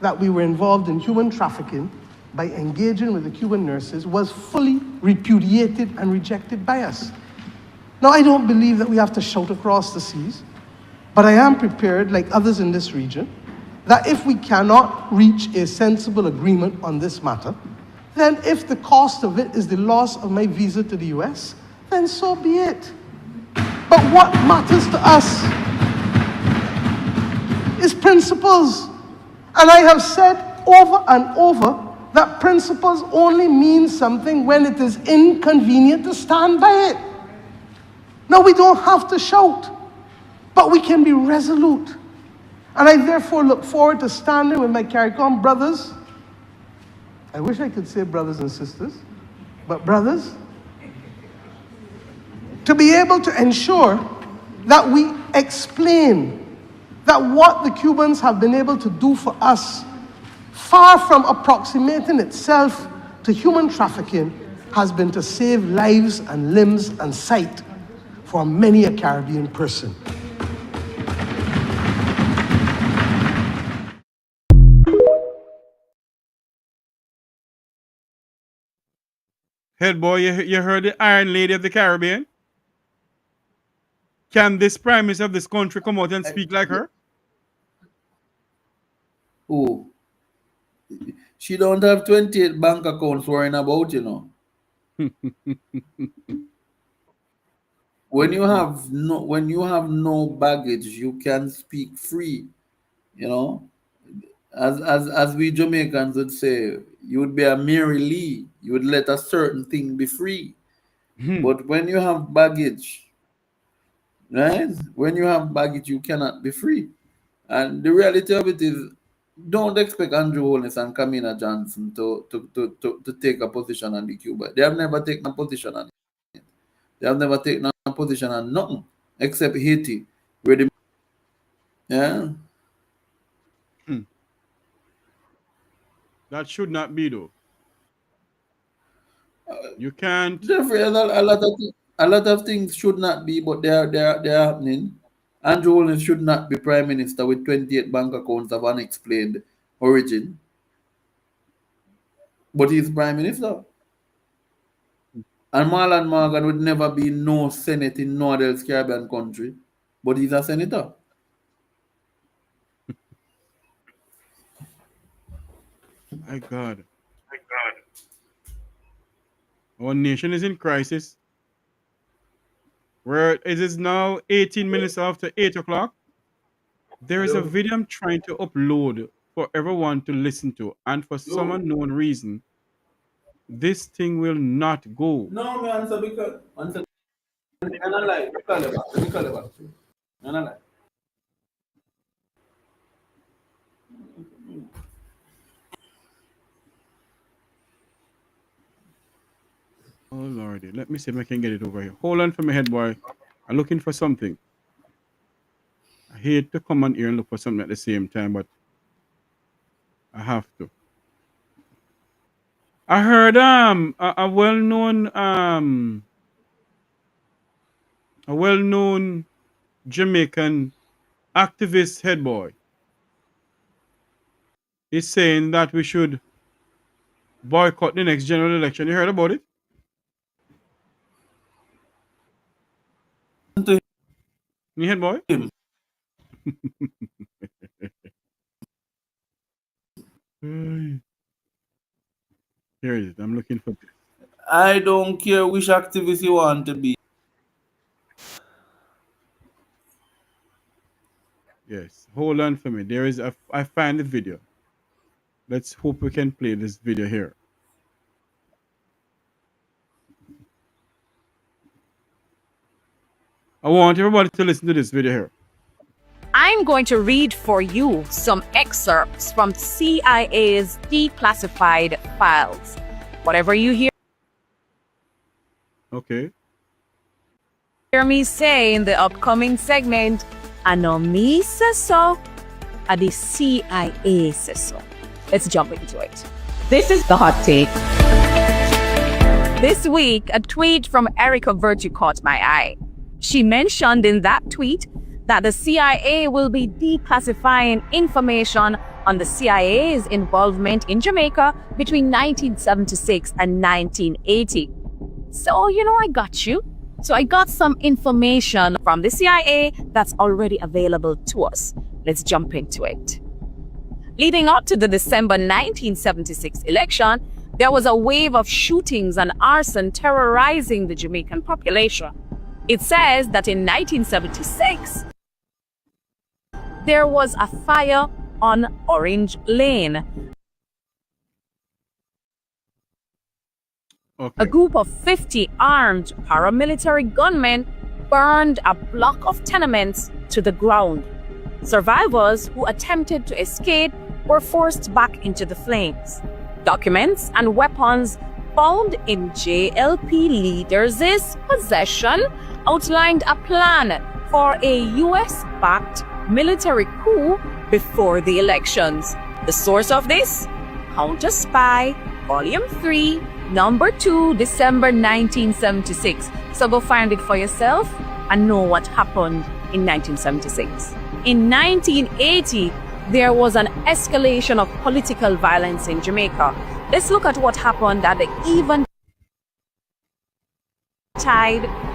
that we were involved in human trafficking by engaging with the Cuban nurses was fully repudiated and rejected by us. Now, I don't believe that we have to shout across the seas, but I am prepared, like others in this region, that if we cannot reach a sensible agreement on this matter, then if the cost of it is the loss of my visa to the US, then so be it. But what matters to us is principles. And I have said over and over that principles only mean something when it is inconvenient to stand by it. Now, we don't have to shout, but we can be resolute. And I therefore look forward to standing with my CARICOM brothers. I wish I could say brothers and sisters, but brothers, to be able to ensure that we explain that what the Cubans have been able to do for us, far from approximating itself to human trafficking, has been to save lives and limbs and sight for many a Caribbean person. Head boy, you heard the Iron Lady of the Caribbean? Can this Prime Minister of this country come out and speak like her? Oh, she don't have 28 bank accounts worrying about, you know. When you have no baggage, you can speak free, you know. As we Jamaicans would say, you would be a Mary Lee. You would let a certain thing be free. But when you have baggage, right? When you have baggage, you cannot be free. And the reality of it is, don't expect Andrew Holness and Kamina Johnson to take a position on the Cuba. They have never taken a position on it. They have never taken a position on nothing except Haiti, where the That should not be, though. You can't. Jeffrey, a lot of things should not be, but they are happening. Andrew Holness should not be prime minister with 28 bank accounts of unexplained origin, but he's prime minister. And Marlon Morgan would never be no Senate in no other Caribbean country, but he's a senator. My God. Our nation is in crisis. Where it is now 18 minutes after 8 o'clock. There is a video I'm trying to upload for everyone to listen to. And for some unknown reason, this thing will not go. No, me answer because answer. I'm not like. Let me call it back. I'm not like. Oh lordy, let me see if I can get it over here. Hold on for my head, boy. I'm looking for something. I hate to come on here and look for something at the same time, but I have to. I heard a well-known Jamaican activist head boy is saying that we should boycott the next general election. You heard about it? You head boy? Here it is. I'm looking for this. I don't care which activist you want to be. Yes. Hold on for me. There is I find the video. Let's hope we can play this video here. I want everybody to listen to this video here. I'm going to read for you some excerpts from CIA's declassified files. Whatever you hear me say in the upcoming segment, I know me say so, and the CIA says so. Let's jump into it. This is the hot take. This week, a tweet from Erica Virtue caught my eye. She mentioned in that tweet that the CIA will be declassifying information on the CIA's involvement in Jamaica between 1976 and 1980. So, I got you. So I got some information from the CIA that's already available to us. Let's jump into it. Leading up to the December 1976 election, there was a wave of shootings and arson terrorizing the Jamaican population. It says that in 1976, there was a fire on Orange Lane. A group of 50 armed paramilitary gunmen burned a block of tenements to the ground. Survivors who attempted to escape were forced back into the flames. Documents and weapons found in JLP leaders' possession outlined a plan for a US-backed military coup before the elections. The source of this? Counter Spy, Volume 3, Number 2, December 1976. So go find it for yourself and know what happened in 1976. In 1980, there was an escalation of political violence in Jamaica. Let's look at what happened at the Eventide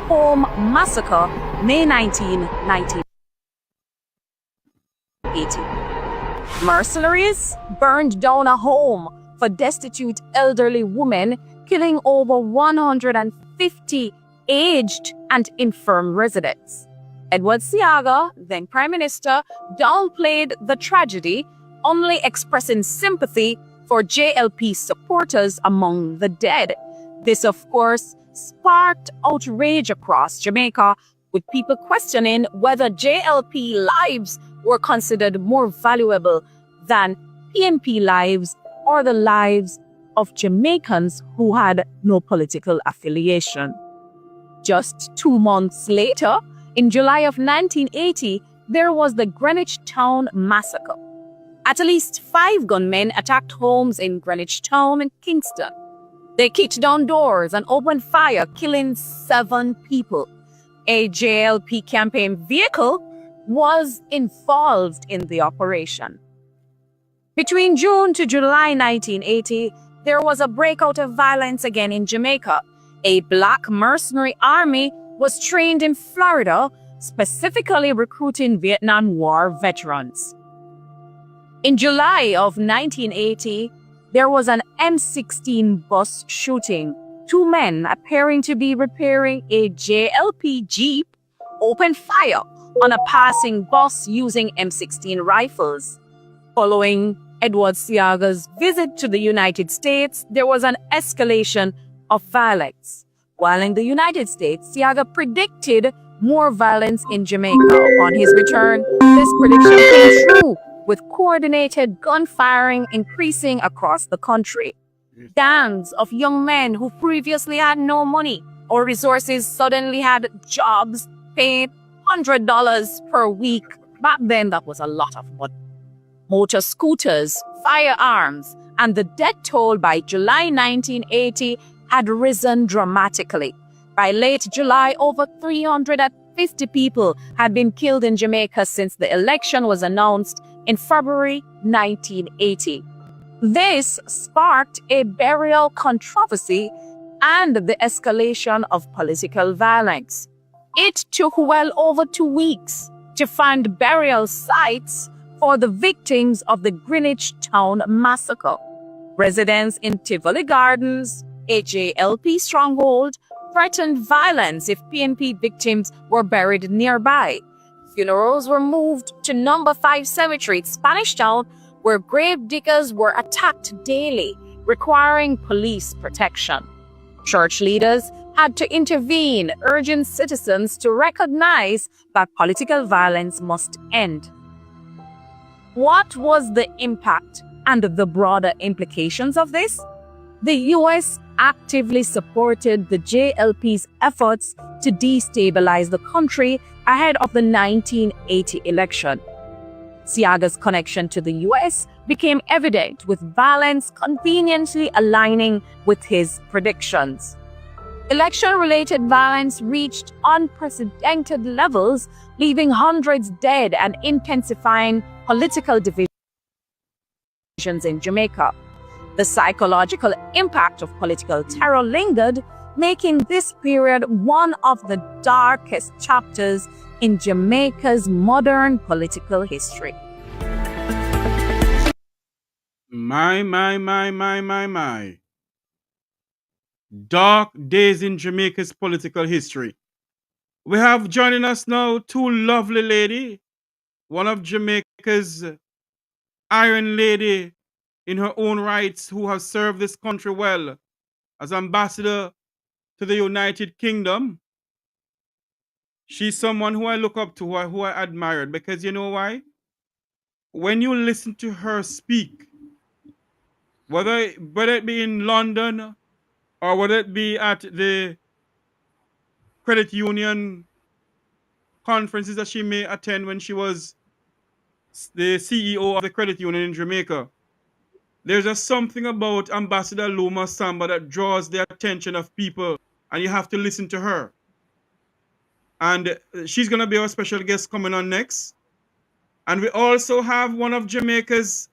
Home Massacre, May 19, 1980. Mercenaries burned down a home for destitute elderly women, killing over 150 aged and infirm residents. Edward Seaga, then Prime Minister, downplayed the tragedy, only expressing sympathy for JLP supporters among the dead. This, of course, sparked outrage across Jamaica, with people questioning whether JLP lives were considered more valuable than PNP lives or the lives of Jamaicans who had no political affiliation. Just 2 months later, in July of 1980, there was the Greenwich Town Massacre. At least 5 gunmen attacked homes in Greenwich Town and Kingston. They kicked down doors and opened fire, killing 7 people. A JLP campaign vehicle was involved in the operation. Between June to July 1980, there was a breakout of violence again in Jamaica. A black mercenary army was trained in Florida, specifically recruiting Vietnam War veterans. In July of 1980, there was an M16 bus shooting. 2 men appearing to be repairing a JLP Jeep opened fire on a passing bus using M16 rifles. Following Edward Seaga's visit to the United States, there was an escalation of violence. While in the United States, Seaga predicted more violence in Jamaica. Upon his return, this prediction came true, with coordinated gunfiring increasing across the country. Gangs of young men who previously had no money or resources suddenly had jobs paid $100 per week. Back then, that was a lot of money. Motor scooters, firearms, and the death toll by July 1980 had risen dramatically. By late July, over 350 people had been killed in Jamaica since the election was announced in February 1980. This sparked a burial controversy and the escalation of political violence. It took well over 2 weeks to find burial sites for the victims of the Greenwich Town massacre. Residents in Tivoli Gardens, a JLP stronghold, threatened violence if PNP victims were buried nearby. Funerals were moved to number 5 cemetery at Spanish Town, where grave diggers were attacked daily, requiring police protection. Church leaders had to intervene, urging citizens to recognize that political violence must end. What was the impact and the broader implications of this? The U.S. actively supported the JLP's efforts to destabilize the country ahead of the 1980 election. Seaga's connection to the U.S. became evident, with violence conveniently aligning with his predictions. Election-related violence reached unprecedented levels, leaving hundreds dead and intensifying political divisions in Jamaica. The psychological impact of political terror lingered, making this period one of the darkest chapters in Jamaica's modern political history. My. Dark days in Jamaica's political history. We have joining us now 2 lovely ladies. One of Jamaica's Iron Lady in her own rights, who has served this country well as ambassador to the United Kingdom. She's someone who I look up to, who I admired, because you know why? When you listen to her speak, whether it be in London or whether it be at the credit union conferences that she may attend when she was the CEO of the credit union in Jamaica, there's just something about Ambassador Aloun Assamba that draws the attention of people, and you have to listen to her. And she's going to be our special guest coming on next. And we also have one of Jamaica's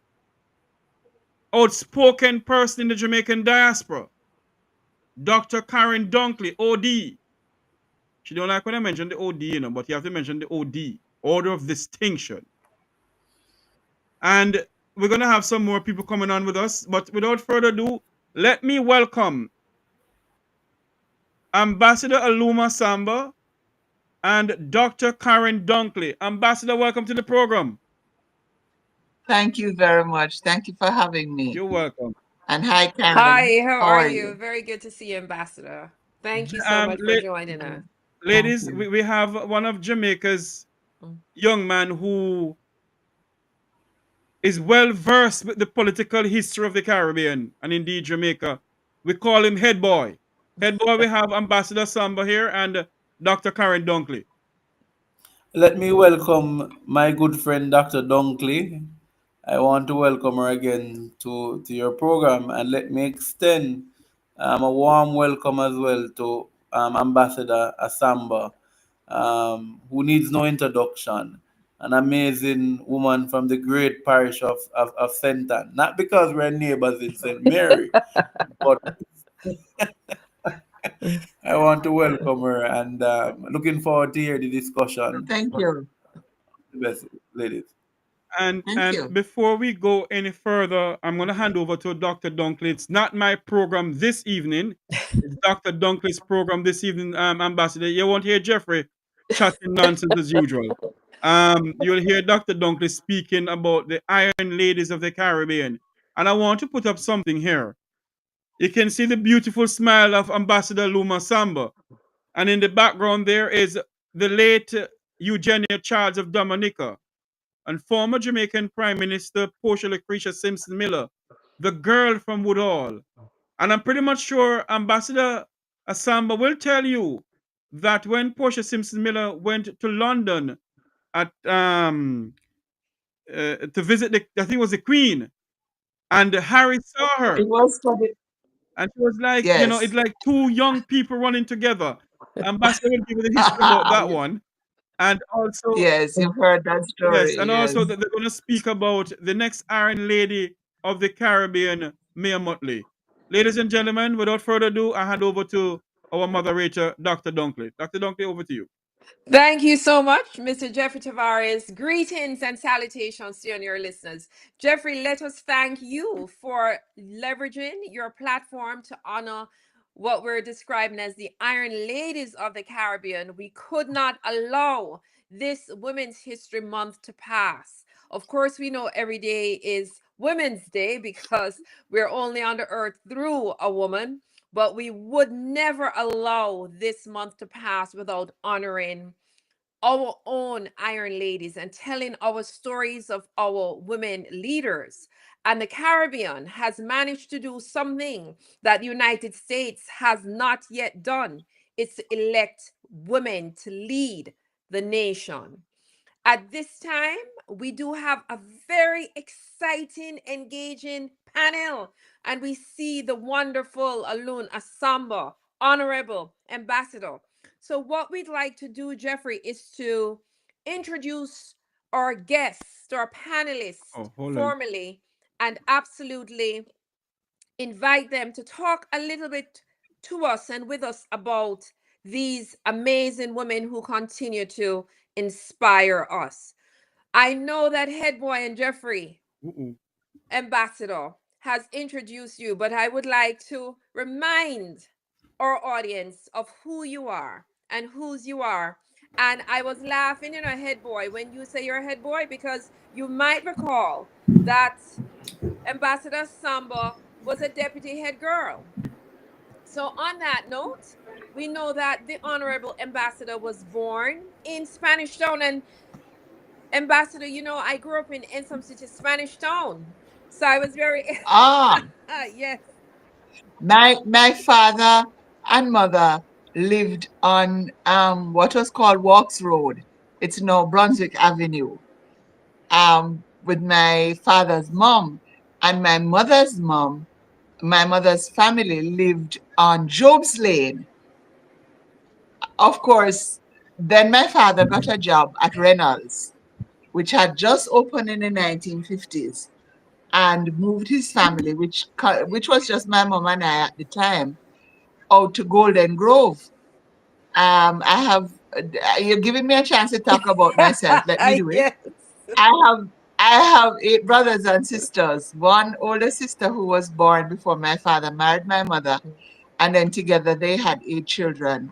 outspoken person in the Jamaican diaspora, Dr. Karren Dunkley, OD. She don't like when I mention the OD, but you have to mention the OD, Order of Distinction. And we're going to have some more people coming on with us. But without further ado, let me welcome Ambassador Aloun Assamba and Dr. Karren Dunkley. Ambassador, welcome to the program. Thank you very much. Thank you for having me. You're welcome. And hi, Karren. Hi, how are you? Very good to see you, Ambassador. Thank you so much for joining us. Ladies, we have one of Jamaica's young man who is well versed with the political history of the Caribbean and indeed Jamaica. We call him Head Boy. Head Boy, we have Ambassador Assamba here and Dr. Karren Dunkley. Let me welcome my good friend, Dr. Dunkley. I want to welcome her again to your program, and let me extend a warm welcome as well to Ambassador Assamba, who needs no introduction. An amazing woman from the great parish of Saint Ann. Not because we're neighbors in St. Mary, but I want to welcome her, and looking forward to hear the discussion. Thank you. Best ladies. And Thank you. before we go any further, I'm going to hand over to Dr. Dunkley. It's not my program this evening. It's Dr. Dunkley's program this evening, Ambassador. You won't hear Jeffrey chatting nonsense as usual. You'll hear Dr. Dunkley speaking about the Iron Ladies of the Caribbean. And I want to put up something here. You can see the beautiful smile of Ambassador Aloun Assamba. And in the background there is the late Eugenia Charles of Dominica and former Jamaican Prime Minister Portia Simpson-Miller, the girl from Woodhall. And I'm pretty much sure Ambassador Assamba will tell you that when Portia Simpson-Miller went to London at to visit I think it was the Queen, and Harry saw her. It was for the. And she was like, Yes. it's like two young people running together. Ambassador will give you the history about that one. And also, yes, you've heard that story. Yes, and also that they're going to speak about the next Iron Lady of the Caribbean, Mia Motley. Ladies and gentlemen, without further ado, I hand over to our moderator, Dr. Dunkley. Dr. Dunkley, over to you. Thank you so much, Mr. Jeffrey Tavares. Greetings and salutations to you and your listeners. Jeffrey, let us thank you for leveraging your platform to honor what we're describing as the Iron Ladies of the Caribbean. We could not allow this Women's History Month to pass. Of course, we know every day is Women's Day because we're only on the earth through a woman, but we would never allow this month to pass without honoring our own Iron Ladies and telling our stories of our women leaders. And the Caribbean has managed to do something that the United States has not yet done. It's to elect women to lead the nation. At this time, we do have a very exciting, engaging panel, and we see the wonderful Aloun Assamba, Honourable Ambassador. So what we'd like to do, Jeffrey, is to introduce our guests, our panelists formally, and absolutely invite them to talk a little bit to us and with us about these amazing women who continue to inspire us. I know that Head Boy and Jeffrey, Ambassador, has introduced you, but I would like to remind our audience of who you are and whose you are. And I was laughing, Head Boy, when you say you're a Head Boy, because you might recall that Ambassador Assamba was a deputy head girl. So on that note, we know that the Honorable Ambassador was born in Spanish Town. And Ambassador, I grew up in some city, Spanish Town. So I was very... yes. My father and mother lived on what was called Walks Road. It's now Brunswick Avenue. With my father's mom, and my mother's mom, my mother's family lived on Job's Lane. Of course, then my father got a job at Reynolds, which had just opened in the 1950s, and moved his family, which was just my mom and I at the time, out to Golden Grove. You're giving me a chance to talk about myself. Let me do it. Yes. I have 8 brothers and sisters. One older sister who was born before my father married my mother, and then together they had 8 children.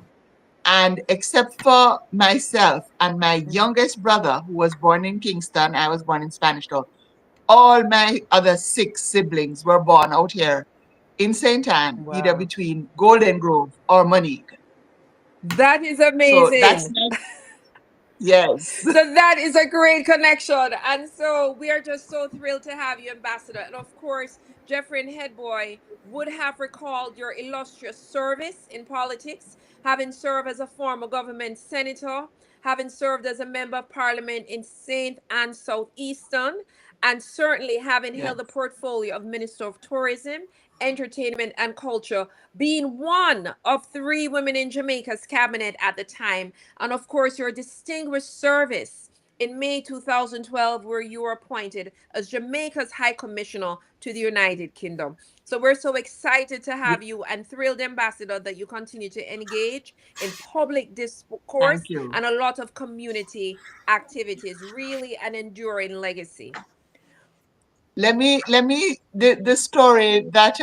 And except for myself and my youngest brother, who was born in Kingston, I was born in Spanish Town, all my other 6 siblings were born out here in Saint Ann, either between Golden Grove or Monique. That is amazing. So that's yes. So that is a great connection. And so we are just so thrilled to have you, Ambassador. And of course, Jeffrey and Headboy would have recalled your illustrious service in politics, having served as a former government senator, having served as a member of parliament in Saint Ann Southeastern, and certainly having held the portfolio of Minister of Tourism, Entertainment and Culture, being one of 3 women in Jamaica's cabinet at the time. And of course, your distinguished service in May 2012, where you were appointed as Jamaica's High Commissioner to the United Kingdom. So we're so excited to have you and thrilled, Ambassador, that you continue to engage in public discourse Thank you. and a lot of community activities. Really an enduring legacy. The story that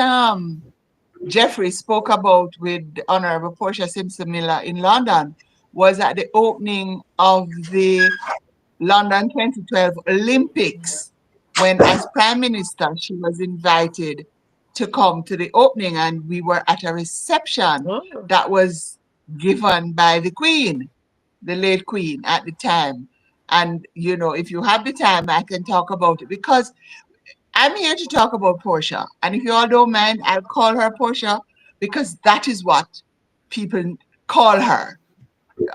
Jeffrey spoke about with Honourable Portia Simpson-Miller in London was at the opening of the London 2012 Olympics, when as Prime Minister, she was invited to come to the opening, and we were at a reception that was given by the Queen, the late Queen at the time. And, you know, if you have the time, I can talk about it, because I'm here to talk about Portia. And if you all don't mind, I'll call her Portia, because that is what people call her.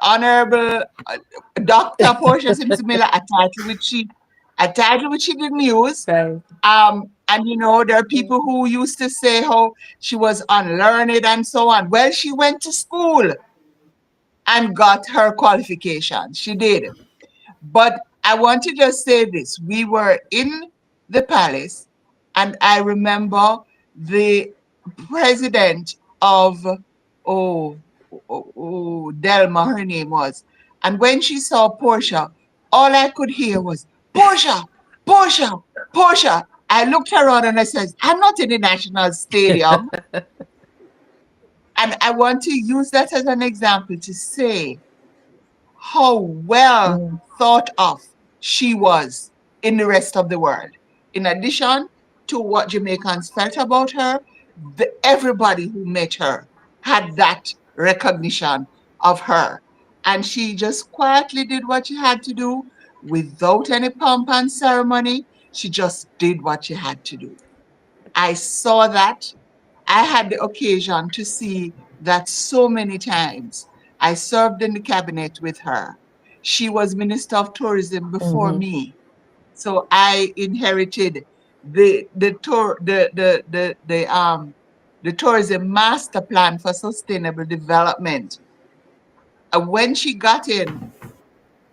Honourable Dr. Portia Simpson-Miller, a title which she didn't use. And you know, there are people who used to say how she was unlearned and so on. Well, she went to school and got her qualifications. She did. But I want to just say this. We were in the palace, and I remember the president of, Delma, her name was. And when she saw Portia, all I could hear was, Portia, Portia, Portia. I looked around and I said, I'm not in the National Stadium. And I want to use that as an example to say how well thought of she was in the rest of the world. In addition to what Jamaicans felt about her, everybody who met her had that recognition of her. And she just quietly did what she had to do without any pomp and ceremony. She just did what she had to do. I saw that. I had the occasion to see that so many times. I served in the cabinet with her. She was Minister of Tourism before me. So I inherited the tourism master plan for sustainable development. When she got in,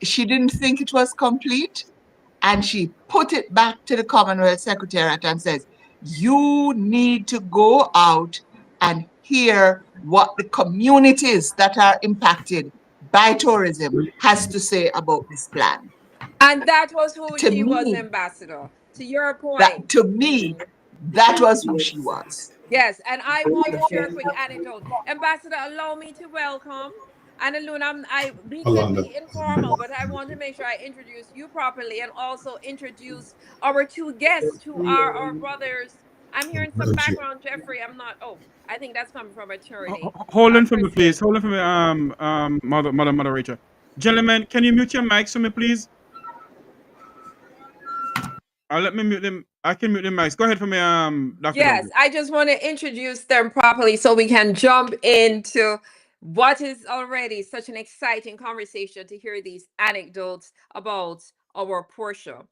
she didn't think it was complete, and she put it back to the Commonwealth Secretariat and says, you need to go out and hear what the communities that are impacted by tourism has to say about this plan. And that was who To she was, me, Ambassador. To your point. That was who she was. Yes, and I want to share a quick anecdote. Ambassador, allow me to welcome. And Aloun, we can be informal, but I want to make sure I introduce you properly and also introduce our two guests who are our brothers. I'm hearing some background, Jeffrey. I think that's coming from attorney. Hold on for me, please. Hold on for me, moderator. Gentlemen, can you mute your mics for me, please? Let me mute them. I can mute the mics. Go ahead for me, Dr. Yes, Dunkley. I just want to introduce them properly so we can jump into what is already such an exciting conversation to hear these anecdotes about our Portia.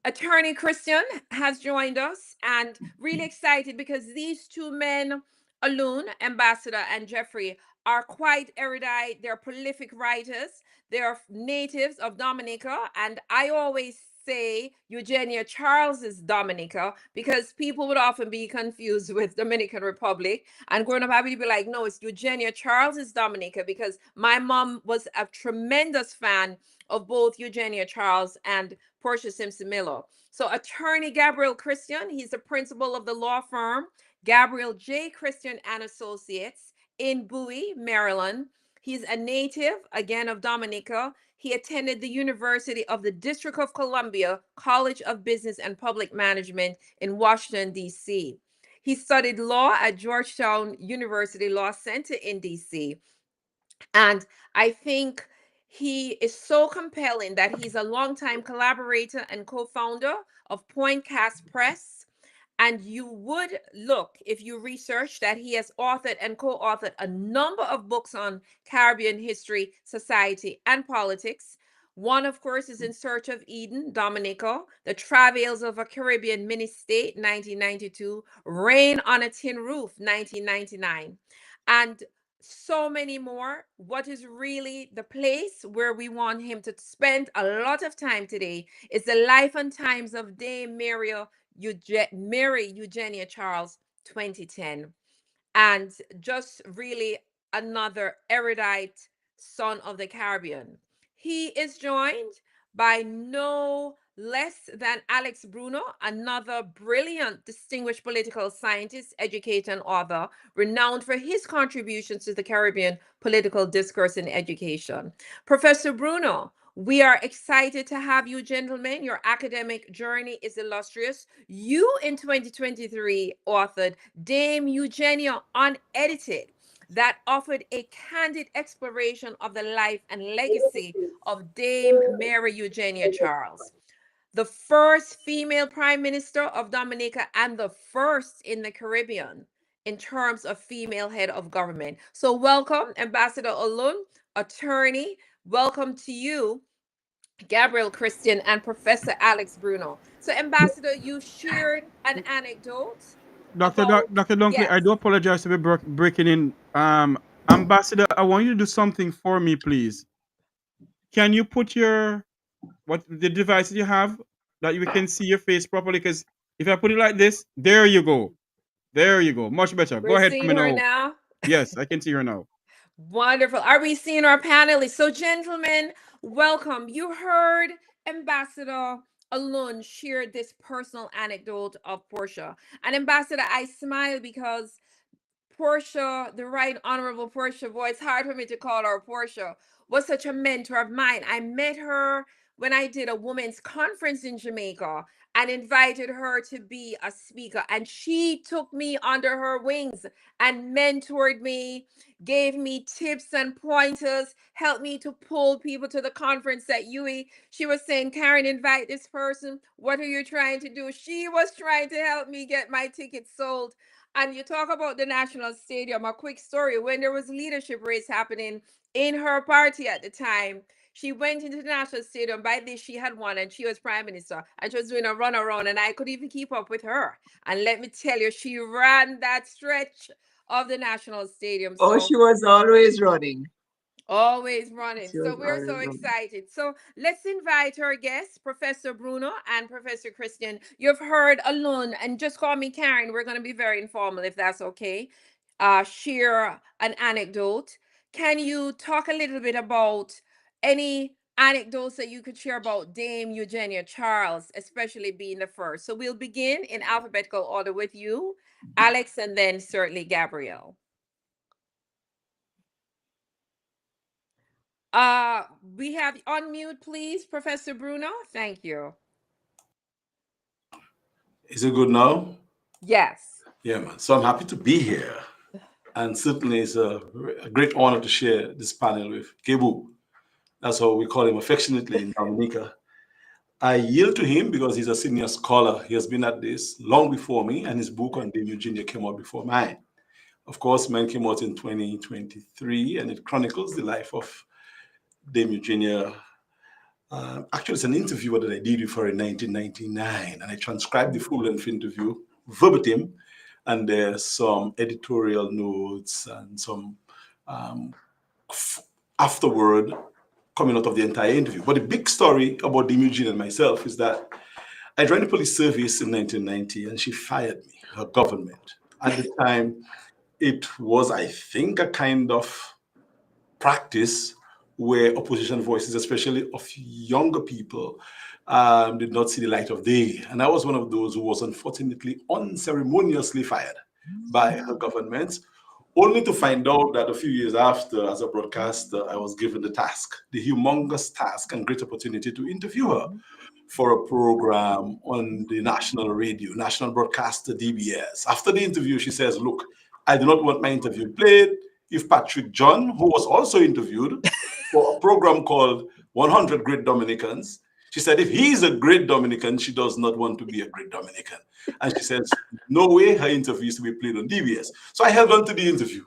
Attorney Christian has joined us, and really excited because these two men, Aloun, Ambassador, and Jeffrey, are quite erudite. They're prolific writers. They're natives of Dominica, and I always say Eugenia Charles is Dominica because people would often be confused with Dominican Republic. And growing up, I would be like, no, it's Eugenia Charles is Dominica because my mom was a tremendous fan of both Eugenia Charles and Portia Simpson-Miller. So attorney Gabriel Christian, he's the principal of the law firm Gabriel J. Christian and Associates in Bowie, Maryland. He's a native, again, of Dominica. He attended the University of the District of Columbia College of Business and Public Management in Washington, D.C. He studied law at Georgetown University Law Center in D.C. And I think he is so compelling that he's a longtime collaborator and co-founder of Pointcast Press. And you would look, if you research, that he has authored and co-authored a number of books on Caribbean history, society, and politics. One, of course, is In Search of Eden, Dominica, The Travails of a Caribbean Mini-State, 1992, Rain on a Tin Roof, 1999. And so many more. What is really the place where we want him to spend a lot of time today is the life and times of Dame Mary Eugenia Charles, 2010. And just really another erudite son of the Caribbean. He is joined by no less than Alex Bruno, another brilliant, distinguished political scientist, educator, and author, renowned for his contributions to the Caribbean political discourse and education. Professor Bruno, we are excited to have you, gentlemen. Your academic journey is illustrious. You, in 2023, authored Dame Eugenia Unedited, that offered a candid exploration of the life and legacy of Dame Mary Eugenia Charles, the first female prime minister of Dominica and the first in the Caribbean in terms of female head of government. So welcome, Ambassador Aloun, attorney. Welcome to you, Gabriel Christian, and Professor Alex Bruno. So, Ambassador, you shared an anecdote. Dr. Dunkley, yes. I do apologize to be breaking in. Ambassador, I want you to do something for me, please. Can you put the devices you have that you can see your face properly? Because if I put it like this, there you go. There you go. Much better. Go ahead. We're seeing her now. Yes, I can see her now. Wonderful. Are we seeing our panelists? So, gentlemen, welcome. You heard Ambassador Aloun share this personal anecdote of Portia. And Ambassador, I smile because Portia, the Right Honourable Portia, boy, it's hard for me to call her Portia, was such a mentor of mine. I met her when I did a women's conference in Jamaica and invited her to be a speaker. And she took me under her wings and mentored me, gave me tips and pointers, helped me to pull people to the conference at UE. She was saying, Karren, invite this person. What are you trying to do? She was trying to help me get my tickets sold. And you talk about the National Stadium, a quick story. When there was leadership race happening in her party at the time, she went into the National Stadium. By this, she had won and she was prime minister. And she was doing a run around and I could even keep up with her. And let me tell you, she ran that stretch of the National Stadium. Oh, she was always running. Always running. So we're so excited. So let's invite our guests, Professor Bruno and Professor Christian. You've heard Aloun, and just call me Karren. We're going to be very informal if that's okay. Share an anecdote. Can you talk a little bit about any anecdotes that you could share about Dame Eugenia Charles, especially being the first? So we'll begin in alphabetical order with you, Alex, and then certainly Gabrielle. We have unmute, please, Professor Bruno. Thank you. Is it good now? Yes. Yeah, man. So I'm happy to be here. And certainly it's a great honor to share this panel with Kebu. That's how we call him affectionately in Dominica. I yield to him because he's a senior scholar. He has been at this long before me, and his book on Dame Eugenia came out before mine. Of course, mine came out in 2023, and it chronicles the life of Dame Eugenia. Actually, it's an interview that I did with her in 1999, and I transcribed the full-length interview verbatim, and there's some editorial notes and some afterword coming out of the entire interview. But the big story about Dame Eugenia and myself is that I joined the police service in 1990, and she fired me, her government. At the time, it was, I think, a kind of practice where opposition voices, especially of younger people, did not see the light of day. And I was one of those who was unfortunately unceremoniously fired by her government, only to find out that a few years after, as a broadcaster, I was given the task, the humongous task and great opportunity to interview her for a program on the national radio, national broadcaster DBS. After the interview, she says, look, I do not want my interview played if Patrick John, who was also interviewed for a program called 100 Great Dominicans, she said, if he's a great Dominican, she does not want to be a great Dominican. And she says, no way her interview is to be played on DBS. So I held on to the interview.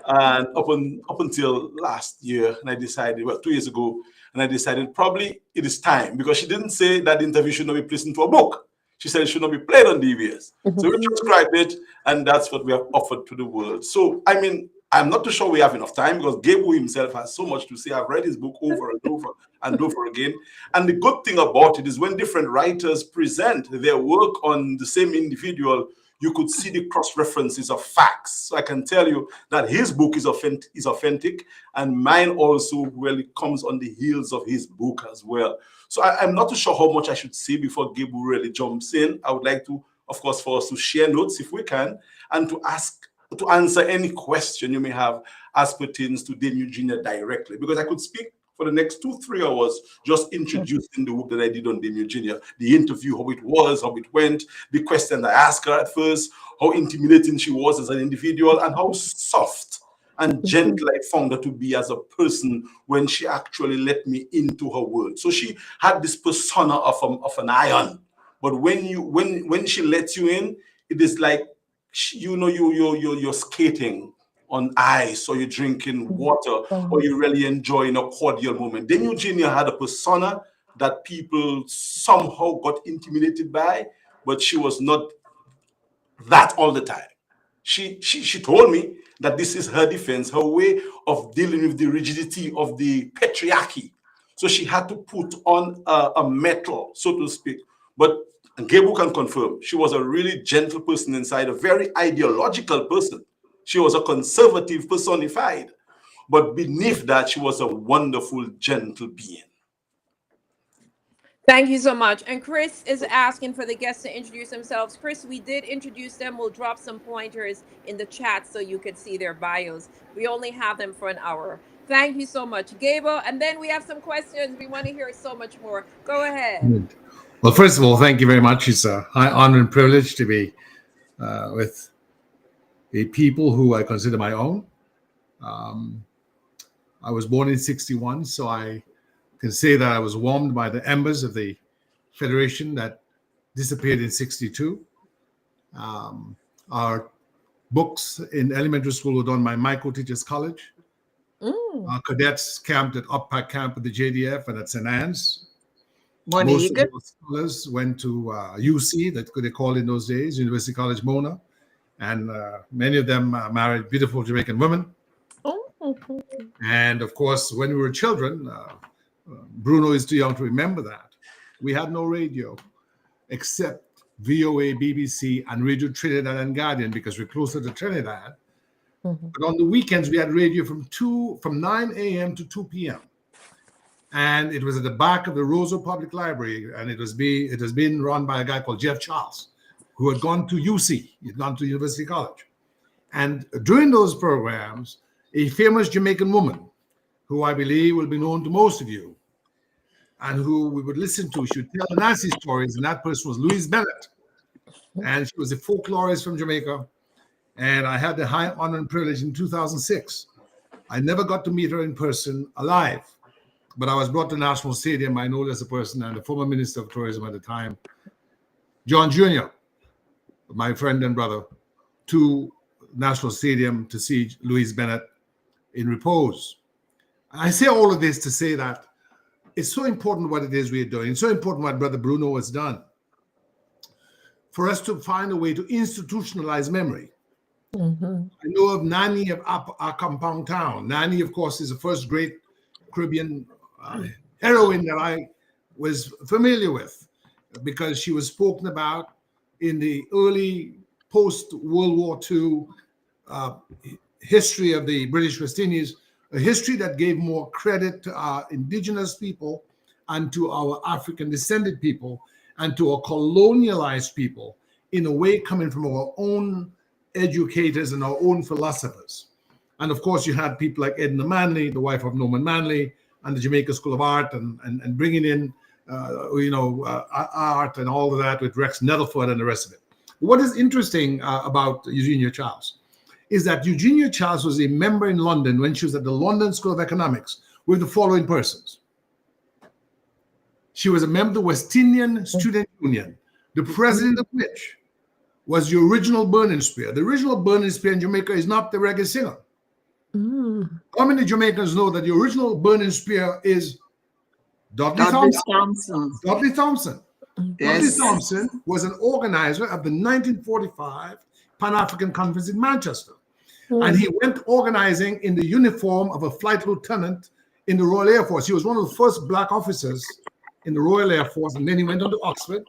And up until last year, and I decided, well, 2 years ago, and I decided probably it is time, because she didn't say that the interview should not be placed into a book. She said it should not be played on DBS. So we transcribed it, and that's what we have offered to the world. So, I mean, I'm not too sure we have enough time because Gable himself has so much to say. I've read his book over and over and over again. And the good thing about it is when different writers present their work on the same individual, you could see the cross-references of facts. So I can tell you that his book is authentic, and mine also really comes on the heels of his book as well. So I'm not too sure how much I should say before Gable really jumps in. I would like to, of course, for us to share notes if we can, and to answer any question you may have as pertains to Dame Eugenia directly, because I could speak for the next 2-3 hours just introducing the work that I did on Dame Eugenia, the interview, how it was, how it went, the question I asked her at first, how intimidating she was as an individual, and how soft and gentle I found her to be as a person when she actually let me into her world. So she had this persona of an iron, but when she lets you in, it is like, you know, you're skating on ice, or you're drinking water, or you're really enjoying a cordial moment. Then Eugenia had a persona that people somehow got intimidated by, but she was not that all the time. She told me that this is her defense, her way of dealing with the rigidity of the patriarchy. So she had to put on a metal, so to speak. But Gable can confirm she was a really gentle person inside, a very ideological person. She was a conservative personified, but beneath that, she was a wonderful, gentle being. Thank you so much. And Chris is asking for the guests to introduce themselves. Chris, we did introduce them. We'll drop some pointers in the chat so you can see their bios. We only have them for an hour. Thank you so much, Gable. And then we have some questions. We want to hear so much more. Go ahead. Well, first of all, thank you very much. It's a high honor and privilege to be with a people who I consider my own. I was born in 61, so I can say that I was warmed by the embers of the Federation that disappeared in 62. Our books in elementary school were done by Micro Teachers College. Our cadets camped at Uppack Camp at the JDF and at Saint Ann's. Most of those scholars went to UC, that they called in those days, University College Mona, and many of them married beautiful Jamaican women. And of course, when we were children, Bruno is too young to remember that, we had no radio except VOA, BBC, and Radio Trinidad and Guardian because we're closer to Trinidad. But on the weekends, we had radio from 9 a.m. to 2 p.m. And it was at the back of the Roseau Public Library, and it has been run by a guy called Jeff Charles, who had gone to UC, he'd gone to University College. And during those programs, a famous Jamaican woman, who I believe will be known to most of you, and who we would listen to, she would tell Nazi stories, and that person was Louise Bennett. And she was a folklorist from Jamaica. And I had the high honor and privilege in 2006. I never got to meet her in person alive, but I was brought to National Stadium. I know there's a person, and the former Minister of Tourism at the time, John Jr., my friend and brother, to National Stadium to see Louise Bennett in repose. I say all of this to say that it's so important what it is we are doing. It's so important what Brother Bruno has done for us to find a way to institutionalize memory. I know of Nani of our compound town. Nani, of course, is the first great Caribbean heroine that I was familiar with because she was spoken about in the early post-World War II history of the British West Indies, a history that gave more credit to our indigenous people and to our African descended people and to our colonialized people in a way coming from our own educators and our own philosophers. And of course, you had people like Edna Manley, the wife of Norman Manley, and the Jamaica School of Art, and bringing in, art and all of that with Rex Nettleford and the rest of it. What is interesting about Eugenia Charles is that Eugenia Charles was a member in London when she was at the London School of Economics with the following persons. She was a member of the West Indian Student Union, the president of which was the original Burning Spear. The original Burning Spear in Jamaica is not the reggae singer. How many Jamaicans know that the original Burning Spear is Dudley Thompson? Dudley Thompson. Yes. Dudley Thompson was an organizer of the 1945 Pan-African Conference in Manchester. And he went organizing in the uniform of a flight lieutenant in the Royal Air Force. He was one of the first black officers in the Royal Air Force, and then he went on to Oxford.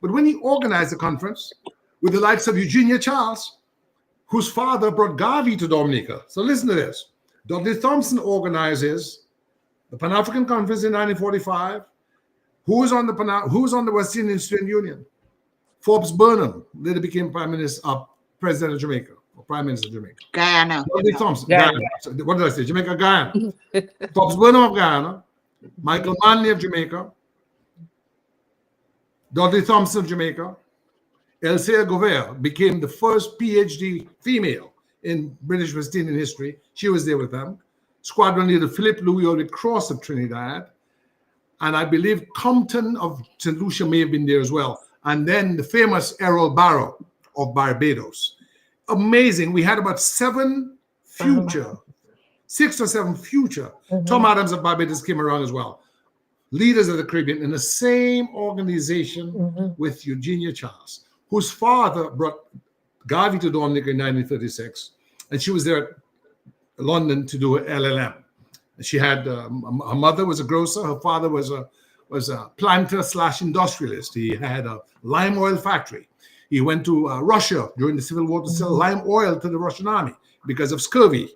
But when he organized the conference with the likes of Eugenia Charles, whose father brought Garvey to Dominica. So listen to this. Dudley Thompson organizes the Pan-African Conference in 1945. Who's on the West Indian Student Union? Forbes Burnham later became President of Jamaica, or Prime Minister of Jamaica. Guyana. Dudley Thompson. Guyana. What did I say? Jamaica, Guyana. Forbes Burnham of Guyana. Michael Manley of Jamaica. Dudley Thompson of Jamaica. Elsie Govert became the first PhD female in British West Indian history. She was there with them. Squadron leader Philip Louis Ulrich Cross of Trinidad. And I believe Compton of St. Lucia may have been there as well. And then the famous Errol Barrow of Barbados. Amazing. We had about 6 or 7 future. Tom Adams of Barbados came around as well. Leaders of the Caribbean in the same organization with Eugenia Charles, whose father brought Garvey to Dominica in 1936. And she was there at London to do an LLM. She had, her mother was a grocer. Her father was a planter/industrialist. He had a lime oil factory. He went to Russia during the Civil War to sell lime oil to the Russian army because of scurvy.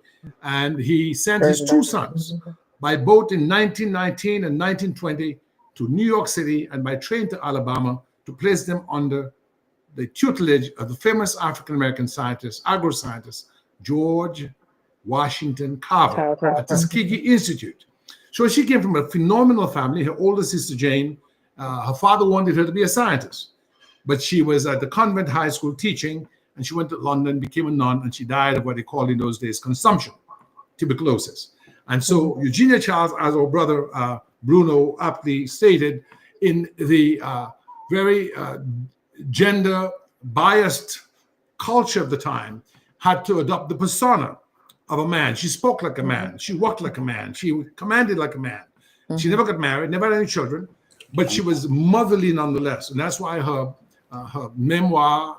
And he sent his 2 sons by boat in 1919 and 1920 to New York City and by train to Alabama to place them under the tutelage of the famous African-American scientist, agro-scientist, George Washington Carver at the Tuskegee Institute. So she came from a phenomenal family. Her older sister, Jane, her father wanted her to be a scientist, but she was at the convent high school teaching, and she went to London, became a nun, and she died of what they called in those days consumption, tuberculosis. And so Eugenia Charles, as our brother Bruno aptly stated, in the very gender-biased culture of the time, had to adopt the persona of a man. She spoke like a man. She walked like a man. She commanded like a man. She never got married, never had any children, but she was motherly nonetheless. And that's why her memoir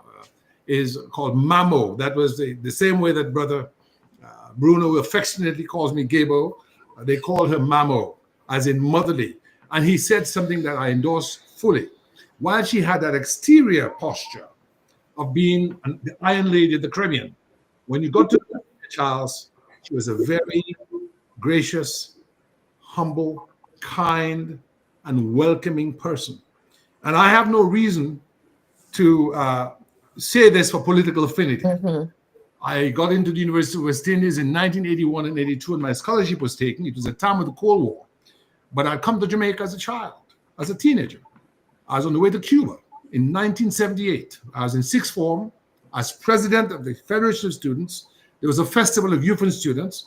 is called Mamo. That was the same way that brother Bruno affectionately calls me Gabo. They called her Mamo, as in motherly. And he said something that I endorse fully. While she had that exterior posture of being the Iron Lady of the Caribbean, when you got to Charles, she was a very gracious, humble, kind, and welcoming person. And I have no reason to say this for political affinity. I got into the University of West Indies in 1981 and 82, and my scholarship was taken. It was a time of the Cold War. But I'd come to Jamaica as a child, as a teenager. I was on the way to Cuba in 1978. I was in sixth form as president of the Federation of Students. There was a festival of youth and students.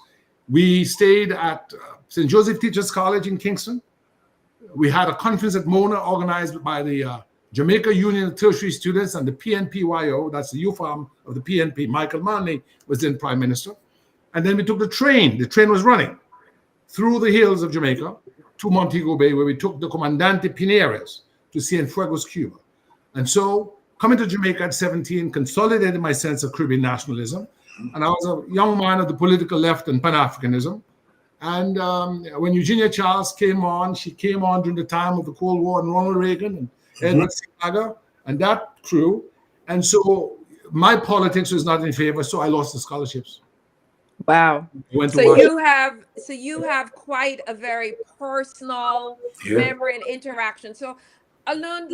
We stayed at St. Joseph Teachers College in Kingston. We had a conference at Mona organized by the Jamaica Union of Tertiary Students and the PNPYO, that's the youth arm of the PNP. Michael Manley was then prime minister. And then we took the train. The train was running through the hills of Jamaica to Montego Bay, where we took the Comandante Pineres to Cienfuegos, Cuba. And so coming to Jamaica at 17 consolidated my sense of Caribbean nationalism. And I was a young man of the political left and Pan-Africanism. And when Eugenia Charles came on, she came on during the time of the Cold War and Ronald Reagan and Edward Sinaga and that crew. And so my politics was not in favor, so I lost the scholarships. Wow. So you have quite a very personal memory and interaction. So Aloun,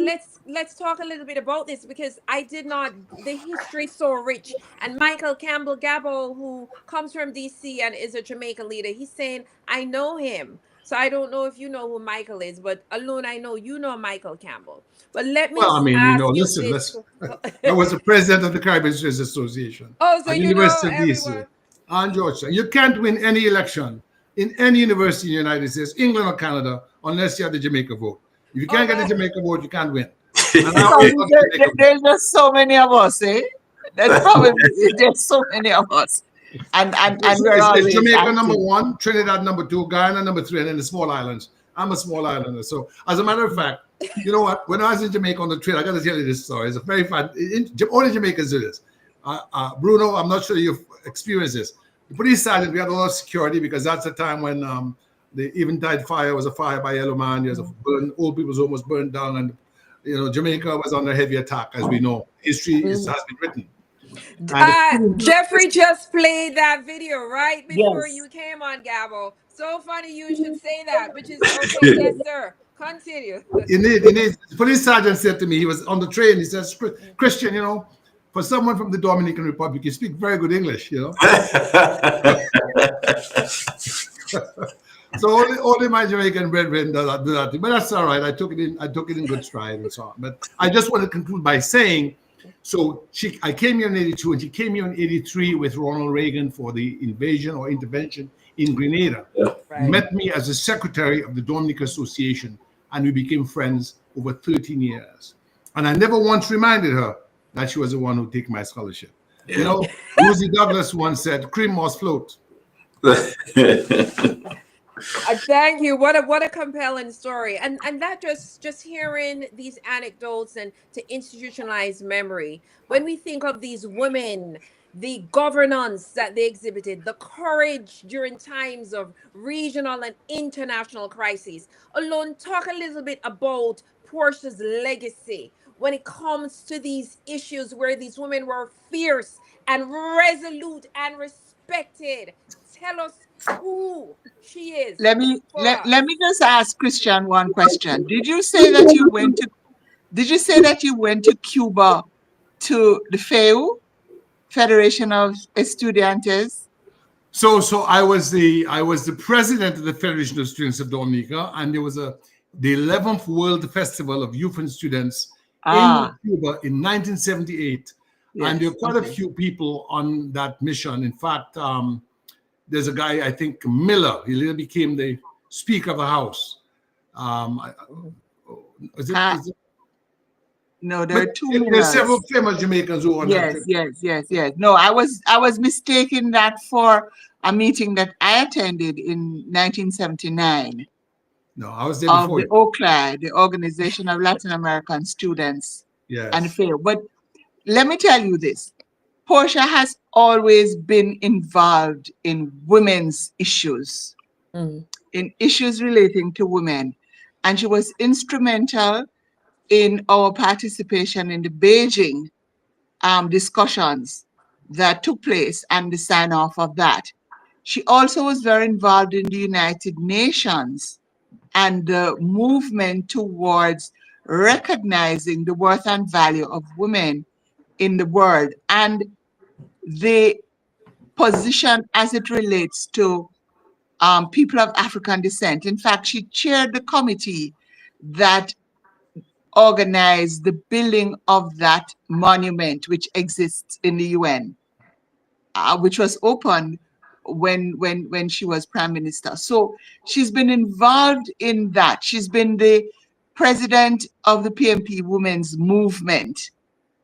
let's talk a little bit about this, because I did not, the history is so rich. And Michael Campbell Gabo, who comes from DC and is a Jamaican leader, he's saying, I know him. So I don't know if you know who Michael is, but Aloun, I know you know Michael Campbell. But let me listen. I was the president of the Caribbean Studies Association. Oh, so you know everyone. And Georgia. You can't win any election in any university in the United States, England or Canada, unless you have the Jamaica vote. If you can't get the Jamaica vote, you can't win. There's just so many of us, eh? That's probably there's so many of us. And we're all Jamaica number 1, Trinidad number 2, Guyana number 3, and then the small islands. I'm a small islander. So as a matter of fact, you know what? When I was in Jamaica on the train, I got to tell you this story. It's a very fun. Only Jamaicans do this. Bruno, I'm not sure you're experienced this. The police sergeant, we had a lot of security because that's the time when the Eventide fire was a fire by Yellow Man. There's a old people's home was burned down, and Jamaica was under heavy attack, as we know. History has been written. Jeffrey just played that video right before Yes. you came on, Gabo. So funny you should say that, which is okay. Yes, sir. Continue. Indeed. The police sergeant said to me, he was on the train, he says, Christian, for someone from the Dominican Republic, you speak very good English, So only my Jamaican brethren do that. But that's all right. I took it in good stride and so on. But I just want to conclude by saying, I came here in 82, and she came here in 83 with Ronald Reagan for the invasion or intervention in Grenada. Yeah. Right. Met me as the secretary of the Dominican Association, and we became friends over 13 years. And I never once reminded her that she was the one who took my scholarship. Yeah. Lucy Douglas once said, cream must float. Thank you. What a compelling story, and that just hearing these anecdotes and to institutionalize memory. When we think of these women, the governance that they exhibited, the courage during times of regional and international crises. Aloun, talk a little bit about Portia's legacy when it comes to these issues where these women were fierce and resolute and respected. Tell us who she is. Let me just ask Christian one question. Did you say that you went to Cuba to the FEU, Federation of Estudiantes? So I was the president of the Federation of Students of Dominica, and there was the 11th World Festival of Youth and Students in Cuba in 1978. Yes, and there were quite a few people on that mission. In fact, there's a guy, I think, Miller. He later became the Speaker of the House. No, there are two. There are several famous Jamaicans who are on that. Yes. No, I was mistaking that for a meeting that I attended in 1979. No, I was there before. Of the OCLA, the Organization of Latin American Students. Yes. And FAIR. But let me tell you this. Portia has always been involved in women's issues, in issues relating to women. And she was instrumental in our participation in the Beijing discussions that took place and the sign-off of that. She also was very involved in the United Nations and the movement towards recognizing the worth and value of women in the world and the position as it relates to people of African descent. In fact, she chaired the committee that organized the building of that monument, which exists in the UN, which was opened when she was Prime Minister. So she's been involved in that. She's been the president of the PMP Women's Movement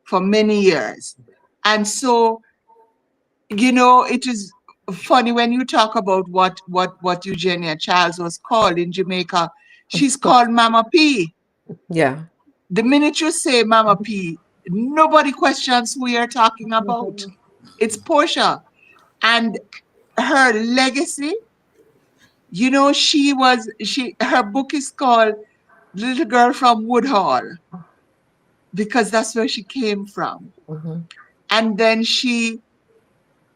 for many years. And so, it is funny when you talk about what Eugenia Charles was called in Jamaica. She's called Mama P. Yeah. The minute you say Mama P, nobody questions who you're talking about. It's Portia. And her legacy, her book is called Little Girl from Woodhall, because that's where she came from. And then she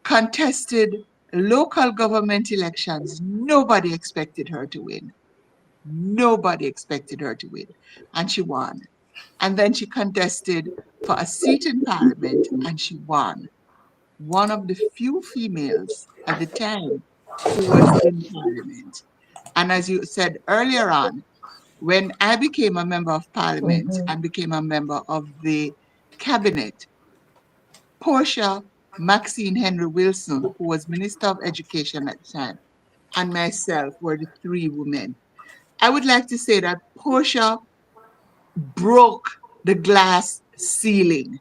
contested local government elections. Nobody expected her to win. And she won. And then she contested for a seat in Parliament, and she won. One of the few females at the time who was in Parliament. And as you said earlier on, when I became a member of Parliament and became a member of the cabinet, Portia, Maxine Henry Wilson, who was Minister of Education at the time, and myself were the three women. I would like to say that Portia broke the glass ceiling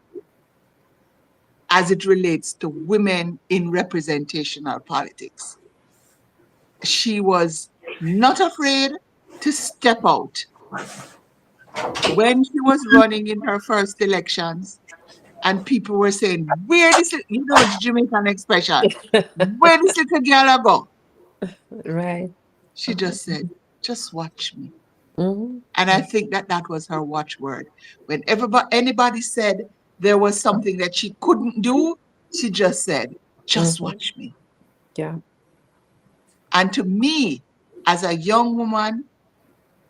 as it relates to women in representational politics. She was not afraid to step out. When she was running in her first elections, And people were saying, where this, you know, the Jamaican expression, where this little girl go? Right. She just said, just watch me. Mm-hmm. And I think that that was her watchword. Whenever anybody said there was something that she couldn't do, she just said, just watch me. Yeah. And to me, as a young woman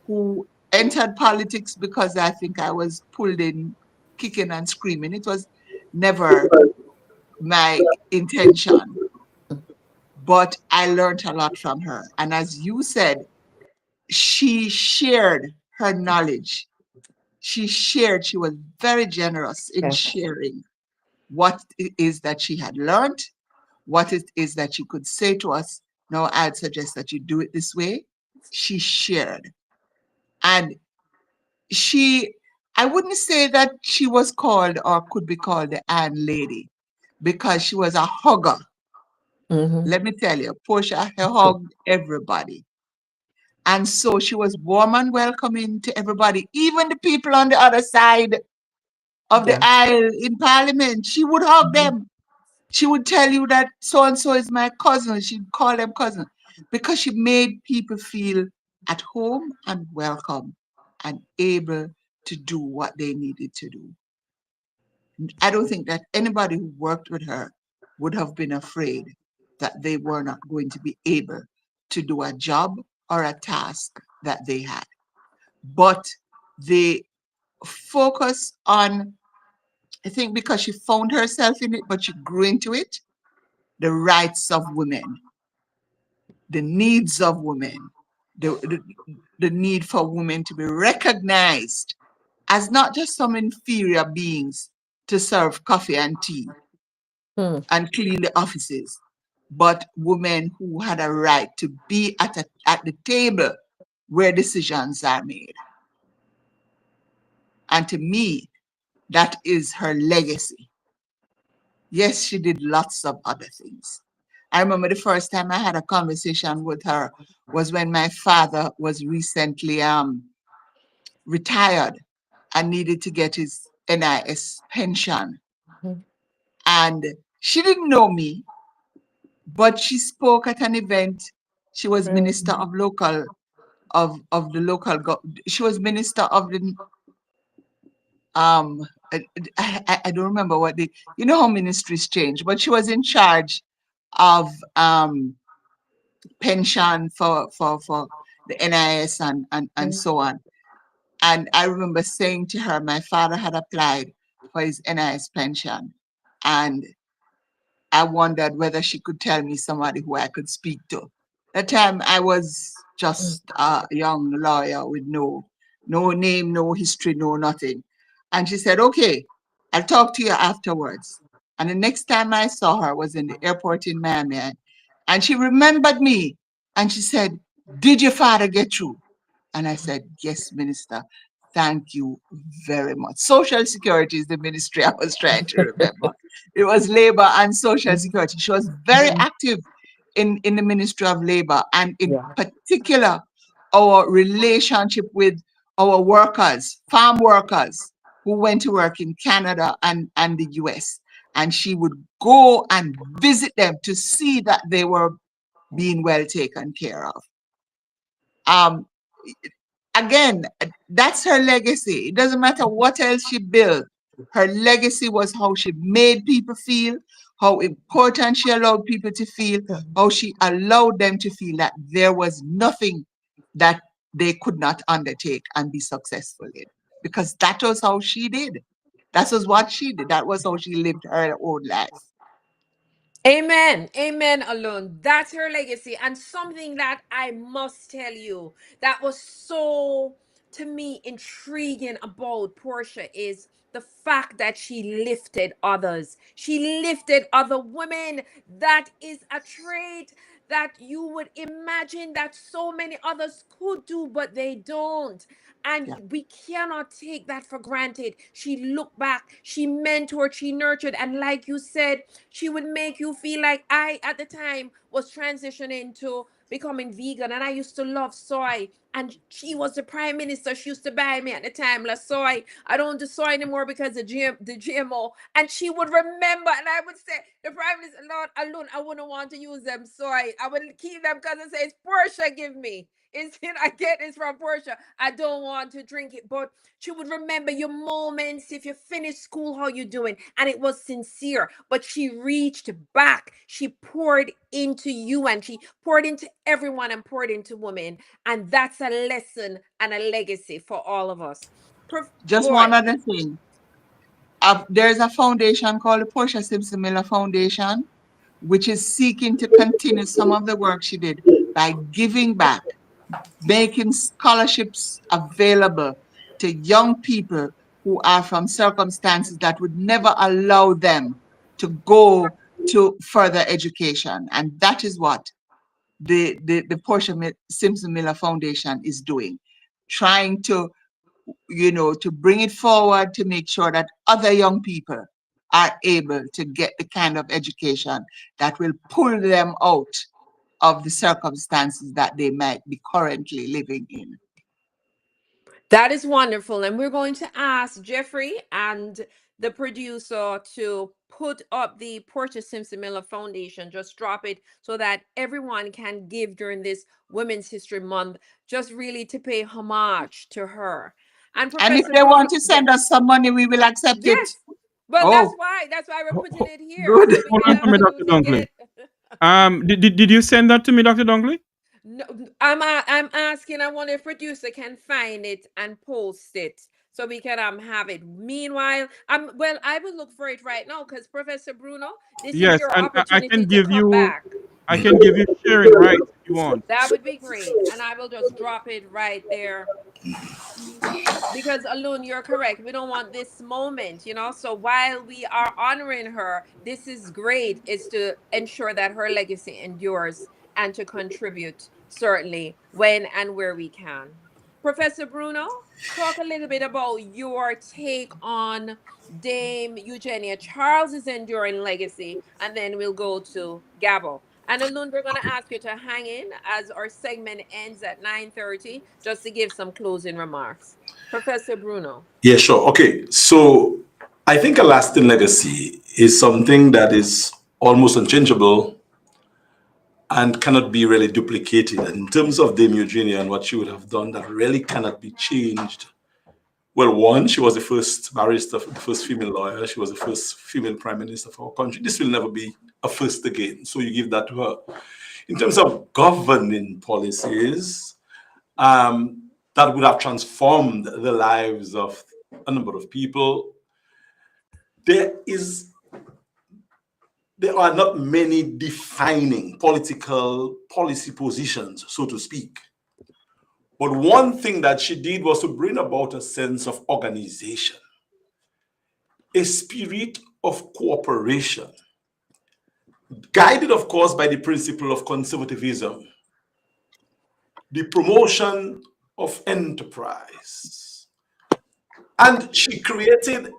who entered politics because I think I was pulled in kicking and screaming, it was never my intention. But I learned a lot from her. And as you said, she shared her knowledge. She was very generous in sharing what it is that she had learned, what it is that she could say to us. No, I'd suggest that you do it this way. She shared. And I wouldn't say that she was called or could be called the Ann Lady because she was a hugger. Let me tell you, Portia hugged everybody. And so she was warm and welcoming to everybody, even the people on the other side of the aisle in Parliament. She would hug them. She would tell you that so-and-so is my cousin. She'd call them cousin because she made people feel at home and welcome and able to do what they needed to do. I don't think that anybody who worked with her would have been afraid that they were not going to be able to do a job or a task that they had. But they focus on, I think because she found herself in it, but she grew into it, the rights of women, the needs of women, the need for women to be recognized as not just some inferior beings to serve coffee and tea and clean the offices, but women who had a right to be at the table where decisions are made. And to me, that is her legacy. Yes, she did lots of other things. I remember the first time I had a conversation with her was when my father was recently retired and needed to get his NIS pension. And she didn't know me, but she spoke at an event. She was minister of local, she was minister of the, I don't remember what you know how ministries change, but she was in charge of pension for the NIS and so on. And I remember saying to her, my father had applied for his NIS pension. And I wondered whether she could tell me somebody who I could speak to. That time I was just a young lawyer with no name, no history, no nothing. And she said, okay, I'll talk to you afterwards. And the next time I saw her was in the airport in Miami. And she remembered me. And she said, did your father get through? And I said, yes, Minister. Thank you very much. Social Security is the ministry I was trying to remember. It was Labor and Social Security. She was very active in the Ministry of Labor, and in particular, our relationship with our workers, farm workers who went to work in Canada and the US. And she would go and visit them to see that they were being well taken care of. Again, that's her legacy. It doesn't matter what else she built. Her legacy was how she made people feel, how important she allowed people to feel, how she allowed them to feel that there was nothing that they could not undertake and be successful in. Because that was how she did. That was what she did. That was how she lived her own life. Amen. Amen, Aloun. That's her legacy. And something that I must tell you that was so, to me, intriguing about Portia is the fact that she lifted others. She lifted other women. That is a trait that you would imagine that so many others could do, but they don't. And we cannot take that for granted. She looked back, she mentored, she nurtured, and like you said, she would make you feel like I, at the time, was transitioning to becoming vegan, and I used to love soy. And she was the prime minister. She used to buy me at the time la soy. I don't do soy anymore because of the GMO. And she would remember, and I would say, the prime minister, Lord Aloun, I wouldn't want to use them soy. I would keep them because it says Portia give me. Instead, I get this from Portia. I don't want to drink it. But she would remember your moments, if you finish school, how you doing. And it was sincere. But she reached back. She poured into you, and she poured into everyone, and poured into women. And that's a lesson and a legacy for all of us. Just one other thing. There's a foundation called the Portia Simpson-Miller Foundation, which is seeking to continue some of the work she did by giving back, making scholarships available to young people who are from circumstances that would never allow them to go to further education. And that is what the Portia Simpson-Miller Foundation is doing, trying to, to bring it forward to make sure that other young people are able to get the kind of education that will pull them out of the circumstances that they might be currently living in. That is wonderful. And we're going to ask Jeffrey and the producer to put up the Portia Simpson-Miller Foundation, just drop it so that everyone can give during this Women's History Month, just really to pay homage to her. And if they want to send us some money, we will accept it. Well, that's why we're putting it here. Good. So Hold on for me, Dr. Dunkley. Did you send that to me, Dr. Dunkley? No, I'm asking. I wonder if producer can find it and post it so we can have it. Meanwhile, I will look for it right now because Professor Bruno, this is your opportunity to come back. I can give you sharing rights if you want. That would be great, and I will just drop it right there. Because Aloun, you're correct. We don't want this moment, So while we are honoring her, this is great. It's to ensure that her legacy endures and to contribute, certainly, when and where we can. Professor Bruno, talk a little bit about your take on Dame Eugenia Charles's enduring legacy, and then we'll go to Gabo. And Aloun, we're going to ask you to hang in as our segment ends at 9:30, just to give some closing remarks. Professor Bruno. Yeah, sure. Okay, so I think a lasting legacy is something that is almost unchangeable and cannot be really duplicated. And in terms of Dame Eugenia and what she would have done, that really cannot be changed. Well, one, she was the first barrister, the first female lawyer. She was the first female prime minister of our country. This will never be a first again. So you give that to her. In terms of governing policies, that would have transformed the lives of a number of people. There are not many defining political policy positions, so to speak. But one thing that she did was to bring about a sense of organization, a spirit of cooperation, guided, of course, by the principle of conservatism, the promotion of enterprise. And she created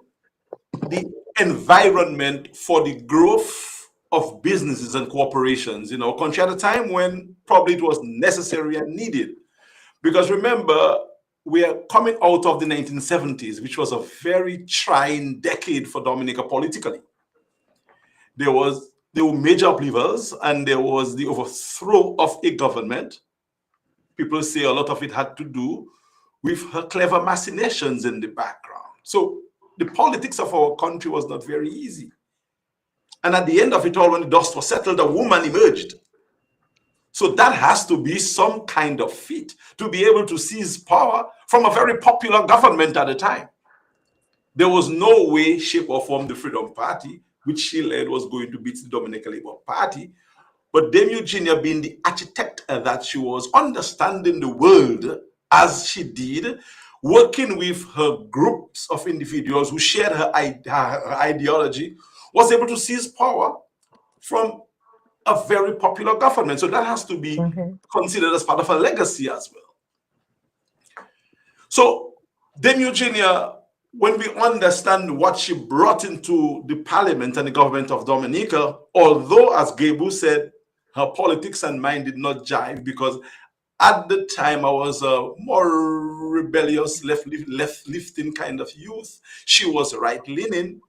the environment for the growth of businesses and corporations in our country at a time when probably it was necessary and needed. Because remember, we are coming out of the 1970s, which was a very trying decade for Dominica politically. There were major upheavals, and there was the overthrow of a government. People say a lot of it had to do with her clever machinations in the background. So the politics of our country was not very easy. And at the end of it all, when the dust was settled, a woman emerged. So that has to be some kind of feat to be able to seize power from a very popular government at the time. There was no way, shape, or form the Freedom Party, which she led, was going to beat the Dominican Labour Party. But Dame Eugenia, being the architect that she was, understanding the world as she did, working with her groups of individuals who shared her ideology, was able to seize power from a very popular government. So that has to be considered as part of a legacy as well. So Dame Eugenia, when we understand what she brought into the parliament and the government of Dominica, although, as Gabu said, Her politics and mine did not jive because at the time I was a more rebellious, left-lifting kind of youth. She was right-leaning.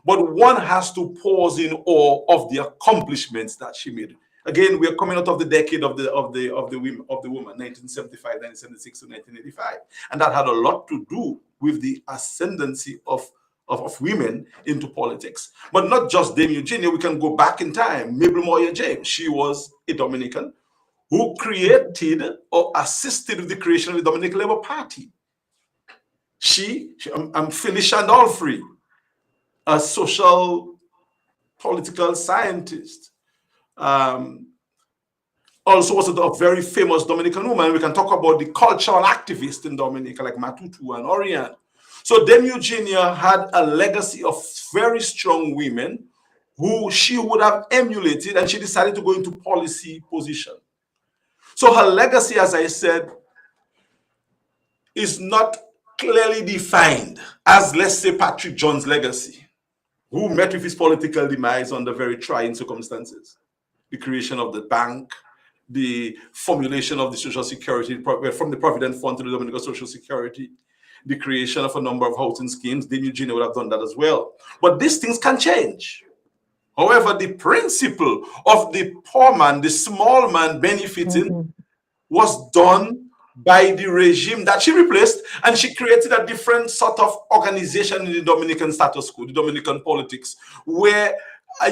But one has to pause in awe of the accomplishments that she made. Again, we are coming out of the decade of the woman, 1975, 1976 to 1985, and that had a lot to do with the ascendancy of women into politics. But not just Dame Eugenia. We can go back in time. Mabel Moyer James. She was a Dominican who created or assisted with the creation of the Dominican Labour Party. I'm Phyllis Chandolfrey, a social political scientist. Also was a very famous Dominican woman. We can talk about the cultural activists in Dominica like Matutu and Orion. So Dame Eugenia had a legacy of very strong women who she would have emulated, and she decided to go into policy position. So her legacy, as I said, is not clearly defined as, let's say, Patrick John's legacy, who met with his political demise under very trying circumstances. The creation of the bank, the formulation of the Social Security, from the Provident Fund to the Dominican Social Security, the creation of a number of housing schemes. Dame Eugenia would have done that as well. But these things can change. However, the principle of the poor man, the small man benefiting, was done by the regime that she replaced, and she created a different sort of organization in the Dominican status quo, the Dominican politics, where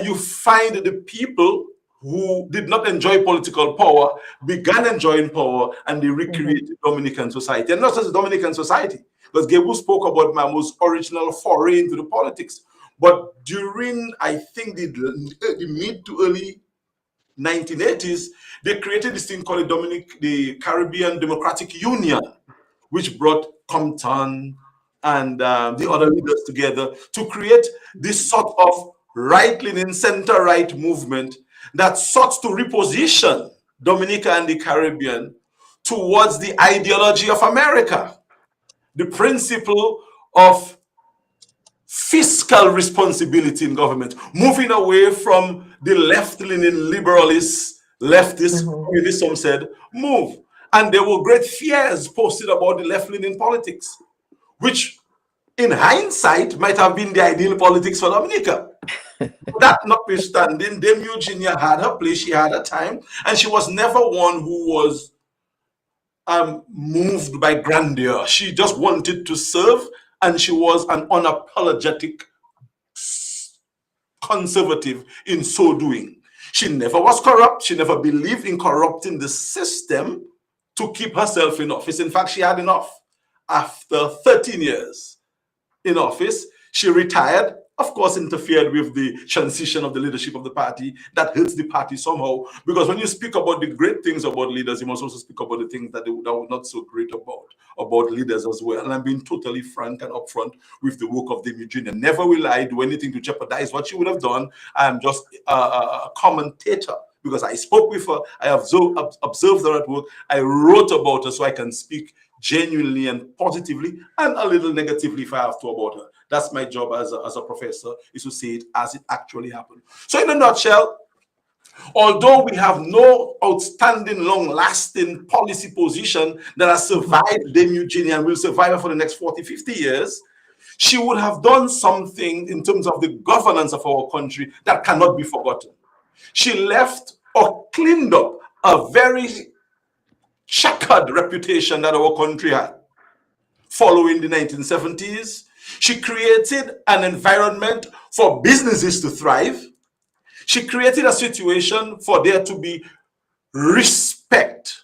you find the people who did not enjoy political power began enjoying power, and they recreated Dominican society. And not just the Dominican society, because Gabu spoke about my most original foray into the politics. But during, I think, the mid to early 1980s, they created this thing called the Caribbean Democratic Union, which brought Compton and the other leaders together to create this sort of right-leaning, center-right movement that sought to reposition Dominica and the Caribbean towards the ideology of America, the principle of fiscal responsibility in government, moving away from the left-leaning liberalist, leftist, communist, some said, move. And there were great fears posted about the left-leaning politics, which in hindsight might have been the ideal politics for Dominica. That notwithstanding, Dame Eugenia had her place, she had her time, and she was never one who was moved by grandeur. She just wanted to serve, and she was an unapologetic conservative in so doing. She never was corrupt. She never believed in corrupting the system to keep herself in office. In fact, she had enough. After 13 years in office, she retired, of course, interfered with the transition of the leadership of the party. That hurts the party somehow, because when you speak about the great things about leaders, you must also speak about the things that were not so great about leaders as well. And I'm being totally frank and upfront with the work of Dame Eugenia. Never will I do anything to jeopardize what she would have done. I'm just a commentator, because I spoke with her, I observed her at work, I wrote about her, so I can speak genuinely and positively and a little negatively if I have to about her. That's my job as a professor, is to see it as it actually happened. So in a nutshell, although we have no outstanding, long-lasting policy position that has survived Dame Eugenia and will survive her for the next 40, 50 years, she would have done something in terms of the governance of our country that cannot be forgotten. She left or cleaned up a very checkered reputation that our country had. Following the 1970s, she created an environment for businesses to thrive. She created a situation for there to be respect.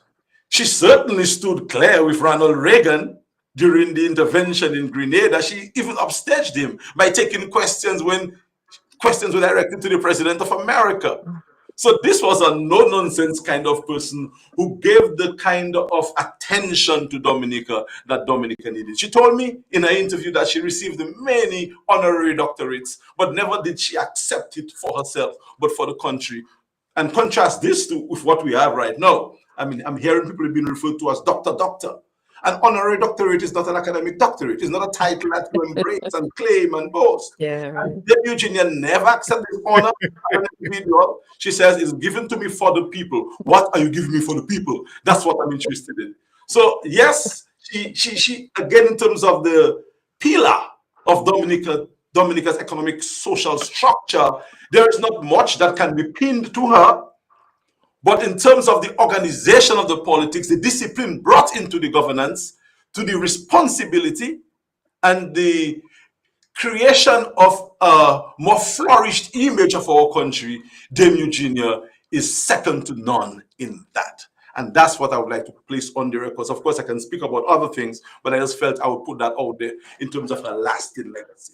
She certainly stood clear with Ronald Reagan during the intervention in Grenada. She even upstaged him by taking questions when questions were directed to the President of America. So this was a no-nonsense kind of person who gave the kind of attention to Dominica that Dominica needed. She told me in an interview that she received many honorary doctorates, but never did she accept it for herself, but for the country. And contrast this with what we have right now. I mean, I'm hearing people being referred to as doctor. An honorary doctorate is not an academic doctorate. It's not a title that you embrace and claim and boast. Yeah, right. And Eugenia never accepted this honor as an individual. She says, it's given to me for the people. What are you giving me for the people? That's what I'm interested in. So yes, she again, in terms of the pillar of Dominica's economic social structure, there is not much that can be pinned to her. But in terms of the organization of the politics, the discipline brought into the governance, to the responsibility and the creation of a more flourished image of our country, Dame Eugenia is second to none in that. And that's what I would like to place on the records. Of course, I can speak about other things, but I just felt I would put that out there in terms of a lasting legacy.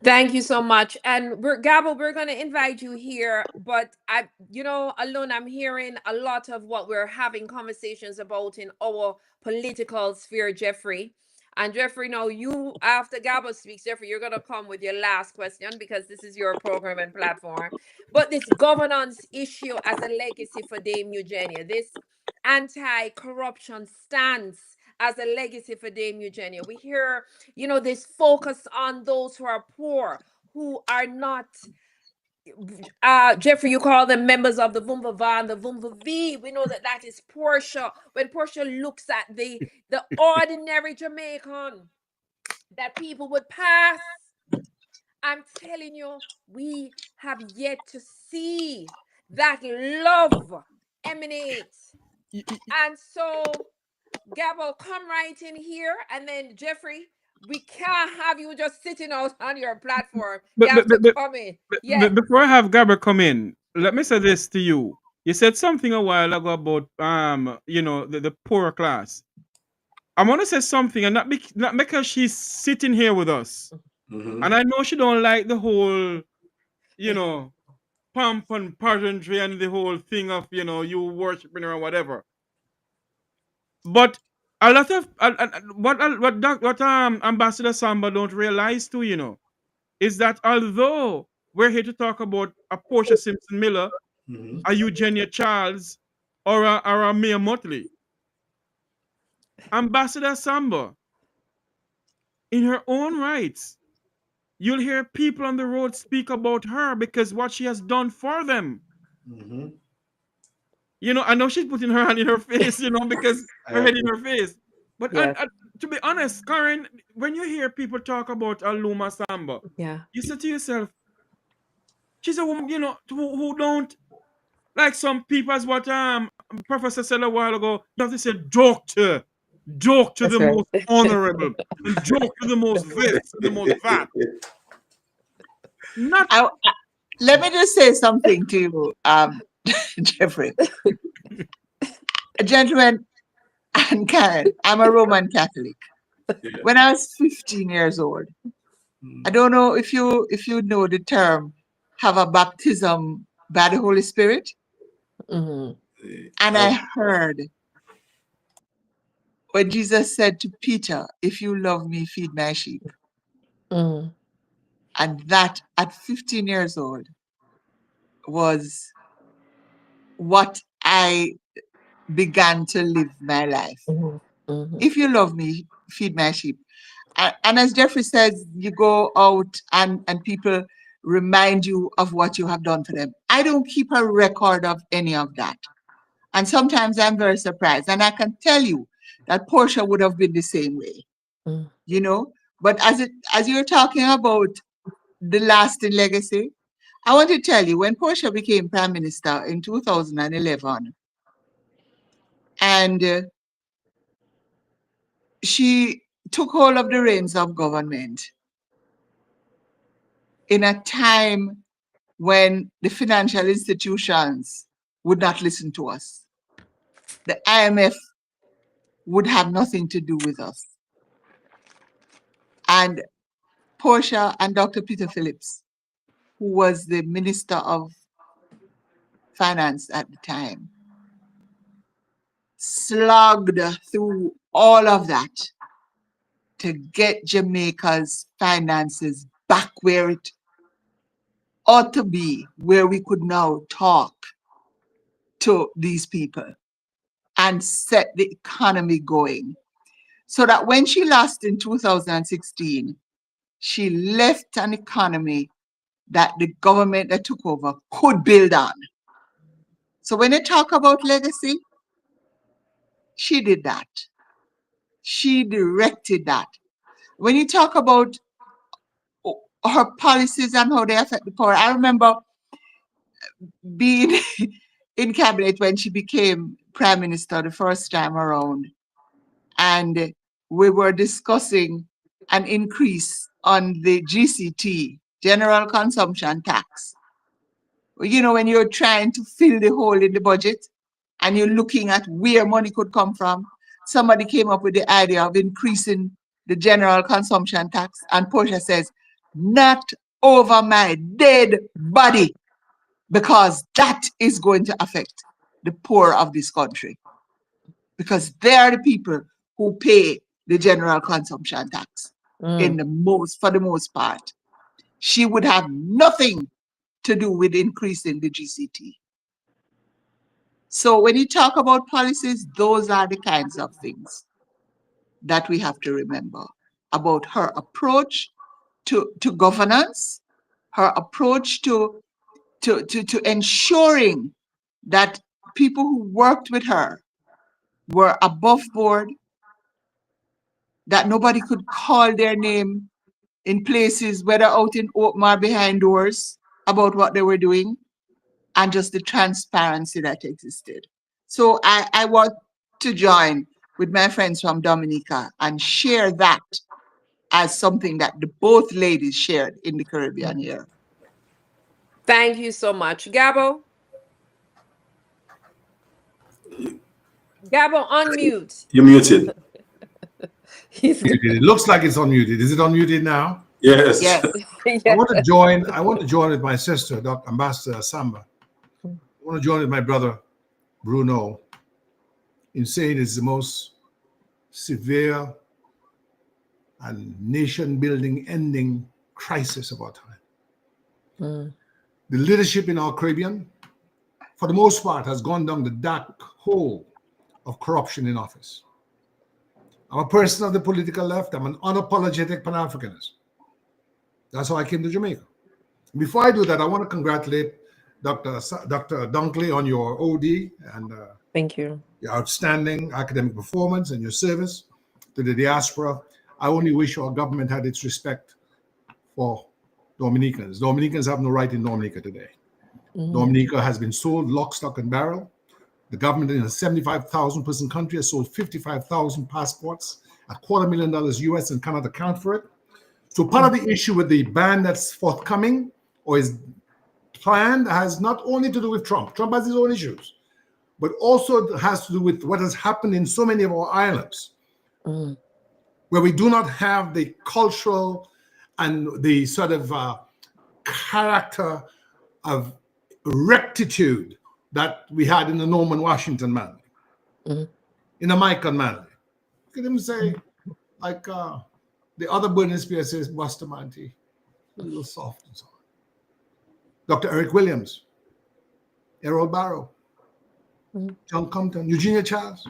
Thank you so much. And Gabo, we're going to invite you here, but Aloun, I'm hearing a lot of what we're having conversations about in our political sphere, Jeffrey. And Jeffrey, now you, after Gabo speaks, Jeffrey, you're going to come with your last question because this is your program and platform. But this governance issue as a legacy for Dame Eugenia, this anti-corruption stance as a legacy for Dame Eugenia. We hear, this focus on those who are poor, who are not, Jeffrey, you call them members of the Vumva and the Vumva V. We know that is Portia. When Portia looks at the ordinary Jamaican that people would pass, I'm telling you, we have yet to see that love emanate. And so, Gabo, come right in here, and then Jeffrey, we can't have you just sitting out on your platform. You have to come in. Yeah. Before I have Gabo come in, let me say this to you. You said something a while ago about the poorer class. I want to say something, and not because she's sitting here with us, and I know she don't like the whole, pomp and pageantry and the whole thing of you worshiping her or whatever. But a lot of what Ambassador Assamba don't realize too, is that although we're here to talk about a Portia Simpson-Miller, a Eugenia Charles, or a Mia Motley, Ambassador Assamba, in her own rights, you'll hear people on the road speak about her because what she has done for them. I know she's putting her hand in her face, because her head in her face. But to be honest, Karren, when you hear people talk about Aloun Assamba, you say to yourself, she's a woman, who don't, like some people, as what Professor said a while ago, you have to say doctor to the most honorable, and joke to the most this, the most fat. Let me just say something to you, Jeffrey. Gentlemen and Karren, I'm a Roman Catholic. When I was 15 years old, I don't know if you know the term, have a baptism by the Holy Spirit. And I heard when Jesus said to Peter, if you love me, feed my sheep. And that at 15 years old was what I began to live my life. If you love me, feed my sheep. And as Jeffrey says, you go out and people remind you of what you have done for them. I don't keep a record of any of that. And sometimes I'm very surprised. And I can tell you that Portia would have been the same way, But as you're talking about the lasting legacy, I want to tell you, when Portia became Prime Minister in 2011, and she took hold of the reins of government in a time when the financial institutions would not listen to us. The IMF would have nothing to do with us. And Portia and Dr. Peter Phillips, who was the Minister of Finance at the time, slugged through all of that to get Jamaica's finances back where it ought to be, where we could now talk to these people. and set the economy going. So that when she lost in 2016, she left an economy that the government that took over could build on. So when you talk about legacy, she did that. She directed that. When you talk about her policies and how they affect the poor, I remember being in cabinet when she became prime minister the first time around, and we were discussing an increase on the GCT, general consumption tax. You know, when you're trying to fill the hole in the budget and you're looking at where money could come from, somebody came up with the idea of increasing the general consumption tax, and Portia says, not over my dead body, because that is going to affect the poor of this country, because they are the people who pay the general consumption tax for the most part. She would have nothing to do with increasing the GCT. So when you talk about policies, those are the kinds of things that we have to remember about her approach to governance, her approach to ensuring that people who worked with her were above board, that nobody could call their name in places, whether out in open or behind doors, about what they were doing, and just the transparency that existed. So I want to join with my friends from Dominica and share that as something that the both ladies shared in the Caribbean here. Thank you so much. Gabo? Gabo, unmute. You're muted. It looks like it's unmuted. Is it unmuted now? Yes. Yes. I want to join with my sister, Dr. Ambassador Assamba. I want to join with my brother, Bruno, in saying it's the most severe and nation-building ending crisis of our time. The leadership in our Caribbean, for the most part, has gone down the dark hole of corruption in office. I'm a person of the political left. I'm an unapologetic Pan-Africanist. That's how I came to Jamaica. Before I do that, I want to congratulate Dr. Dunkley on your OD and thank you. Your outstanding academic performance and your service to the diaspora. I only wish our government had its respect for Dominicans. Dominicans have no right in Dominica today. Dominica has been sold lock, stock, and barrel. The government in a 75,000 person country has sold 55,000 passports at $250,000 US and cannot account for it. So part of the issue with the ban that's forthcoming or is planned has not only to do with Trump. Trump has his own issues, but also has to do with what has happened in so many of our islands, where we do not have the cultural and the sort of character of rectitude that we had in the Norman Washington Manley, in the Michael Manley. Look at him say, like the other Burning Spear says, Bustamante, a little soft and so on. Dr. Eric Williams, Errol Barrow, John Compton, Eugenia Charles,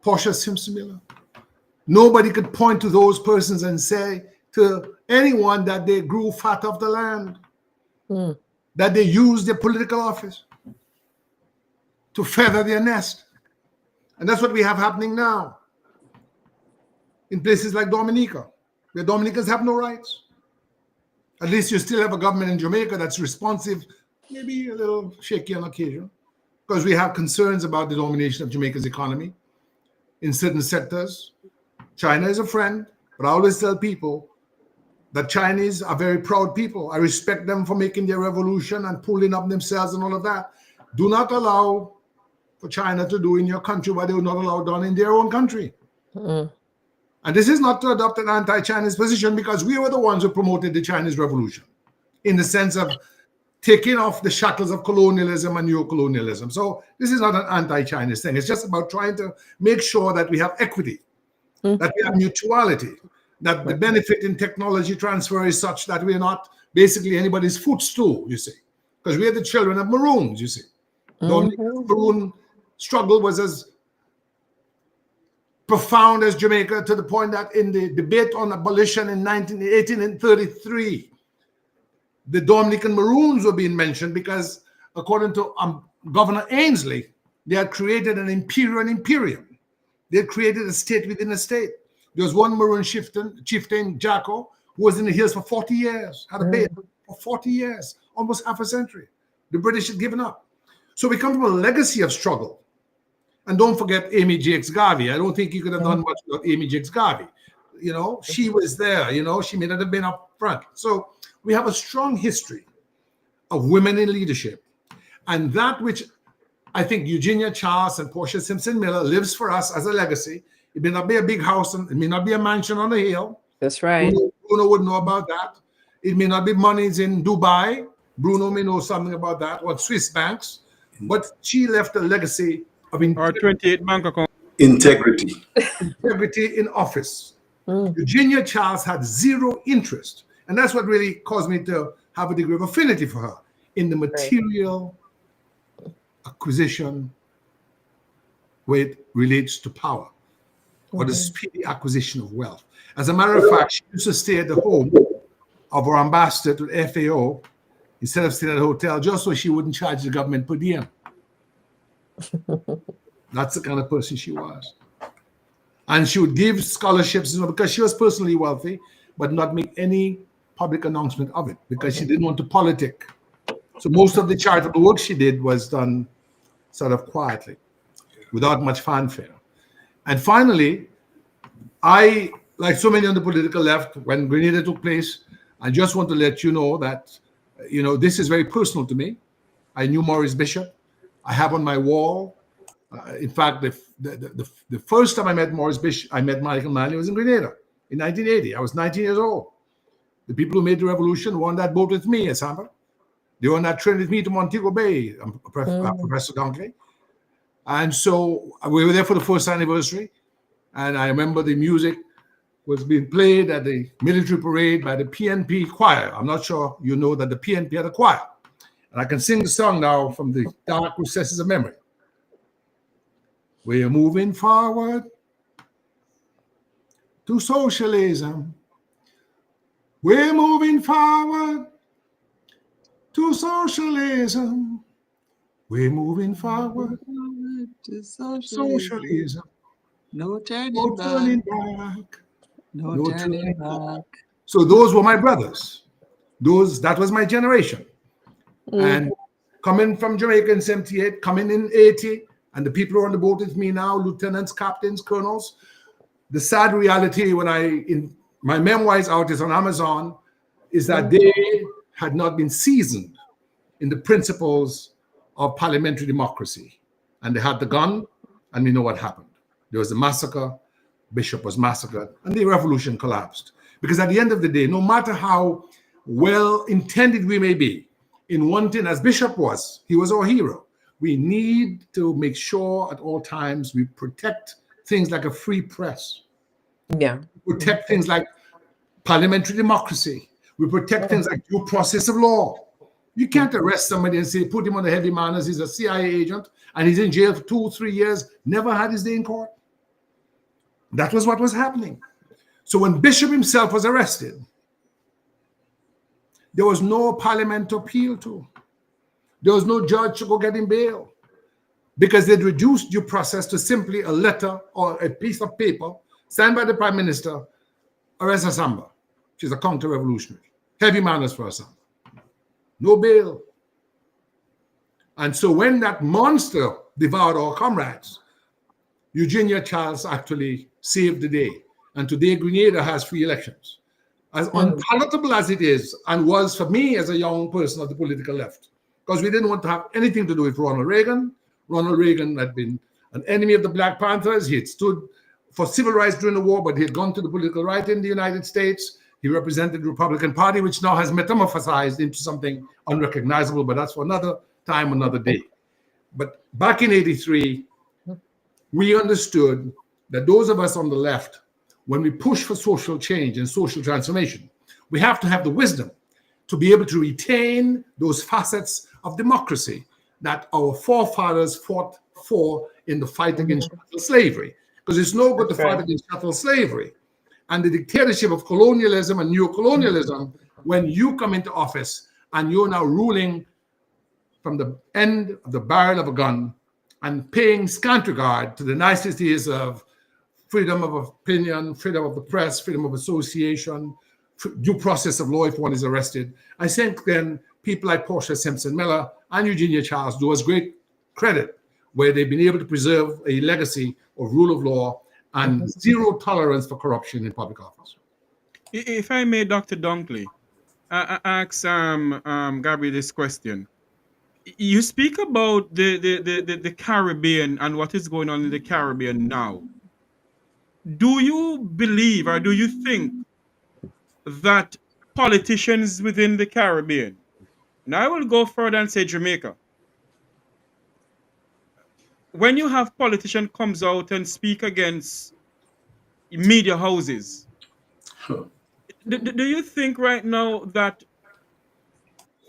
Portia Simpson-Miller. Nobody could point to those persons and say to anyone that they grew fat off the land, that they used their political office to feather their nest. And that's what we have happening now in places like Dominica, where Dominicans have no rights. At least you still have a government in Jamaica that's responsive, maybe a little shaky on occasion, because we have concerns about the domination of Jamaica's economy in certain sectors. China is a friend, but I always tell people that Chinese are very proud people. I respect them for making their revolution and pulling up themselves and all of that. Do not allow for China to do in your country what they will not allow done in their own country. And this is not to adopt an anti-Chinese position, because we were the ones who promoted the Chinese Revolution in the sense of taking off the shackles of colonialism and neo-colonialism. So this is not an anti-Chinese thing. It's just about trying to make sure that we have equity, that we have mutuality, that the benefit in technology transfer is such that we're not basically anybody's footstool, you see, because we're the children of Maroons, you see. The Maroon struggle was as profound as Jamaica, to the point that in the debate on abolition in 1833, the Dominican Maroons were being mentioned because, according to Governor Ainsley, they had created an imperium. They had created a state within a state. There was one Maroon chieftain, Jacko, who was in the hills for 40 years, had a base for 40 years, almost half a century. The British had given up. So we come from a legacy of struggle. And don't forget Amy Jakes Garvey. I don't think you could have done much without Amy Jakes Garvey. You know, she was there, you know, she may not have been up front. So we have a strong history of women in leadership. And that which I think Eugenia Charles and Portia Simpson-Miller lives for us as a legacy. It may not be a big house, and it may not be a mansion on a hill. That's right. Bruno would know about that. It may not be monies in Dubai. Bruno may know something about that, or Swiss banks. But she left a legacy of integrity. 28 bank account. Integrity. Integrity in office. Eugenia Charles had zero interest. And that's what really caused me to have a degree of affinity for her in the material acquisition where it relates to power or the speedy acquisition of wealth. As a matter of fact, she used to stay at the home of our ambassador to the FAO instead of staying at a hotel, just so she wouldn't charge the government per diem. That's the kind of person she was. And she would give scholarships, you know, because she was personally wealthy, but not make any public announcement of it because she didn't want to politic. So most of the charitable work she did was done sort of quietly, without much fanfare. And finally, I, like so many on the political left, when Grenada took place, I just want to let you know that, you know, this is very personal to me. I knew Maurice Bishop. I have on my wall. In fact, the first time I met Maurice Bishop, I met Michael Manley, was in Grenada in 1980. I was 19 years old. The people who made the revolution were on that boat with me, Assamba. They were on that train with me to Montego Bay, Professor Dunkley. And so we were there for the first anniversary. And I remember the music was being played at the military parade by the PNP choir. I'm not sure you know that the PNP had a choir. And I can sing the song now from the dark recesses of memory. We're moving forward to socialism. We're moving forward to socialism. We're moving forward to socialism. No turning No back. turning back. No turning back. So those were my brothers. That was my generation. And coming from Jamaica in 78, coming in 80, and the people who are on the boat with me now, lieutenants, captains, colonels, the sad reality when in my memoir is out, is on Amazon, is that they had not been seasoned in the principles of parliamentary democracy. And they had the gun, and we know what happened. There was a massacre, Bishop was massacred, and the revolution collapsed. Because at the end of the day, no matter how well-intended we may be in one thing, as Bishop was, he was our hero. We need to make sure at all times we protect things like a free press. Yeah. Protect things like parliamentary democracy. We protect things like due process of law. You can't arrest somebody and say, put him on the heavy man as he's a CIA agent and he's in jail for 2-3 years, never had his day in court. That was what was happening. So when Bishop himself was arrested, there was no parliament to appeal to. There was no judge to go get him bail because they'd reduced due process to simply a letter or a piece of paper signed by the Prime Minister, arrest Assamba. She's a counter-revolutionary. Heavy manners for Assamba. No bail. And so when that monster devoured our comrades, Eugenia Charles actually saved the day. And today Grenada has free elections. As unpalatable as it is, and was for me as a young person of the political left, because we didn't want to have anything to do with Ronald Reagan. Ronald Reagan had been an enemy of the Black Panthers. He had stood for civil rights during the war, but he had gone to the political right in the United States. He represented the Republican Party, which now has metamorphosized into something unrecognizable, but that's for another time, another day. But back in 83, we understood that those of us on the left, when we push for social change and social transformation, we have to have the wisdom to be able to retain those facets of democracy that our forefathers fought for in the fight against slavery. because it's no good to fight against chattel slavery and the dictatorship of colonialism and neocolonialism when you come into office and you're now ruling from the end of the barrel of a gun and paying scant regard to the niceties of freedom of opinion, freedom of the press, freedom of association, due process of law if one is arrested. I think then people like Portia, Simpson-Miller, and Eugenia Charles do us great credit where they've been able to preserve a legacy of rule of law and zero tolerance for corruption in public office. If I may, Dr. Dunkley, ask Gabriel this question. You speak about the Caribbean and what is going on in the Caribbean now. Do you believe or do you think that politicians within the Caribbean, and I will go further and say Jamaica, when you have politician comes out and speak against media houses, do you think right now that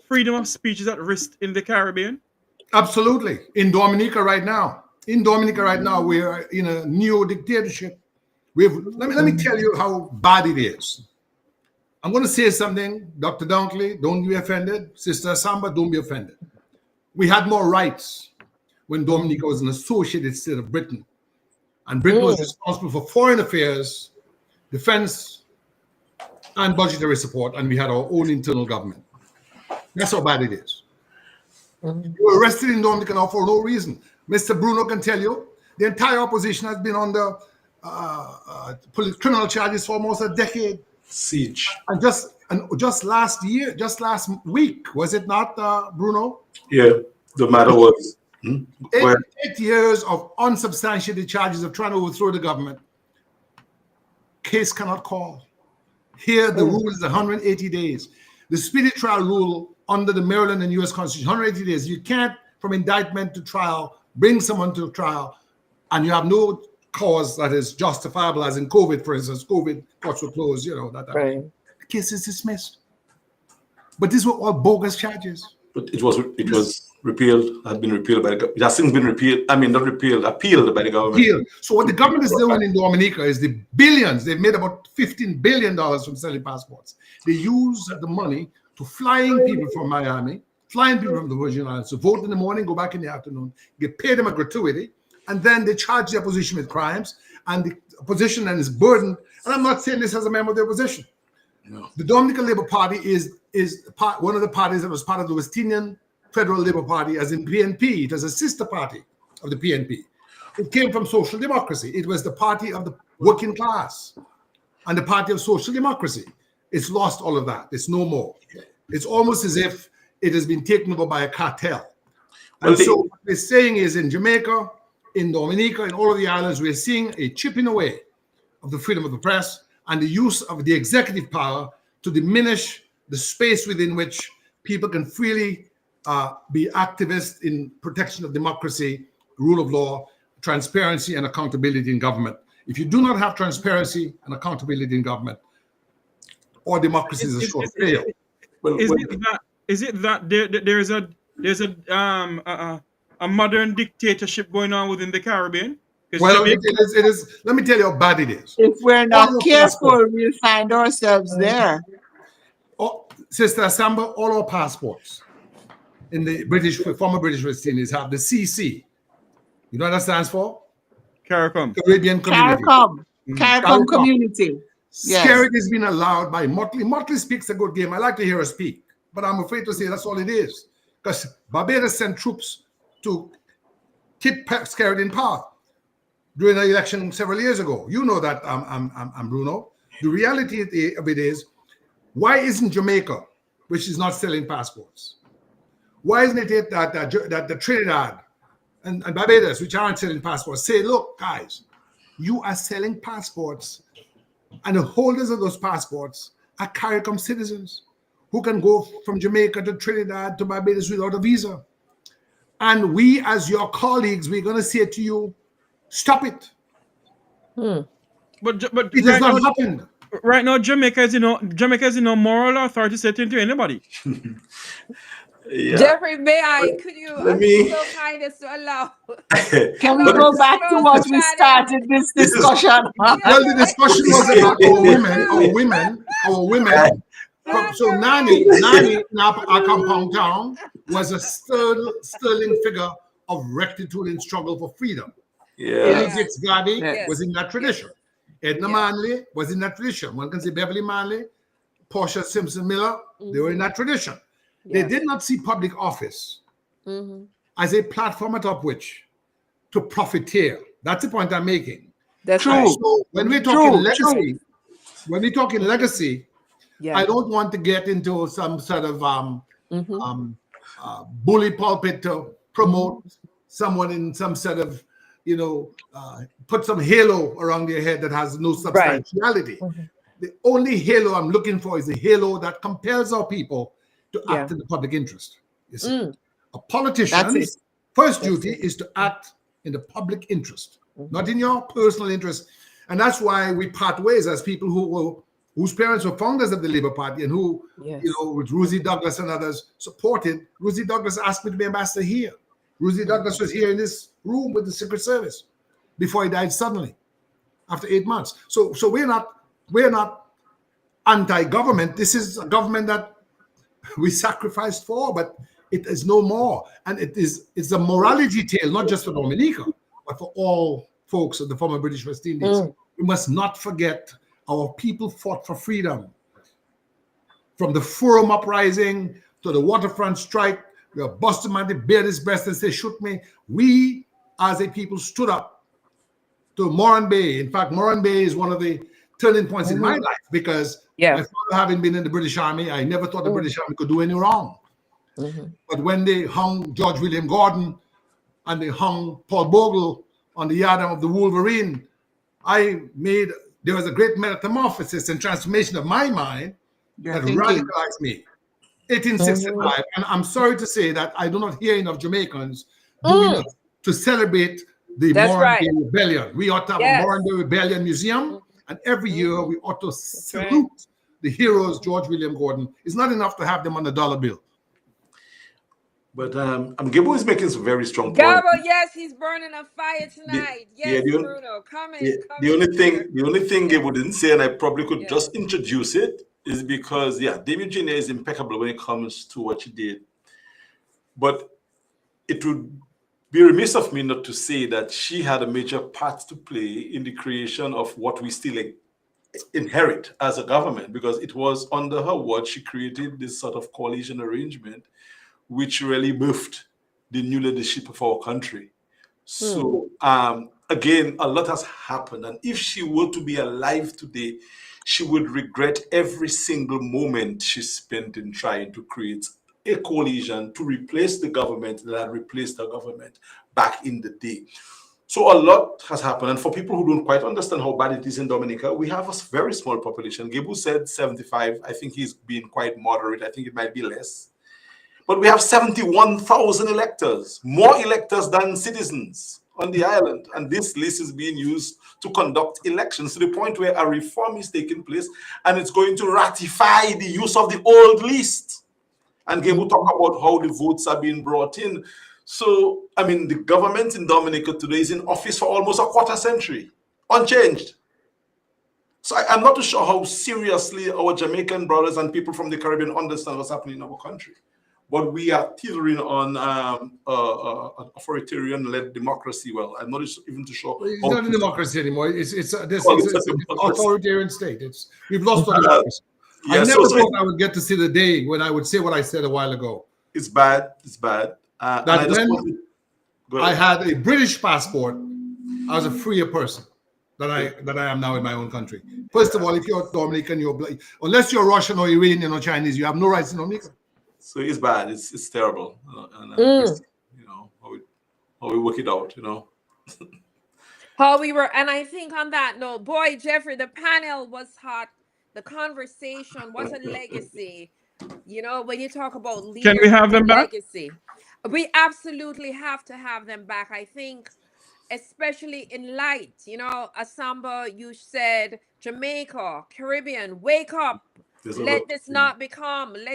freedom of speech is at risk in the Caribbean? Absolutely. In Dominica right now, we are in a neo-dictatorship. Let me tell you how bad it is. I'm going to say something, Dr. Dunkley, don't be offended. Sister Assamba, don't be offended. We had more rights when Dominica was an associated state of Britain. And Britain was responsible for foreign affairs, defense, and budgetary support, and we had our own internal government. That's how bad it is. You were arrested in Dominica now for no reason. Mr. Bruno can tell you, the entire opposition has been under criminal charges for almost a decade. Siege. And just last week, was it not, Bruno? Yeah, the matter was 8 years of unsubstantiated charges of trying to overthrow the government. Case cannot call. Here, the rule is 180 days. The speedy trial rule under the Maryland and U.S. Constitution, 180 days. You can't, from indictment to trial, bring someone to trial, and you have no cause that is justifiable, as in COVID, for instance. COVID courts were closed, The case is dismissed. But these were all bogus charges. But it was repealed, had been repealed by the government. It has since been repealed. I mean, not repealed, appealed by the government. Appealed. So what the government is doing in Dominica is the billions. They've made about $15 billion from selling passports. They use the money to flying people from Miami, flying people from the Virgin Islands to vote in the morning, go back in the afternoon, get paid them a gratuity, and then they charge the opposition with crimes, and the opposition then is burdened. And I'm not saying this as a member of the opposition. No. The Dominican Labour Party is one of the parties that was part of the West Indian Federal Labour Party, as in PNP. It was a sister party of the PNP. It came from social democracy. It was the party of the working class and the party of social democracy. It's lost all of that. It's no more. It's almost as if it has been taken over by a cartel. And so what we're saying is in Jamaica, in Dominica, in all of the islands, we're seeing a chipping away of the freedom of the press and the use of the executive power to diminish the space within which people can freely be activists in protection of democracy, rule of law, transparency, and accountability in government. If you do not have transparency and accountability in government, all democracy is a short fail. Is it that there's a modern dictatorship going on within the Caribbean? Well, it is. Let me tell you how bad it is. If we're not careful, we'll find ourselves there. Oh, Sister Assamba, all our passports in the former British West Indies have the CC. You know what that stands for? Caribbean Community. Caribbean Community. Yes. Skerritt has been allowed by Motley. Motley speaks a good game. I like to hear her speak, but I'm afraid to say that's all it is. Because Barbados sent troops to keep Skerritt in power during the election several years ago. You know that, I'm Bruno. The reality of it is, why isn't Jamaica, which is not selling passports? Why isn't it that the Trinidad and Barbados, which aren't selling passports, say, look, guys, you are selling passports, and the holders of those passports are CARICOM citizens who can go from Jamaica to Trinidad to Barbados without a visa. And we, as your colleagues, we're going to say to you, stop it. But it has not happened. Right now, Jamaica is no moral authority setting to anybody. Yeah. Jeffrey, could you be so kind as to allow? Can we go back to what we started this discussion? Well, the discussion was about our women. So Nani in our compound town was a sterling figure of rectitude and struggle for freedom. Yeah. Dix Garvey was in that tradition. Edna Manley was in that tradition. One can say Beverly Manley, Portia Simpson-Miller, they were in that tradition. They did not see public office as a platform atop which to profiteer. That's the point I'm making. That's true. Right. So when we're talking legacy, I don't want to get into some sort of bully pulpit to promote someone in some sort of, put some halo around their head that has no substantiality. The only halo I'm looking for is a halo that compels our people to act in the public interest. You see? A politician's first duty is to act in the public interest, not in your personal interest. And that's why we part ways as people whose parents were founders of the Labour Party and who, with Rosie Douglas and others supported. Rosie Douglas asked me to be ambassador here. Rosie Douglas was here in this room with the Secret Service before he died suddenly after 8 months. So we're not anti-government. This is a government that we sacrificed for, but it is no more. And it's a morality tale, not just for Dominica, but for all folks of the former British West Indies. We must not forget our people fought for freedom. From the Forum uprising to the waterfront strike, where Bustamante bared his breast and said, shoot me. We, as a people, stood up to Moran Bay. In fact, Moran Bay is one of the turning points in my life because my father having been in the British Army, I never thought the British Army could do any wrong. But when they hung George William Gordon and they hung Paul Bogle on the yard of the Wolverine, there was a great metamorphosis and transformation of my mind that radicalized me. 1865, and I'm sorry to say that I do not hear enough Jamaicans doing enough to celebrate the Moran Bay Rebellion. We ought to have a Moran Bay Rebellion museum, and every year we ought to salute the heroes, George William Gordon. It's not enough to have them on the dollar bill. But Gabo is making some very strong points. Gabo, yes, he's burning a fire tonight. Bruno, come in. The only thing Gabo didn't say, and I probably could just introduce it, is because Eugenia is impeccable when it comes to what she did. But it would be remiss of me not to say that she had a major part to play in the creation of what we still inherit as a government, because it was under her watch she created this sort of coalition arrangement which really birthed the new leadership of our country. So again, a lot has happened, and if she were to be alive today, she would regret every single moment she spent in trying to create a coalition to replace the government that had replaced the government back in the day. So a lot has happened, and for people who don't quite understand how bad it is in Dominica, we have a very small population. Gebu said 75. I think he's being quite moderate. I think it might be less. But we have 71,000 electors, more electors than citizens on the island. And this list is being used to conduct elections to the point where a reform is taking place and it's going to ratify the use of the old list. And Gebu talk about how the votes are being brought in. So, I mean, the government in Dominica today is in office for almost a quarter century, unchanged. So I'm not too sure how seriously our Jamaican brothers and people from the Caribbean understand what's happening in our country. But we are teetering on authoritarian-led democracy. Well, I'm not even too sure. It's not a democracy anymore. It's an authoritarian state. We've lost our democracy. I never thought I would get to see the day when I would say what I said a while ago. It's bad. It's bad. That when I had a British passport, I was a freer person than I am now in my own country. First of all, if you're Dominican, unless you're Russian or Iranian or Chinese, you have no rights in Dominica. So it's bad. It's terrible. And, how we work it out, How we were, and I think on that note, boy, Jeffrey, the panel was hot. The conversation, what a legacy. When you talk about leadership, can we have them back? Legacy, we absolutely have to have them back. I think, especially in light, Assamba, you said Jamaica, Caribbean, wake up. Let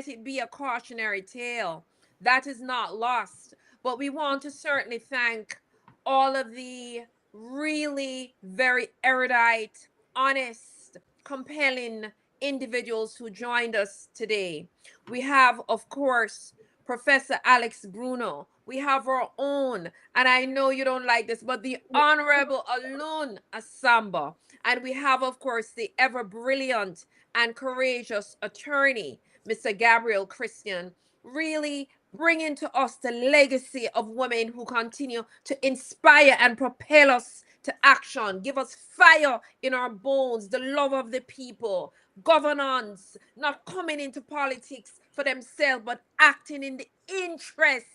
it be a cautionary tale That is not lost. But we want to certainly thank all of the really very erudite, honest, compelling individuals who joined us today. We have, of course, Professor Alex Bruno. We have our own, and I know you don't like this, but the Honourable Aloun Assamba. And we have, of course, the ever brilliant and courageous attorney, Mr. Gabriel Christian, really bringing to us the legacy of women who continue to inspire and propel us to action, give us fire in our bones, the love of the people, governance, not coming into politics for themselves, but acting in the interest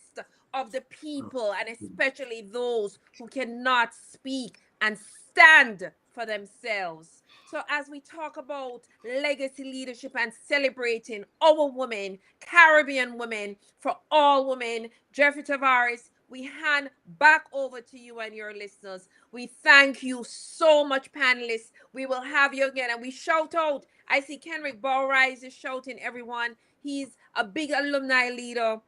of the people, and especially those who cannot speak and stand for themselves. So as we talk about legacy leadership and celebrating our women, Caribbean women, for all women, Jeffrey Tavares, we hand back over to you and your listeners. We thank you so much, panelists. We will have you again, and we shout out. I see Kenrick Bowrise is shouting everyone. He's a big alumni leader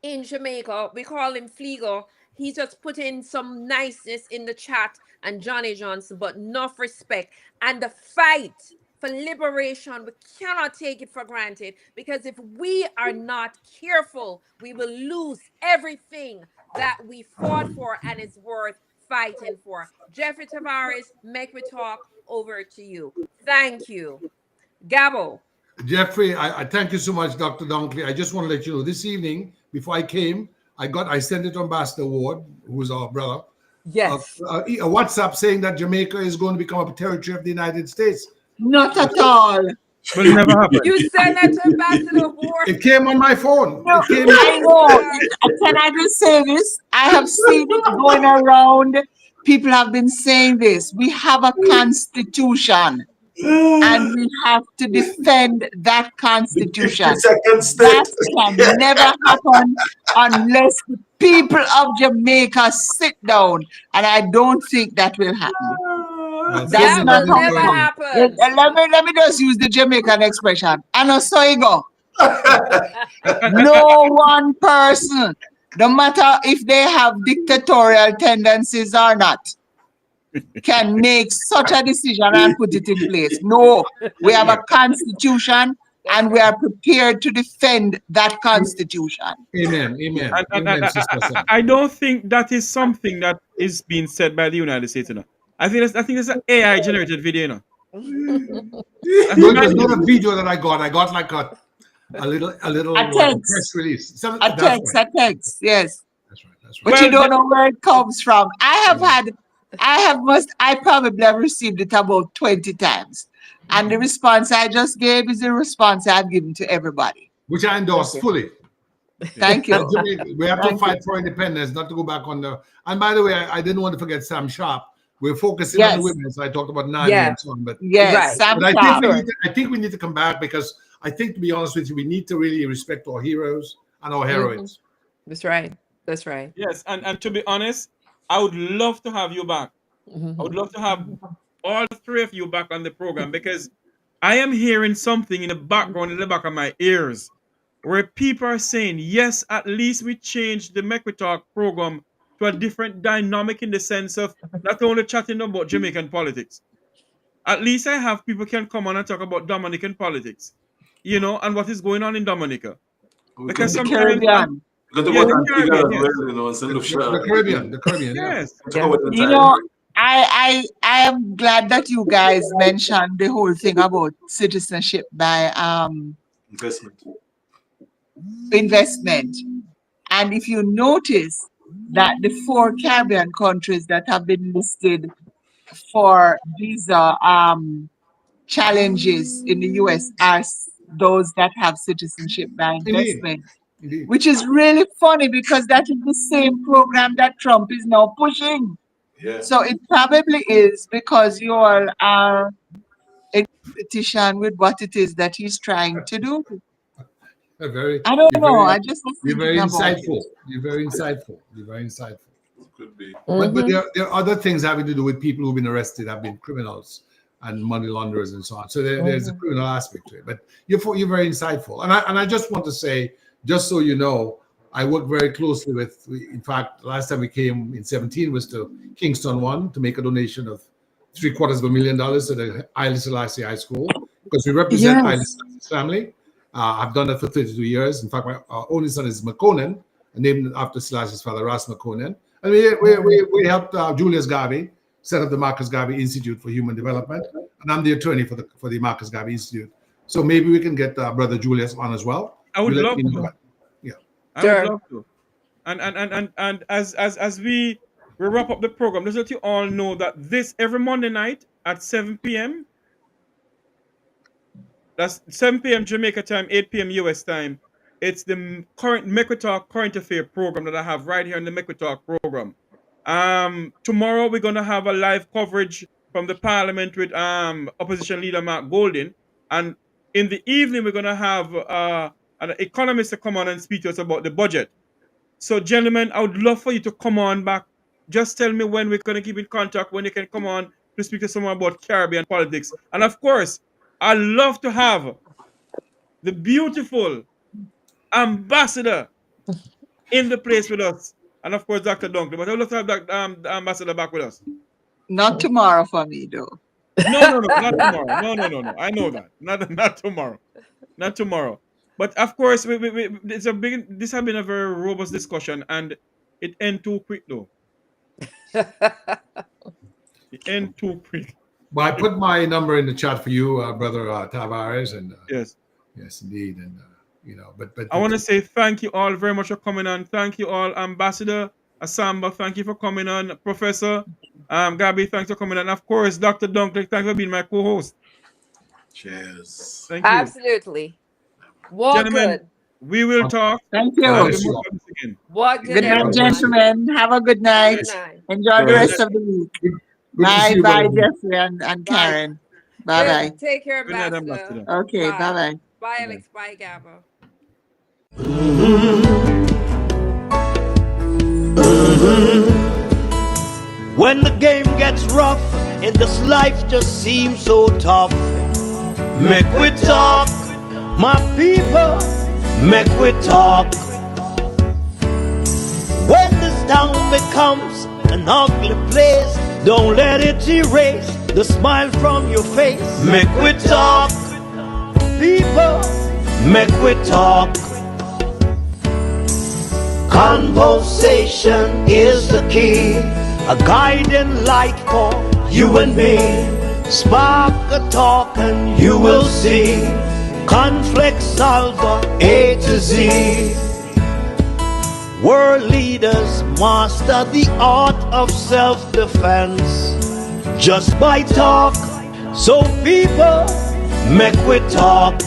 in Jamaica. We call him Fleago. He just put in some niceness in the chat, and Johnny Johnson, but enough respect. And the fight for liberation, we cannot take it for granted, because if we are not careful, we will lose everything that we fought for and is worth fighting for. Jeffrey Tavares, make me talk, over to you. Thank you. Gabo. Jeffrey, I thank you so much, Dr. Dunkley. I just want to let you know, this evening, before I came, I sent it to Ambassador Ward, who is our brother. Yes. A WhatsApp saying that Jamaica is going to become a territory of the United States. Not at all. Will never happen. You sent that to Ambassador Ward. It came on my phone. No, It came I know. Can I just say this? I have seen it going around. People have been saying this. We have a constitution, and we have to defend that constitution. That can never happen unless the people of Jamaica sit down, and I don't think that will happen. That's not will never happen. Let me just use the Jamaican expression. And so you go. No one person, no matter if they have dictatorial tendencies or not, can make such a decision and put it in place. No, we have a constitution, and we are prepared to defend that constitution. Amen. Amen. I don't think that is something that is being said by the United States. You know? I think that's an AI generated video. You know? No, it was not a video that I got. I got like a little press release. A text, yes. That's right. But you don't know where it comes from. I probably have received it about 20 times. And the response I just gave is the response I've given to everybody. Which I endorse fully. Thank you. We have to fight for independence, not to go back on the. And by the way, I didn't want to forget Sam Sharp. We're focusing on the women, so I talked about Nani and so on. But I think we need to come back, because I think, to be honest with you, we need to really respect our heroes and our heroines. That's right. That's right. Yes, and to be honest, I would love to have you back. I would love to have all three of you back on the program, because I am hearing something in the background, in the back of my ears, where people are saying, yes, at least we changed the Make We Talk program to a different dynamic, in the sense of not only chatting about Jamaican politics. At least I have people can come on and talk about Dominican politics, you know, and what is going on in Dominica. Because the Caribbean. The Caribbean. Yes. You know, I am glad that you guys mentioned the whole thing about citizenship by investment. And if you notice that the 4 Caribbean countries that have been listed for visa challenges in the US are those that have citizenship by investment. Indeed. Which is really funny, because that is the same program that Trump is now pushing. Yeah. So it probably is because you all are in competition with what it is that he's trying to do. I don't know. I just you're very insightful. You're very insightful. You're very insightful. Could be. But there are other things having to do with people who've been arrested, have been criminals and money launderers and so on. So there's a criminal aspect to it. But you're very insightful. And I just want to say, just so you know, I work very closely with, in fact, last time we came in 17 was to Kingston 1 to make a donation of $750,000 to the Haile Selassie High School, because we represent Haile Selassie's family. I've done that for 32 years. In fact, my only son is Makonnen, named after Selassie's father, Ras Makonnen. And we helped Julius Garvey set up the Marcus Garvey Institute for Human Development, and I'm the attorney for the Marcus Garvey Institute. So maybe we can get Brother Julius on as well. I would love to. Yeah, I would love to. And as we wrap up the program, just let you all know that this every Monday night at 7 p.m. That's 7 p.m. Jamaica time, 8 p.m. US time. It's the current Mequitalk Current Affair program that I have right here in the Mequitalk program. Tomorrow we're gonna have a live coverage from the Parliament with Opposition Leader Mark Golding, and in the evening we're gonna have an economist to come on and speak to us about the budget. So, gentlemen, I would love for you to come on back. Just tell me when we're gonna keep in contact, when you can come on to speak to someone about Caribbean politics, and of course, I'd love to have the beautiful ambassador in the place with us. And of course, Dr. Dunkley. But I'd love to have the ambassador back with us. Not tomorrow for me, though. No, not tomorrow. No. I know that. Not tomorrow. Not tomorrow. But of course, this has been a very robust discussion, and it ends too quick, though. It ends too quick. Well, I put my number in the chat for you, Brother Tavares, and yes, indeed, and but I want to say thank you all very much for coming on. Thank you all, Ambassador Assamba. Thank you for coming on, Professor Gabby. Thanks for coming on. Of course, Dr. Dunkley. Thanks for being my co-host. Cheers. Thank you. Absolutely. Walk Gentlemen, good. we will talk. Thank you. Walk good, Good night, everyone. gentlemen. Have a good night. Good night. Enjoy the rest of the week. Bye, Jeffrey and Karren. Bye. Take care, Good night, Ambassador. Okay, bye. Bye, Alex. Bye, Gabba. When the game gets rough and this life just seems so tough, make we talk, my people, make we talk. When this town becomes an ugly place, don't let it erase the smile from your face. Make we talk, people, make we talk. Conversation is the key, a guiding light for you and me. Spark a talk and you will see. Conflict solver A to Z. World leaders master the art of self-defense just by talk. So people, make we talk.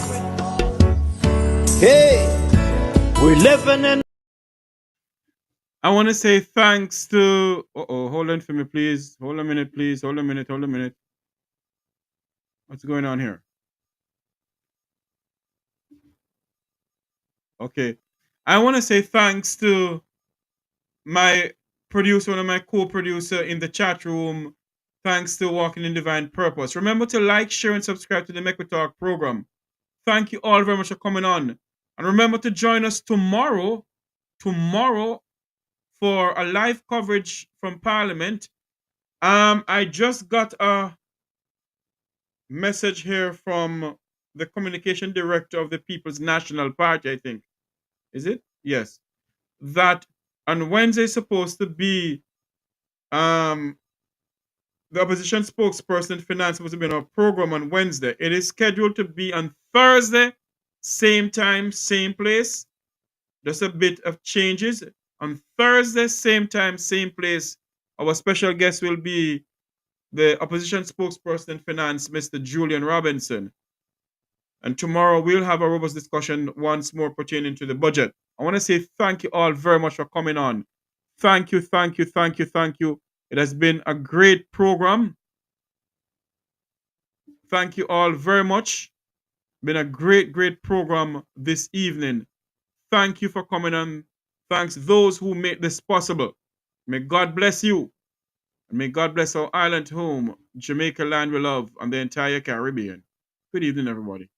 Hey, we're living in. I want to say thanks to. Hold on for me, please. Hold a minute, please. Hold a minute. What's going on here? Okay. I want to say thanks to my producer, one of my co-producer in the chat room. Thanks to Walking in Divine Purpose. Remember to like, share, and subscribe to the Make We Talk program. Thank you all very much for coming on. And remember to join us tomorrow for a live coverage from Parliament. I just got a message here from the communication director of the People's National Party, I think. Is it? Yes. That on Wednesday is supposed to be the opposition spokesperson in finance supposed to be on our program on Wednesday. It is scheduled to be on Thursday, same time, same place. Just a bit of changes. On Thursday, same time, same place, our special guest will be the opposition spokesperson in finance, Mr. Julian Robinson. And tomorrow we'll have a robust discussion once more pertaining to the budget. I want to say thank you all very much for coming on. Thank you. It has been a great program. Thank you all very much. Been a great program this evening. Thank you for coming on. Thanks those who made this possible. May God bless you. And may God bless our island home, Jamaica land we love, and the entire Caribbean. Good evening, everybody.